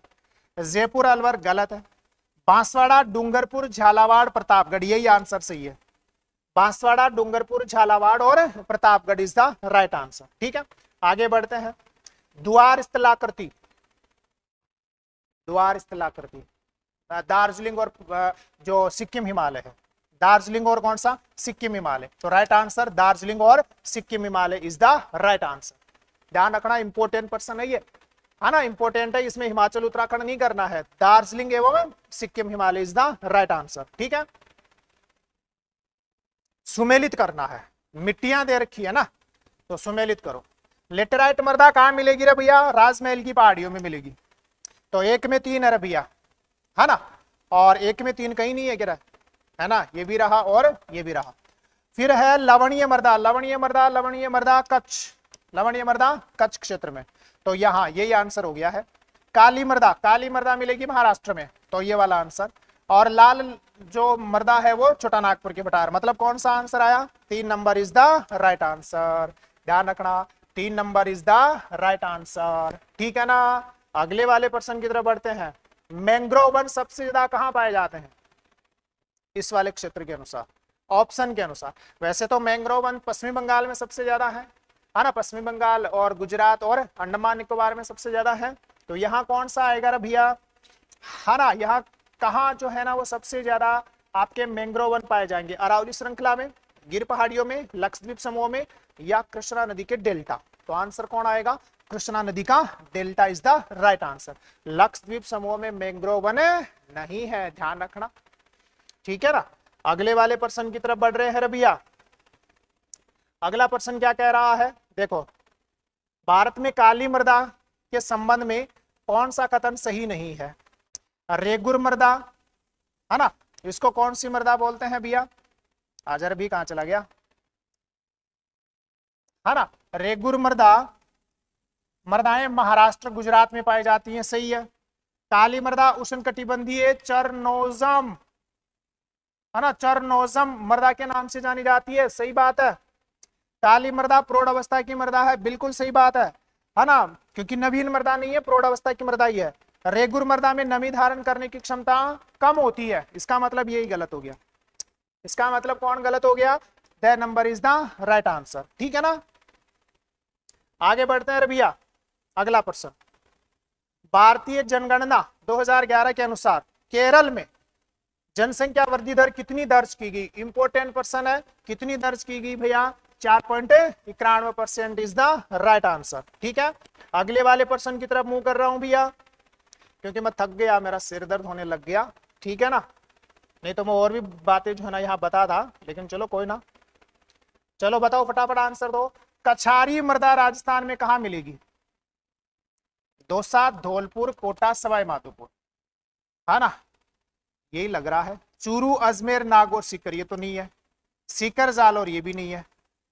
जयपुर, अलवर, गलत है। बांसवाड़ा, डूंगरपुर, झालावाड़, प्रतापगढ़, यही आंसर सही है। बांसवाड़ा, डूंगरपुर, झालावाड़ और Pratapgarh is the right answer. ठीक है, आगे बढ़ते हैं। द्वार स्थलाकृति, द्वार स्थलाकृति दार्जिलिंग और जो सिक्किम हिमालय है, दार्जिलिंग और कौन सा? सिक्किम हिमालय। तो राइट आंसर दार्जिलिंग और Sikkim Himalaya is the right answer. ध्यान रखना, इंपोर्टेंट पर्सन है ये, है ना, इंपोर्टेंट है, इसमें हिमाचल उत्तराखंड नहीं करना है, दार्जिलिंग एवं Sikkim Himalaya is the right answer. ठीक है, सुमेलित करना है, मिट्टियां दे रखी है ना तो सुमेलित करो। लेटेराइट मृदा कहां मिलेगी रे भैया? राजमहल की पहाड़ियों में मिलेगी। तो 1 में 3 है रे भैया, है ना, और 1 में 3 कहीं नहीं है गिरा, है ना, ये भी रहा और ये भी रहा। फिर है लवणीय मृदा, लवणीय मृदा, लवणीय मृदा कच्छ, लवणीय मृदा कच्छ क्षेत्र में, तो यहाँ यही आंसर हो गया है। काली मृदा, काली मृदा मिलेगी महाराष्ट्र में, तो ये वाला आंसर। और लाल जो मृदा है वो छोटा नागपुर के भटार, मतलब कौन सा आंसर आया? 3 number is the right answer. ध्यान रखना, 3 number is the right answer. ठीक है ना, अगले वाले प्रश्न की तरफ बढ़ते हैं। मैंग्रोव वन सबसे ज्यादा कहां पाए जाते हैं? इस वाले क्षेत्र के अनुसार, ऑप्शन के अनुसार। वैसे तो मैंग्रोव वन पश्चिमी बंगाल में सबसे ज्यादा है ना, पश्चिमी बंगाल और गुजरात और अंडमान निकोबार में सबसे ज्यादा है। तो यहाँ कौन सा आएगा भैया? है ना, यहाँ कहाँ जो है ना वो सबसे ज्यादा आपके मैंग्रोव वन पाए जाएंगे? अरावली श्रृंखला में, गिर पहाड़ियों में, लक्षद्वीप समूह में, या कृष्णा नदी के डेल्टा? तो आंसर कौन आएगा? कृष्णा नदी का delta is the right answer. Lakshadweep समूह में मैंग्रोव वन नहीं है, ध्यान रखना। ठीक है ना, अगले वाले प्रश्न की तरफ बढ़ रहे हैं भैया। अगला प्रश्न क्या कह रहा है? देखो, भारत में काली मृदा के संबंध में कौन सा कथन सही नहीं है? रेगुर मृदा, है ना, इसको कौन सी मृदा बोलते हैं भैया? आजर भी कहां चला गया, है ना। रेगुर मृदा, मृदाएं महाराष्ट्र गुजरात में पाई जाती हैं, सही है। काली मृदा उष्णकटिबंधीय चरनोजम, है ना, चरनोजम मृदा के नाम से जानी जाती है, सही बात है। काली मृदा प्रौढ़ अवस्था की मृदा है, बिल्कुल सही बात है ना, क्योंकि नवीन मृदा नहीं है, प्रौढ़ अवस्था की मृदा ही है। रेगुर मृदा में नमी धारण करने की क्षमता कम होती है, इसका मतलब यही गलत हो गया। इसका मतलब कौन गलत हो गया? The number is the right answer. ठीक है ना, आगे बढ़ते हैं भैया। अगला प्रश्न, भारतीय जनगणना 2011 के अनुसार केरल में जनसंख्या वृद्धि दर कितनी दर्ज की गई? इंपोर्टेंट प्रश्न है, कितनी दर्ज की गई भैया? 4.91% इज द राइट आंसर। ठीक है, अगले वाले प्रश्न की तरफ मूव कर रहा हूं भैया, क्योंकि मैं थक गया, मेरा सिर दर्द होने लग गया। ठीक है ना, नहीं तो मैं और भी बातें जो है ना यहाँ बता था, लेकिन चलो कोई ना। चलो बताओ, फटाफट आंसर दो। कछारी मृदा राजस्थान में कहां मिलेगी? दौसा, धौलपुर, कोटा, सवाई माधोपुर, है ना, यही लग रहा है। चूरू, अजमेर, नागौर, सीकर, ये तो नहीं है। सीकर, जालौर, ये भी नहीं है।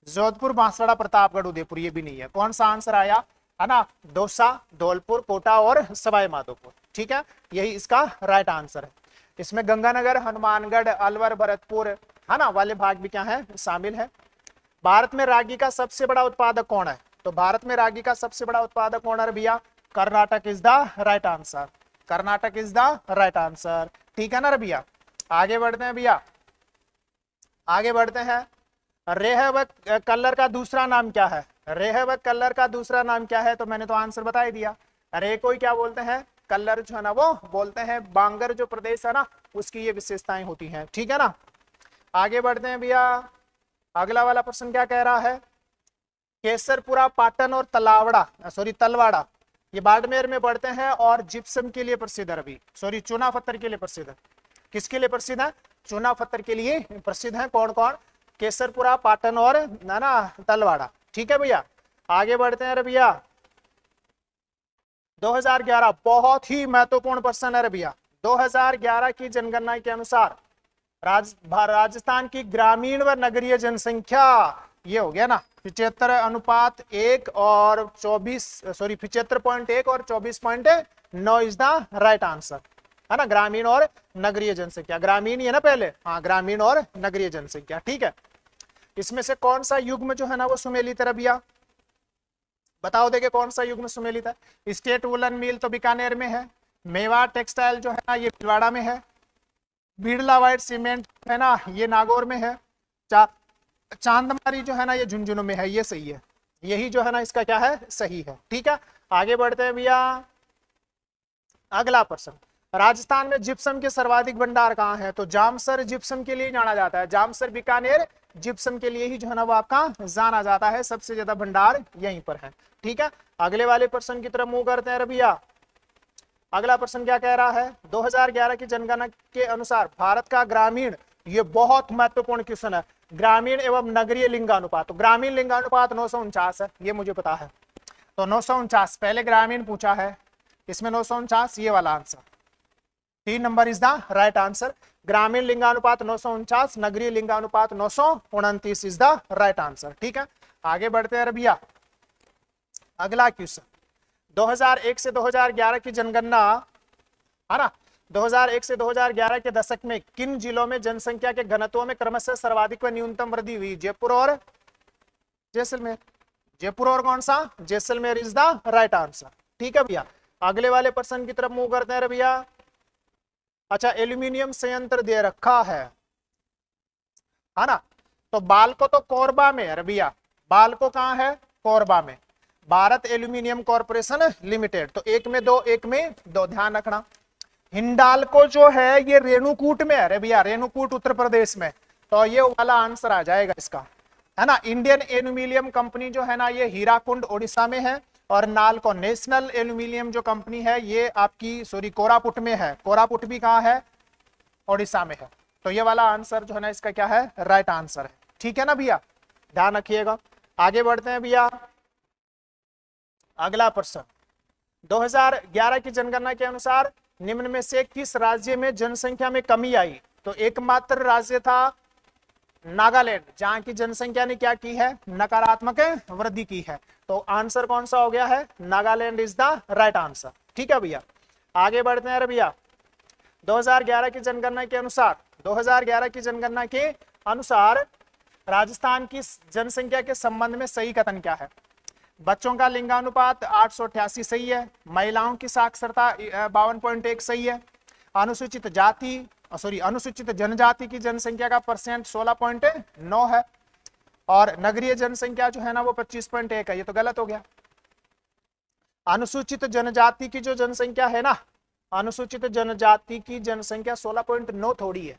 जोधपुर, बांसवाड़ा, प्रतापगढ़, उदयपुर, ये भी नहीं है। कौन सा आंसर आया? है ना, दौसा, धौलपुर, कोटा और सवाई माधोपुर। ठीक है, यही इसका राइट आंसर है। इसमें गंगानगर, हनुमानगढ़, अलवर, भरतपुर, है ना, वाले भाग भी क्या है? शामिल है। भारत में रागी का सबसे बड़ा उत्पादक कौन है? तो भारत में रागी का सबसे बड़ा उत्पादक कौन है भैया? Karnataka is the right answer. Karnataka is the right answer. ठीक है ना भैया, आगे बढ़ते हैं भैया, आगे बढ़ते हैं। रेहवक कलर का दूसरा नाम क्या है? रेहवक कलर का दूसरा नाम क्या है? तो मैंने तो आंसर बता ही दिया। रे को क्या बोलते हैं? कलर जो है ना वो बोलते हैं। बांगर जो प्रदेश है ना उसकी ये विशेषताएं होती हैं। ठीक है ना, आगे बढ़ते हैं भैया। अगला वाला प्रश्न क्या कह रहा है? केसरपुरा, पाटन और तलवाड़ा ये बाड़मेर में पड़ते हैं और जिप्सम के लिए प्रसिद्ध है। अभी चूना पत्थर के लिए प्रसिद्ध है। किसके लिए प्रसिद्ध है? चूना पत्थर के लिए प्रसिद्ध है। कौन कौन? केसरपुरा, पाटन और ना तलवाड़ा। ठीक है भैया, आगे बढ़ते हैं। अरे भैया 2011 बहुत ही महत्वपूर्ण प्रश्न है। अरे भैया 2011 की जनगणना के अनुसार राजस्थान की ग्रामीण व नगरीय जनसंख्या, ये हो गया ना 75:1 और 75.1 और 24.9 इज द राइट आंसर, है ना। ग्रामीण और नगरीय जनसंख्या, ग्रामीण ये ना पहले, हाँ ग्रामीण और नगरीय जनसंख्या। ठीक है, इसमें से कौन सा युग्म जो है ना वो सुमेलित है भैया? बताओ देखे कौन सा युग्म सुमेलित है? स्टेट वुलन मिल तो बीकानेर में है, मेवाड़ टेक्सटाइल जो है ना ये भिलवाड़ा में है, बिरला व्हाइट सीमेंट है ना ये नागौर में है, चांदमारी जो है ना ये झुंझुनू में है। ये सही है, यही जो है ना इसका क्या है? सही है। ठीक है, आगे बढ़ते हैं भैया। अगला प्रश्न, राजस्थान में जिप्सम के सर्वाधिक भंडार कहाँ है? तो जामसर जिप्सम के लिए जाना जाता है, जामसर बीकानेर जिप्सम के लिए ही जो है ना वो आपका जाना जाता है, सबसे ज्यादा भंडार यहीं पर है। ठीक है, अगले वाले प्रश्न की तरफ मुंह करते हैं भैया। अगला प्रश्न क्या कह रहा है? 2011 की जनगणना के अनुसार भारत का ग्रामीण, ये बहुत महत्वपूर्ण क्वेश्चन है, ग्रामीण एवं नगरीय लिंगानुपात। तो ग्रामीण लिंगानुपात 949 है, ये मुझे पता है। तो 949 पहले ग्रामीण पूछा है, इसमें 949 ये वाला answer 3 number is the right answer. ग्रामीण लिंगानुपात 949, नगरीय लिंगानुपात 929 इज द राइट आंसर। ठीक है, आगे बढ़ते हैं भैया। अगला क्वेश्चन, 2001 से 2011 की जनगणना, है ना, 2001 से 2011 के दशक में किन जिलों में जनसंख्या के घनत्व में क्रमशः सर्वाधिक व न्यूनतम वृद्धि हुई? जयपुर और जैसलमेर। जयपुर और कौन सा? Jaisalmer is the right answer. ठीक है भैया, अगले वाले प्रश्न की तरफ मूव करते हैं भैया। अच्छा, एल्यूमिनियम संयंत्र दे रखा है ना, तो बालको तो कोरबा में है भैया, बालको कहाँ है? कोरबा में। भारत एल्यूमिनियम कॉर्पोरेशन लिमिटेड, तो एक में दो, एक में दो, ध्यान रखना। हिंडाल्को जो है ये रेणुकूट में है भैया, रेणुकूट उत्तर प्रदेश में, तो ये वाला आंसर आ जाएगा इसका, है ना। इंडियन एल्यूमिनियम कंपनी जो है ना ये हीराकुंड ओडिशा में है, और नालको नेशनल एल्यूमिनियम जो कंपनी है ये आपकी कोरापुट में है। कोरापुट भी कहाँ है? ओडिशा में है। तो ये वाला आंसर जो है ना इसका क्या है? राइट आंसर है। ठीक है ना भैया, ध्यान रखिएगा। आगे बढ़ते हैं भैया। अगला प्रश्न, 2011 की जनगणना के अनुसार निम्न में से किस राज्य में जनसंख्या में कमी आई? तो एकमात्र राज्य था नागालैंड, जहां की जनसंख्या ने क्या की है? नकारात्मक वृद्धि की है। तो आंसर कौन सा हो गया है? Nagaland is the right answer. ठीक है भैया, आगे बढ़ते हैं भैया। 2011 की जनगणना के अनुसार, 2011 की जनगणना के अनुसार राजस्थान की जनसंख्या के संबंध में सही कथन क्या है? बच्चों का लिंगानुपात 888 सही है, महिलाओं की साक्षरता 52.1 सही है, अनुसूचित जनजाति की जनसंख्या का परसेंट 16.9 है, और नगरीय जनसंख्या जो है ना वो 25.1 है। ये तो गलत हो गया। अनुसूचित जनजाति की जो जनसंख्या है ना, अनुसूचित जनजाति की जनसंख्या 16.9 थोड़ी है,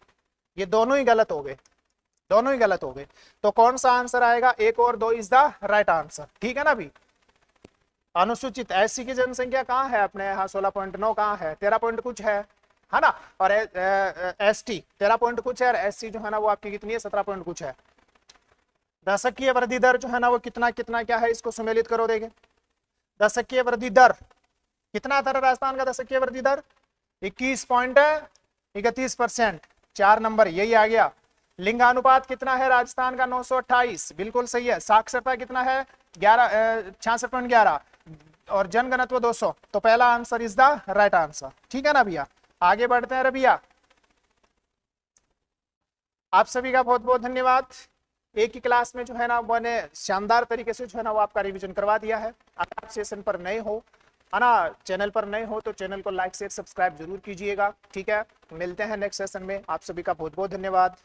ये दोनों ही गलत हो गए, दोनों ही गलत हो गए। तो कौन सा आंसर आएगा? 1 और 2 इज द राइट आंसर। ठीक है ना भी। अनुसूचित एससी की जनसंख्या कहाँ है अपने यहाँ? 16.9 कहाँ है? 13 पॉइंट कुछ है ना। और एसटी 13 पॉइंट कुछ है, और एससी जो है ना वो आपकी कितनी है? 17 पॉइंट कुछ है। दशकीय वृद्धि दर जो है ना वो कितना कितना क्या है? इसको सुमेलित करो देखे। दशकीय वृद्धि दर कितना था राजस्थान का? दशकीय वृद्धि दर 21.31%, 4 नंबर यही आ गया। लिंगानुपात कितना है राजस्थान का? 928, बिल्कुल सही है। साक्षरता कितना है? 66.11, और जनघनत्व 200। तो पहला answer is the right answer. ठीक है ना भैया, आगे बढ़ते हैं भैया। आप सभी का बहुत बहुत धन्यवाद। एक ही क्लास में जो है ना मैंने शानदार तरीके से जो है ना वो आपका रिवीजन करवा दिया है। अगर आप सेशन पर नए हो, है ना, चैनल पर नए हो, तो चैनल को लाइक शेयर सब्सक्राइब जरूर कीजिएगा। ठीक है, मिलते हैं नेक्स्ट सेशन में। आप सभी का बहुत बहुत धन्यवाद।